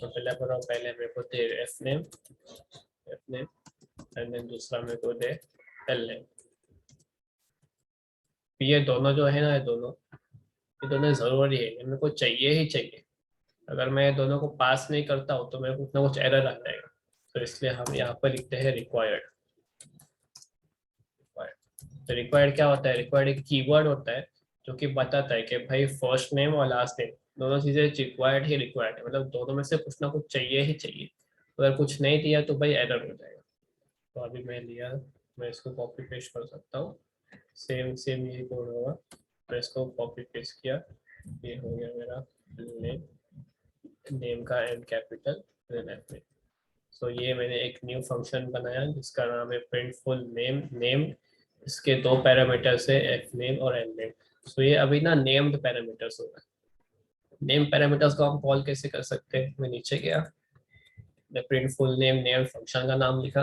तो पहले कर रहा हूँ, पहले मेरे को दे एफ नेम एंड देन दूसरा मेरे को दे एल नेम। ये दोनों जो है ना, ये दोनों जरूरी है, ये मेरे को चाहिए ही चाहिए। अगर मैं ये दोनों को पास नहीं करता हूँ तो मेरे को कुछ ना कुछ एरर आ जाएगा। तो इसलिए हम यहाँ पर लिखते हैं रिक्वायर्ड। तो रिक्वायर्ड क्या होता है, रिक्वायर्ड एक कीवर्ड होता है जो कि बताता है कि भाई फर्स्ट नेम और लास्ट नेम दोनों चीजें रिक्वायर्ड ही रिक्वायर्ड है, मतलब दोनों में से कुछ ना कुछ चाहिए ही चाहिए। अगर कुछ नहीं दिया तो भाई एरर हो जाएगा। तो अभी मैं लिया, मैं इसको कॉपी पेस्ट कर सकता हूँ, सेम सेम यही कोड होगा। मैं इसको कॉपी पेस्ट किया, ये हो गया मेरा नेम, नेम का एन कैपिटल एफ में। सो ये मैंने एक न्यू फंक्शन बनाया जिसका नाम है प्रिंट फुल नेम नेम, इसके दो पैरामीटर्स है एफ नेम और एन नेम। सो ये अभी ना नेम्ड पैरामीटर्स होगा। नेम पैरामीटर्स को हम कॉल कैसे कर सकते हैं, मैं नीचे गया, मैं print full name name function का नाम लिखा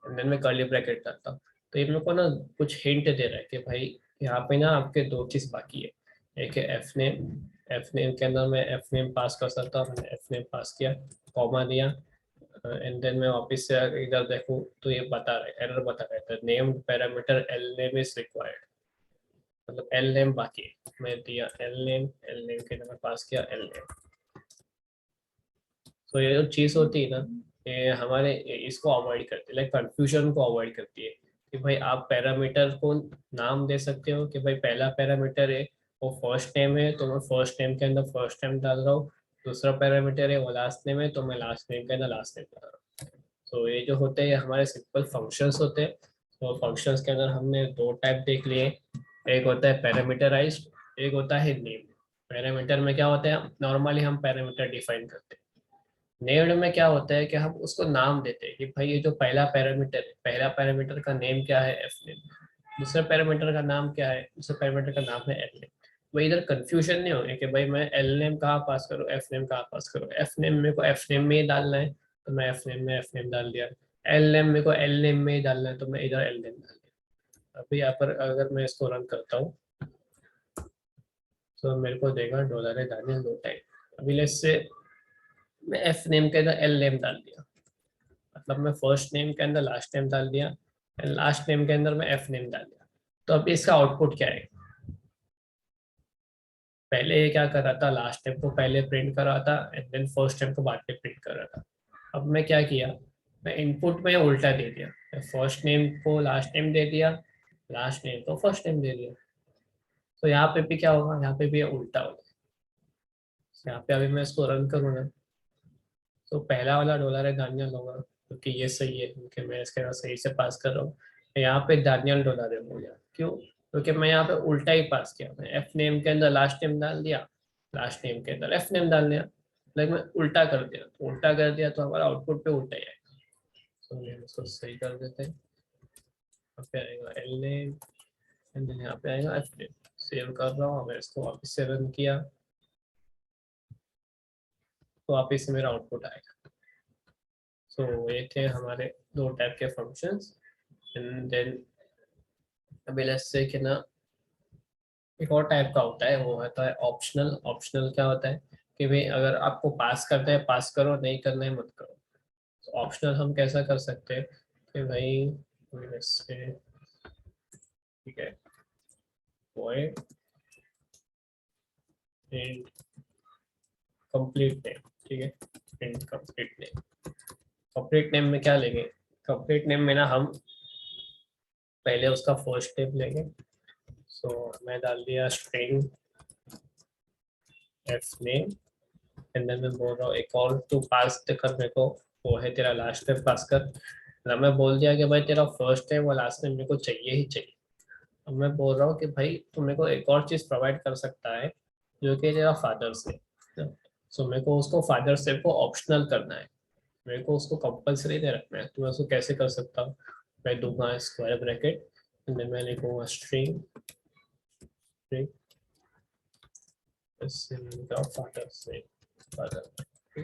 एंड देन मैं कर्ली ब्रैकेट डालता हूँ। तो ये मेरे को ना कुछ हिंट दे रहा है कि भाई यहाँ पे ना आपके दो चीज बाकी है, एक है एफ नेम, एफ नेम के अंदर मैं एफ नेम पास कर सकता हूँ, मैंने एफ नेम पास किया, कॉमा दिया, एंड देन मैं वापस से अगर इधर देखूँ तो ये बता रहा है, एरर बता रहा है, named parameter L name is required, मतलब एल नेम बाकी है। मैं दिया एल नेम के अंदर पास किया एल नेम। तो ये जो चीज होती है ना, ये हमारे इसको अवॉइड करती है, लाइक कंफ्यूजन को अवॉइड करती है कि भाई आप पैरामीटर को नाम दे सकते हो कि भाई पहला पैरामीटर है वो फर्स्ट नेम है तो मैं फर्स्ट नेम के अंदर फर्स्ट नेम डाल रहा हूँ, दूसरा पैरामीटर है वो लास्ट नेम है तो मैं लास्ट नेम के अंदर लास्ट नेम डाल रहा हूँ। तो ये जो होते हैं ये हमारे सिंपल फंक्शंस होते हैं। तो फंक्शंस के अंदर हमने दो टाइप देख लिए, एक होता है पैरामीटराइज्ड, एक होता है नेम। पैरामीटर में क्या होता है, नॉर्मली हम पैरामीटर डिफाइन करते हैं। नेम्ड में क्या होता है कि हम उसको नाम देते हैं कि भाई ये जो पहला पैरामीटर है, पहला पैरामीटर का नेम क्या है एफ नेम, दूसरे पैरामीटर का नाम क्या है, दूसरे पैरामीटर का नाम है एल नेम। वही इधर कंफ्यूजन नहीं होगा कि भाई मैं एल नेम कहाँ पास करूँ एफ नेम कहाँ पास करूँ, एफ नेम मेरे को एफ नेम में ही डालना है तो मैं एफ नेम में एफ नेम डाल दिया, एल नेम मेरे को एल नेम में ही डालना है तो मैं इधर एल नेम डाल दिया। अभी यहाँ पर अगर मैं इसको रन करता हूँ तो मेरे को देगा डॉलर है दानियल दो टाइप। अभी लेट्स से मैं एफ नेम के अंदर एल नेम डाल दिया, मतलब मैं फर्स्ट नेम के अंदर लास्ट नेम डाल दिया एंड लास्ट नेम के अंदर मैं एफ नेम डाल दिया। तो अब इसका आउटपुट क्या है, पहले ये क्या कर रहा था, लास्ट नेम को पहले प्रिंट कर रहा था एंड देन फर्स्ट नेम को बाद में प्रिंट कर रहा था। अब मैं क्या किया, मैं इनपुट में उल्टा दे दिया, मैं फर्स्ट नेम को लास्ट नेम दे दिया, लास्ट नेम को फर्स्ट नेम दे दिया। तो यहाँ पे भी क्या होगा, यहाँ पे भी उल्टा होगा। यहाँ पे अभी मैं इसको रन करूँ ना, तो पहला वाला डॉलर है दानियल होगा क्योंकि ये सही है, क्योंकि मैं इसके बाद सही से पास कर रहा हूँ। यहाँ पे दानियल डॉलर है हो गया, क्यों, क्योंकि मैं यहाँ पे उल्टा ही पास किया, मैं एफ नेम के अंदर लास्ट नेम डाल दिया, लास्ट नेम के अंदर एफ नेम डाल दिया, लाइक मैं उल्टा कर दिया, तो उल्टा कर दिया तो हमारा आउटपुट पे उल्टा ही आएगा। तो मैं इसको सही कर देते हैं, यहाँ पे आएगा एल नेम एंड यहाँ पे आएगा एफ नेम। सेव कर रहा हूँ, मैं इसको वापस से रन किया तो वापस से मेरा आउटपुट आएगा। सो ये थे हमारे दो टाइप के फंक्शंस। एंड देन अभी लेट्स से कि ना एक और टाइप का होता है, वो होता है ऑप्शनल। ऑप्शनल क्या होता है कि भाई अगर आपको पास करना है पास करो, नहीं करना है मत करो। तो ऑप्शनल हम कैसा कर सकते हैं कि भाई let's say, ठीक है, void int कंप्लीट नेम, ठीक है, print complete name. Complete name में क्या लेंगे, कंप्लीट नेम में ना हम पहले उसका फर्स्ट नेम लेंगे। सो मैं डाल दिया string F name, and then मैं बोल रहा हूँ एक और तू पास कर मेरे को, वो है तेरा लास्ट नेम पास कर। ना मैं बोल दिया कि भाई तेरा फर्स्ट नेम और लास्ट नेम मेरे को चाहिए ही चाहिए। अब मैं बोल रहा हूँ कि भाई तू मेरे को एक और चीज प्रोवाइड कर सकता है जो कि तेरा फादर्स नेम। सो मेरे को उसको फादर्स नेम को ऑप्शनल करना है, मेरे को उसको कंपलसरी नहीं रखना है। तो मैं उसको कैसे कर सकता हूँ, मैं दूंगा स्क्वायर ब्रैकेट, मैं लिखूंगा string string father's name father.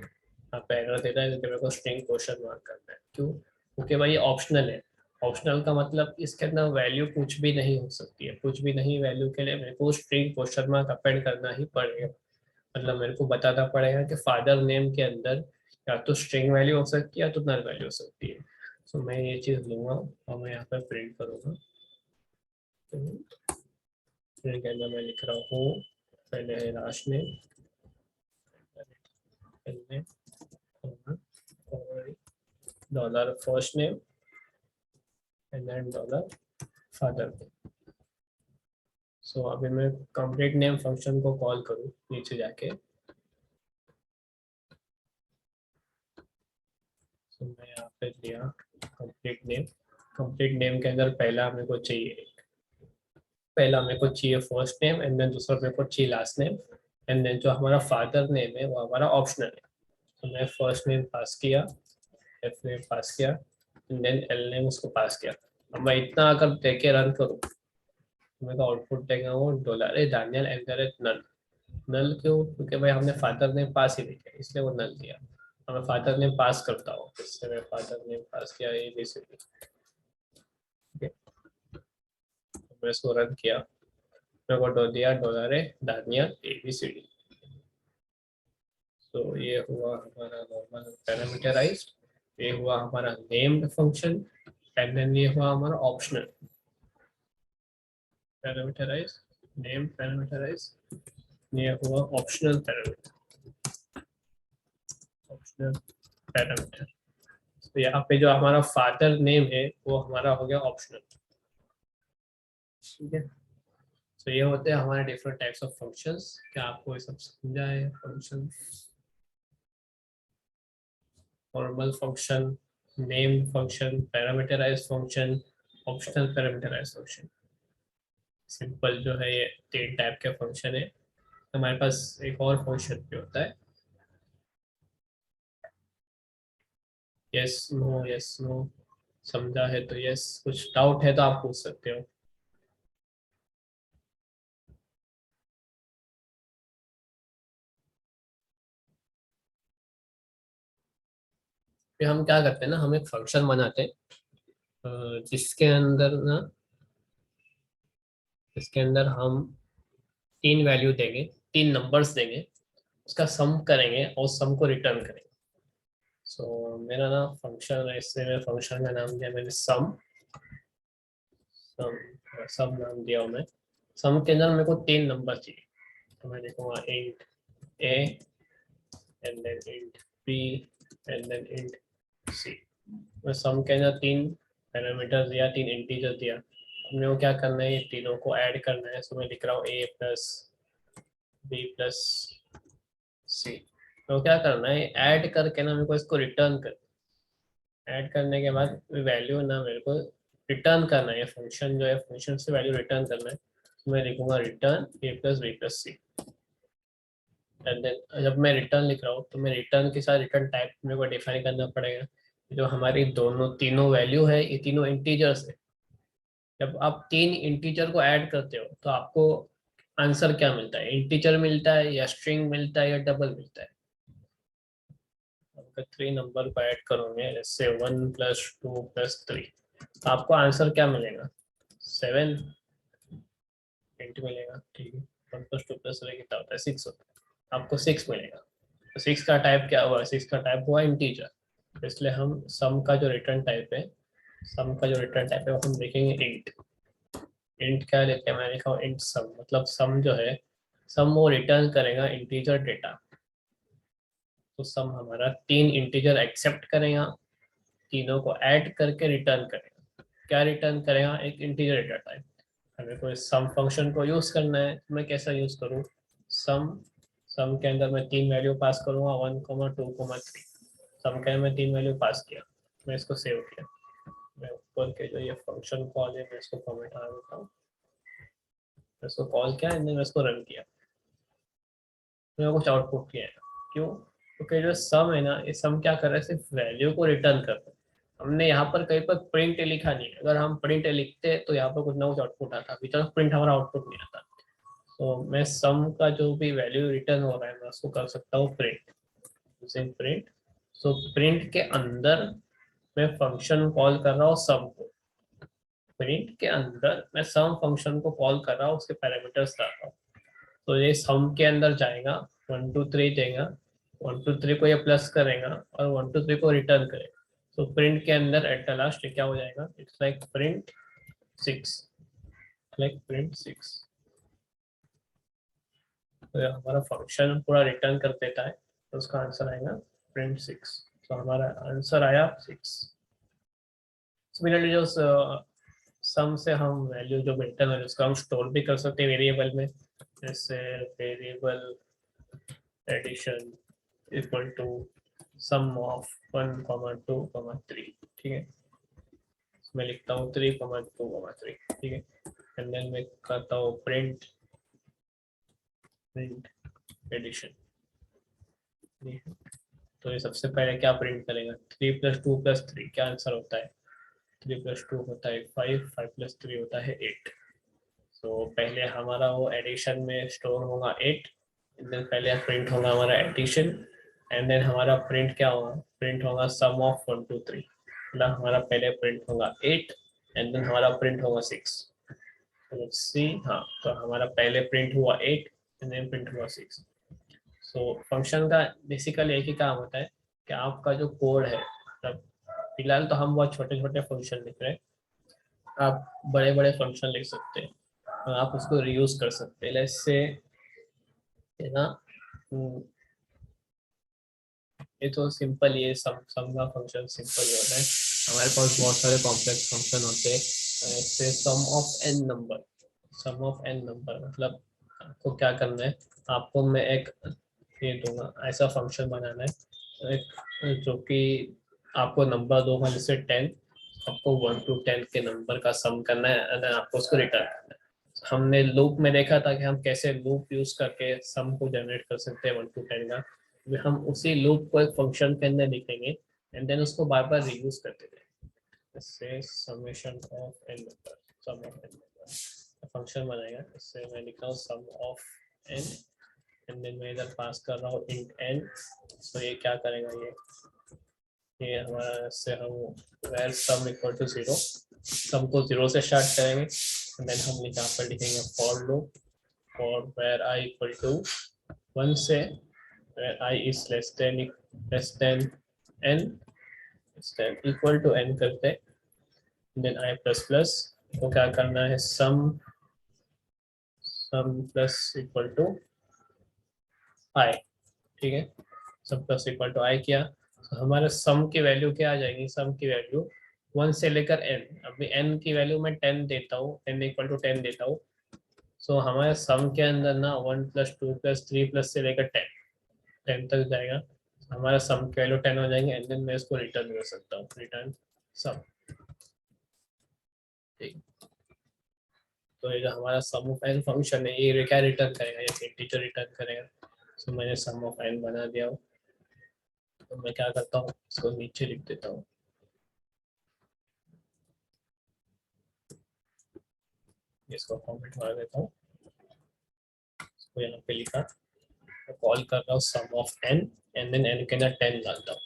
हाँ पैरल देता है क्योंकि मेरे को स्ट्रिंग क्वेश्चन मार्क करना है। क्यों, क्योंकि भाई ये ऑप्शनल है। ऑप्शनल का मतलब इसके अंदर वैल्यू कुछ भी नहीं हो सकती है, कुछ भी नहीं वैल्यू के लिए मेरे को स्ट्रिंग क्वेश्चन मार्क अपेंड करना ही पड़ेगा। मतलब मेरे को बताना पड़ेगा कि फादर नेम के अंदर या तो स्ट्रिंग वैल्यू हो सकती है या तो नल वैल्यू हो सकती है। तो मैं ये चीज लूंगा और मैं यहाँ पे प्रिंट करूंगा। प्रिंट के अंदर मैं लिख रहा हूँ पहले है last name, dollar first name and then dollar father name. So अभी मैं कंप्लीट नेम फंक्शन को कॉल करूँ नीचे जाके। सो मैं यहाँ पे दिया कंप्लीट नेम। कंप्लीट नेम के अंदर पहला मेरे को चाहिए, पहला मेरे को चाहिए फर्स्ट नेम एंड देन दूसरा मेरे को चाहिए लास्ट नेम, एंड देन जो हमारा फादर नेम है वो हमारा ऑप्शनल है। तो मैं फर्स्ट नेम पास किया, एफ नेम पास किया, एंड देन एल नेम उसको पास किया। अब मैं इतना अगर देके रन करूँ तो मेरे को आउटपुट देगा वो dollar A Daniel and null. Null क्यों, क्योंकि भाई हमने फादर नेम पास ही नहीं किया इसलिए वो नल दिया। अब मैं फादर नेम पास करता हूँ, इससे मैं फादर नेम पास किया ए बी सी डी, ठीक है। तो मैं इसको रन किया, मेरे को दिया dollar A Daniel A B C D. तो ये हुआ हमारा नॉर्मल पैरामीटराइज्ड, ये हुआ हमारा नेम्ड फंक्शन, एंड देन ये हुआ हमारा ऑप्शनल पैरामीटराइज्ड नेम पैरामीटराइज्ड, ये हुआ ऑप्शनल पैरामीटर, ऑप्शनल पैरामीटर। तो यहाँ पे जो हमारा फादर नेम है वो हमारा हो गया ऑप्शनल, ठीक है। तो ये होते हैं हमारे डिफरेंट टाइप्स ऑफ फंक्शंस। क्या आपको ये सब समझा है, function, formal function, name function, parameterized function, optional parameterized function. Simple जो है ये 3 टाइप के फंक्शन है। हमारे पास एक और फंक्शन भी होता है, यस नो यस नो। समझा है तो यस, कुछ डाउट है तो आप पूछ सकते हो। फिर हम क्या करते हैं ना, हम एक फंक्शन बनाते हैं जिसके अंदर ना, इसके अंदर हम 3 वैल्यू देंगे, 3 नंबर्स देंगे, उसका सम करेंगे और सम को रिटर्न करेंगे। सो मेरा ना फंक्शन है, इससे मैं फंक्शन का नाम दिया मैंने सम। सम सम नाम दिया हूँ मैं। सम के अंदर मेरे को 3 नंबर चाहिए, तो मैं लिखूंगा int A and then int B and then int C. मैं सम के अंदर 3 पैरामीटर दिया, 3 इंटीजर दिया। हमने वो क्या करना है, ये तीनों को ऐड करना है। सो मैं लिख रहा हूँ ए प्लस बी प्लस सी। तो क्या करना है, ऐड करके ना मेरे को इसको रिटर्न कर, ऐड करने के बाद वैल्यू ना मेरे को रिटर्न करना है। फंक्शन जो है फंक्शन से वैल्यू रिटर्न करना है। तो मैं लिखूंगा return A plus B plus C, and then जब मैं रिटर्न लिख रहा हूँ तो मैं रिटर्न के साथ रिटर्न टाइप मेरे को डिफाइन करना पड़ेगा। जो हमारी दोनों तीनों वैल्यू है ये तीनों इंटीजर्स है। जब आप 3 इंटीजर को ऐड करते हो तो आपको आंसर क्या मिलता है, इंटीजर मिलता है या स्ट्रिंग मिलता है या डबल मिलता है। अगर 3 नंबर को ऐड करोगे जैसे 1 प्लस 2 प्लस 3, तो आपको आंसर क्या मिलेगा, 7 इंट मिलेगा, ठीक है। 1 प्लस 2 प्लस 3 कितना होता है, 6 होता है, आपको 6 मिलेगा। तो 6 का टाइप क्या हुआ, 6 का टाइप हुआ इंटीजर। इसलिए हम सम का जो रिटर्न टाइप है, सम का जो रिटर्न टाइप है वो हम देखेंगे इंट। इंट क्या लेते हैं, मैंने लिखा इंट सम, मतलब सम जो है सम वो रिटर्न करेगा इंटीजर डेटा। तो सम हमारा 3 इंटीजर एक्सेप्ट करेगा, तीनों को ऐड करके रिटर्न करेगा। क्या रिटर्न करेगा? एक इंटीजर डेटा टाइप। हमें कोई सम फंक्शन को यूज करना है, तो मैं कैसा यूज करूँ? सम सम के अंदर मैं 3 वैल्यू पास करूंगा, 1, 2, 3। सम के अंदर मैं 3 वैल्यू पास किया, मैं इसको सेव किया। मैं ऊपर के जो ये फंक्शन कॉल है मैं इसको कमेंट आ देता हूँ। मैं इसको कॉल किया एंड मैं इसको रन किया, तो कुछ आउटपुट किया है। क्यों? क्योंकि जो सम है ना, ये सम क्या कर रहा है? सिर्फ वैल्यू को रिटर्न कर रहा है। हमने यहाँ पर कहीं पर प्रिंट लिखा नहीं है। अगर हम प्रिंट लिखते तो यहाँ पर कुछ ना कुछ आउटपुट आता, अभी तक प्रिंट हमारा आउटपुट नहीं आता। तो मैं सम का जो भी वैल्यू रिटर्न हो रहा है मैं उसको कर सकता हूँ print, using print. So print के अंदर मैं फंक्शन कॉल कर रहा हूँ सम को। प्रिंट के अंदर मैं सम फंक्शन को कॉल कर रहा हूँ, उसके पैरामीटर्स डाल रहा हूँ। तो ये सम के अंदर जाएगा, 1 2 3 देगा, 1 2 3 को ये प्लस करेगा और 1 2 3 को रिटर्न करेगा। तो प्रिंट के अंदर एट द लास्ट क्या हो जाएगा? It's like print 6, like print 6। तो ये हमारा फंक्शन पूरा रिटर्न कर देता है, तो उसका आंसर आएगा प्रिंट 6। तो हमारा आंसर आया 6। सिमिलरली जो सम से हम वैल्यू जो रिटर्न है उसका हम स्टोर भी कर सकते हैं वेरिएबल में, जैसे variable addition equal to sum of 1, 2, 3। ठीक है, मैं लिखता हूँ 3, 2, 3। ठीक है, एंड देन मैं करता हूँ प्रिंट एडिशन। तो ये सबसे पहले क्या प्रिंट करेगा? 3 + 2 + 3 क्या आंसर होता है? 3 + 2 होता है 5, 5 + 3 होता है 8। तो पहले हमारा वो एडिशन में स्टोर होगा 8, एंड देन पहले प्रिंट होगा हमारा एडिशन, एंड देन हमारा प्रिंट क्या होगा? प्रिंट होगा सम ऑफ 1 2 3। मतलब हमारा पहले प्रिंट होगा 8 एंड देन हमारा प्रिंट होगा 6। लेट्स सी, हाँ, तो हमारा पहले प्रिंट हुआ 8 एंड देन प्रिंट हुआ 6। सो फंक्शन का बेसिकली एक ही काम होता है कि आपका जो कोड है, मतलब फिलहाल तो हम बहुत छोटे छोटे फंक्शन लिख रहे हैं, आप बड़े बड़े फंक्शन लिख सकते हैं और आप उसको रीयूज कर सकते हैं। जैसे है ना, ये तो सिंपल, ये सम का फंक्शन सिंपल ही होता है। हमारे पास बहुत सारे कॉम्प्लेक्स फंक्शन होते हैं, जैसे sum of N number. Sum of N number मतलब आपको क्या करना है? आपको मैं एक ये दूंगा, ऐसा फंक्शन बनाना है एक जो कि आपको नंबर दूंगा जैसे 10, आपको 1 to 10 के नंबर का सम करना है और आपको उसको रिटर्न करना है। हमने लूप में देखा था कि हम कैसे लूप यूज करके सम को जनरेट कर सकते हैं 1 to 10 का। हम उसी लूप को एक फंक्शन के अंदर लिखेंगे एंड देन उसको बार बार रीयूज करते रहेंगे। जैसे summation of N number, sum of N number function बनाएगा। इससे मैं लिखता हूँ sum of N and then मैं इधर पास कर रहा हूँ इंट एन। तो ये क्या करेगा? ये हमारा से हम वेर सम इक्वल टू 0, सम को 0 से स्टार्ट करेंगे एंड देन हम यहाँ पर लिखेंगे for loop for var I equal to 1 से var I is less than N equal to N करते, देन आई प्लस प्लस को क्या करना है? Sum plus equal to I. ठीक है, sum plus equal to I किया, तो हमारे सम की वैल्यू क्या आ जाएगी? सम की वैल्यू 1 से लेकर n, अभी n की वैल्यू मैं 10 देता हूँ, n इक्वल टू 10 देता हूँ। सो हमारे सम के अंदर ना 1 + 2 + 3 + से लेकर 10 तक जाएगा। हमारा सम की वैल्यू 10 हो जाएंगे एंड देन मैं इसको रिटर्न कर सकता हूँ, रिटर्न सम। ठीक, तो ये जो हमारा सम ऑफ n फंक्शन है ये क्या रिटर्न करेगा? ये इंटीजर रिटर्न करेगा। सो मैंने सम ऑफ n बना दिया हूँ। तो मैं क्या करता हूँ, इसको नीचे लिख देता हूँ। इसको कमेंट मार देता हूँ, इसको यहाँ पे लिखा, कॉल कर रहा हूँ sum of n and then n के अंदर 10 डालता हूँ।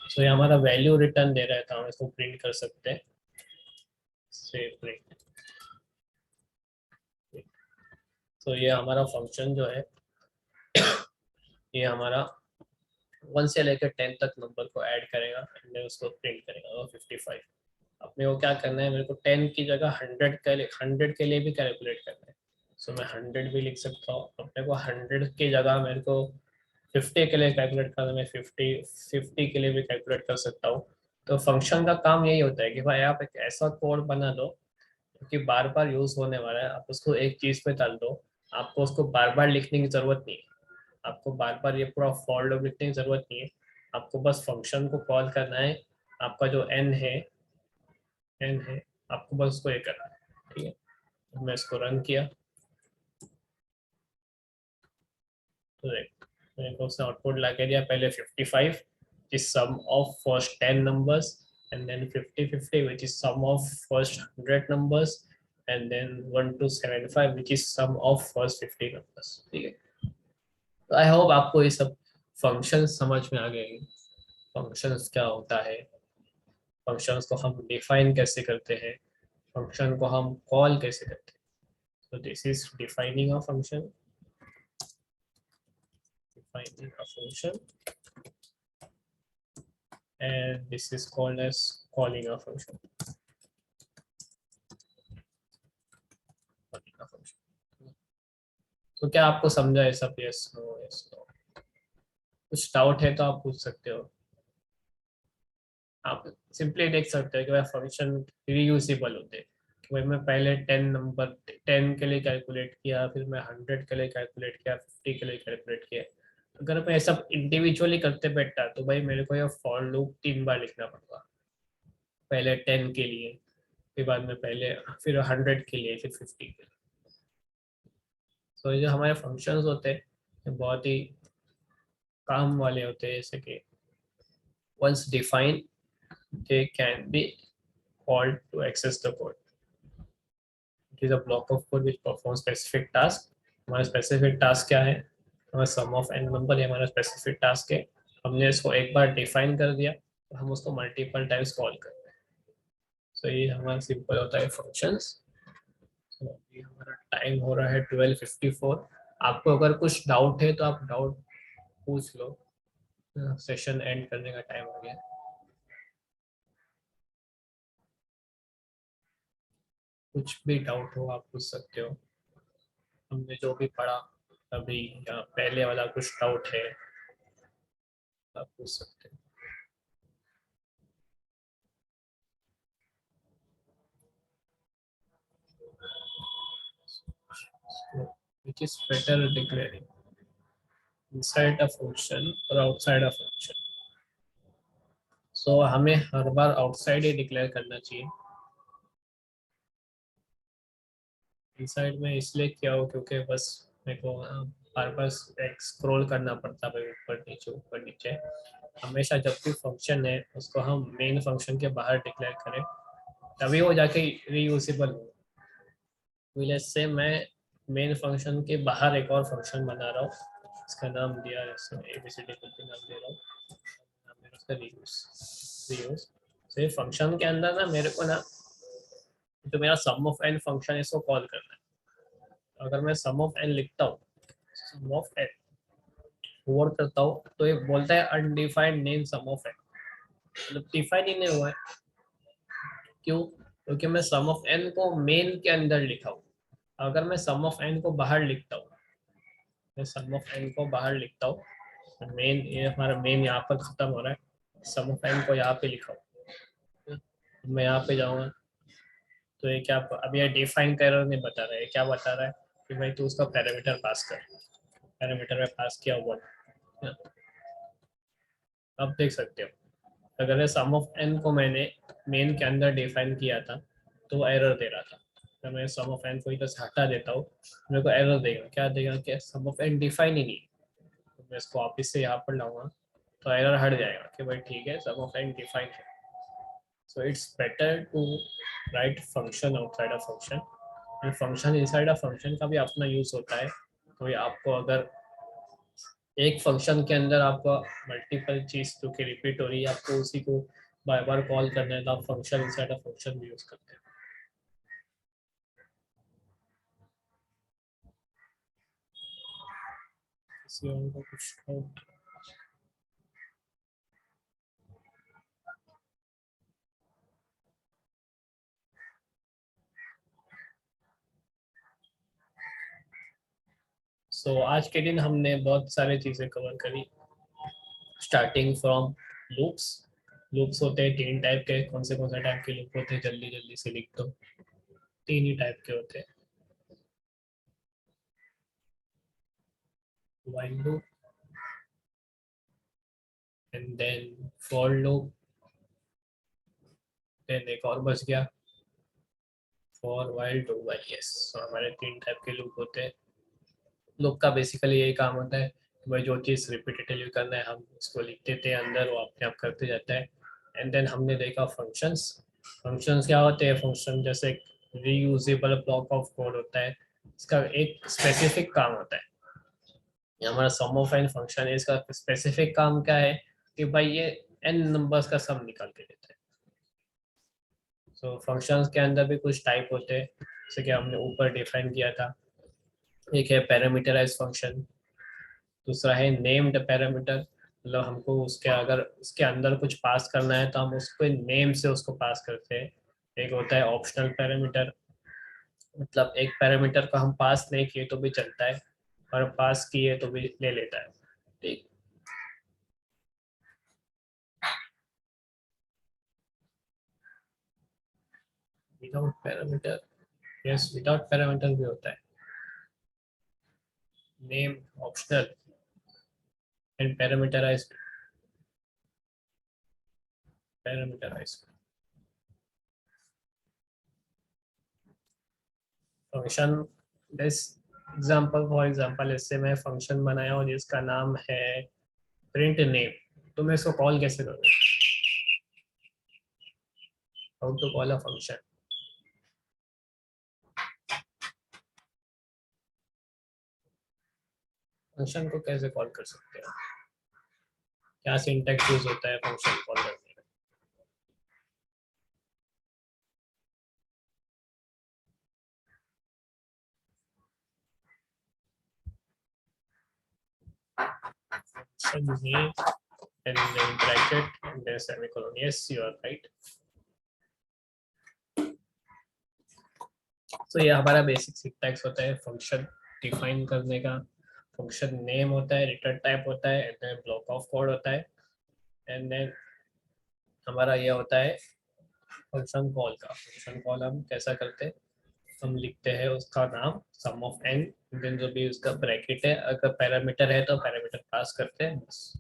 सो ये हमारा वैल्यू रिटर्न दे रहा है, तो हम इसको प्रिंट कर सकते हैं, से प्रिंट। तो ये हमारा फंक्शन जो है ये हमारा 1 से लेकर 10 तक नंबर को ऐड करेगा एंड देन उसको प्रिंट करेगा और 55। अपने को क्या करना है? मेरे को 10 की जगह 100 के लिए भी कैलकुलेट करना है। सो मैं 100 भी लिख सकता हूँ। अपने को 100 की जगह मेरे को 50 के लिए कैलकुलेट करना, मैं 50 के लिए भी कैलकुलेट कर सकता हूँ। तो फंक्शन का काम यही होता है कि भाई आप एक ऐसा कोड बना दो क्योंकि बार बार यूज होने वाला है, आप उसको एक चीज पे डाल दो, आपको उसको बार बार लिखने की जरूरत नहीं है, आपको बार बार ये पूरा फॉर लूप लिखने की जरूरत नहीं है, आपको बस फंक्शन को कॉल करना है, आपका जो एन है आपको बस उसको ये करना है। ठीक है, तो मैं इसको रन किया तो देख मेरे को उसने आउटपुट ला के दिया, पहले 55 which is sum of first 10 numbers, and then 50 which is sum of first 100 numbers, and then 1 to 75 which is sum of first 50 numbers। ठीक है, तो आई होप आपको ये सब फंक्शंस समझ में आ गए। फंक्शंस क्या होता है, फंक्शंस को हम डिफाइन कैसे करते हैं, फंक्शन को हम कॉल कैसे करते हैं। तो this is defining a function, defining a function, and this is called as calling a function, calling a function। तो क्या आपको समझा है सब? Yes no, yes no? कुछ डाउट है तो आप पूछ सकते हो। आप सिंपली देख सकते हो कि भाई फंक्शन रीयूजेबल होते हैं, कि भाई मैं पहले 10 के लिए कैलकुलेट किया, फिर मैं 100 के लिए कैलकुलेट किया, 50 के लिए कैलकुलेट किया। अगर मैं ये सब इंडिविजुअली करते बैठता तो भाई मेरे को ये फॉर लूप 3 बार लिखना पड़ता, पहले 10 के लिए, फिर बाद में पहले फिर 100 के लिए, फिर 50 के लिए। तो ये जो हमारे फंक्शंस होते हैं ये बहुत ही काम वाले होते हैं, जैसे कि once defined they can be called to access the code। it is a block of code which performs specific task। हमारा स्पेसिफिक टास्क क्या है? हमारा सम ऑफ एन नंबर है, हमारा स्पेसिफिक टास्क है। हमने इसको एक बार डिफाइन कर दिया तो हम उसको मल्टीपल टाइम्स कॉल करते हैं। सो ये हमारा सिंपल होता है फंक्शंस। अभी हमारा टाइम हो रहा है 12:54। आपको अगर कुछ डाउट है तो आप डाउट पूछ लो, सेशन एंड करने का टाइम हो गया। कुछ भी डाउट हो आप पूछ सकते हो, हमने जो भी पढ़ा अभी या पहले वाला कुछ डाउट है आप पूछ सकते हो। Which is better declaring inside a function और आउटसाइड अ फंक्शन? सो हमें हर बार आउटसाइड ही डिक्लेयर करना चाहिए। इनसाइड में इसलिए किया हो क्योंकि बस मेरे को बार बार स्क्रॉल करना पड़ता है ऊपर नीचे। हमेशा जब भी फंक्शन है उसको हम मेन फंक्शन के बाहर डिक्लेयर करें तभी वो जाके रीयूजेबल हो। लेट्स से मैं मेन फंक्शन के बाहर एक और फंक्शन बना रहा हूँ, इसका नाम दिया एबीसीडी नाम दे रहा हूँ, नाम दे रहा हूँ उसका रीयूज। रीयूज तो ये फंक्शन के अंदर ना मेरे को ना तो मेरा सम ऑफ एन फंक्शन है, इसको कॉल करना है। अगर मैं सम ऑफ एन लिखता हूँ, सम ऑफ एन वर्ड करता हूँ तो ये बोलता है undefined name sum of N, मतलब डिफाइन ही नहीं हुआ है। क्यों? क्योंकि मैं सम ऑफ एन को मेन के अंदर लिखा हूँ। अगर मैं सम ऑफ एन को बाहर लिखता हूँ, मैं सम ऑफ एन को बाहर लिखता हूँ, मेन ये हमारा मेन यहाँ पर खत्म हो रहा है, सम ऑफ एन को यहाँ पे लिखा हूँ, मैं यहाँ पे जाऊँगा तो ये क्या अब ये डिफाइन कर नहीं बता रहा है, क्या बता रहा है कि भाई तू उसका पैरामीटर पास कर, पैरामीटर में पास किया हुआ। अब देख सकते हो अगर सम ऑफ एन को मैंने मेन के अंदर डिफाइन किया था तो वो एरर दे रहा था। अगर मैं सम ऑफ एन को इधर से हटा देता हूँ मेरे को एरर देगा, क्या देगा कि सम ऑफ एन डिफाइन ही नहीं। तो मैं इसको वापस से यहाँ पर लाऊंगा तो एरर हट जाएगा कि भाई ठीक है सम ऑफ एन डिफाइन है। So it's better to write function outside a function, and function inside a function का भी अपना यूज होता है। तो ये आपको अगर एक फंक्शन के अंदर आपका मल्टीपल चीज जो कि रिपीट हो रही है आपको उसी को बार बार कॉल करना है तो आप फंक्शन इनसाइड अ फंक्शन भी यूज करते हैं। किसी और को कुछ डाउट? आज के दिन हमने बहुत सारी चीज़ें कवर करी, स्टार्टिंग फ्रॉम लूप्स। लूप्स होते हैं 3 टाइप के। कौन से टाइप के लूप होते हैं, जल्दी जल्दी से लिख दो। 3 ही टाइप के होते हैं। while loop, and then for loop, then एक और बच गया for while do while। yes, so हमारे 3 टाइप के लूप होते हैं। लूप का बेसिकली यही काम होता है कि भाई जो चीज़ रिपीटेटिवली करना है हम उसको लिख देते हैं अंदर, वो अपने आप करते जाता है। एंड देन हमने देखा फंक्शंस। फंक्शंस क्या होते हैं? फंक्शन जैसे रीयूजेबल ब्लॉक ऑफ कोड होता है, इसका एक स्पेसिफिक काम होता है। ये हमारा सम ऑफ एन फंक्शन है, इसका स्पेसिफिक काम क्या है कि भाई ये एन नंबर्स का सम निकाल के देता है। सो फंक्शंस के अंदर भी कुछ टाइप होते हैं, जैसे कि हमने ऊपर डिफाइन किया था। एक है पैरामीटराइज फंक्शन, दूसरा है नेम्ड पैरामीटर, मतलब हमको उसके अगर उसके अंदर कुछ पास करना है तो हम उसको नेम से उसको पास करते हैं। एक होता है ऑप्शनल पैरामीटर, मतलब एक पैरामीटर को हम पास नहीं किए तो भी चलता है, और पास किए तो भी ले लेता है। ठीक। Without parameter, yes without parameter भी होता है, name, optional and parameterized. Parameterized function, this example, for example इससे मैं फंक्शन बनाया हूँ जिसका नाम है प्रिंट नेम। तो मैं इसको कॉल कैसे करूँ? How to call a function? Function को कैसे कॉल कर सकते हैं? क्या सिंटैक्स यूज होता है फंक्शन कॉल करने में? Function name and then bracket and then semicolon। yes, you are right। तो ये हमारा बेसिक सिंटैक्स होता है फंक्शन डिफाइन करने का। फंक्शन नेम होता है, रिटर्न टाइप होता है, and then block of code होता है, एंड देन हमारा ये होता है फंक्शन कॉल का। फंक्शन कॉल हम कैसा करते हैं? हम लिखते हैं उसका नाम सम ऑफ एन, देन जो भी उसका ब्रैकेट है, अगर पैरामीटर है तो पैरामीटर पास करते हैं बस।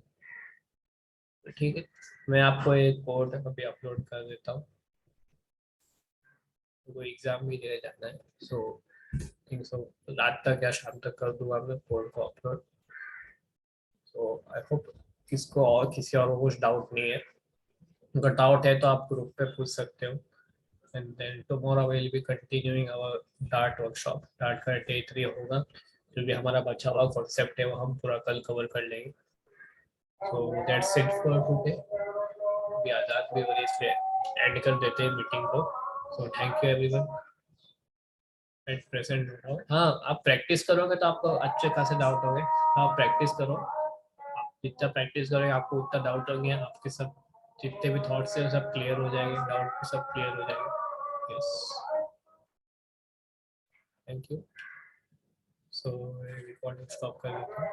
तो ठीक है, मैं आपको एक कोड अभी अपलोड कर देता हूँ। वो एग्जाम भी दे जाना है, सो थिंक सो रात तक या शाम तक कर दूंगा मैं कोड को अपलोड। सो आई होप किसको और किसी और को कुछ डाउट नहीं है। अगर डाउट है तो आप ग्रुप पे पूछ सकते हो। And then tomorrow will be continuing our Dart workshop. Dart का डे 3 होगा, जो भी हमारा बचा हुआ कॉन्सेप्ट है वो हम पूरा कल कवर कर लेंगे। So that's it for today. भी आज़ाद भी हो रही, इसलिए एंड कर देते हैं मीटिंग को। So thank you everyone at present. हाँ, आप प्रैक्टिस करोगे तो आपको अच्छे खासे डाउट होंगे। आप प्रैक्टिस करो, आप जितना प्रैक्टिस करोगे आपको उतना डाउट होंगे, आपके सब जितने भी थॉट्स हैं सब क्लियर हो जाएंगे, डाउट भी सब क्लियर हो जाएंगे। Yes, thank you. So recording stop कर देता हूँ।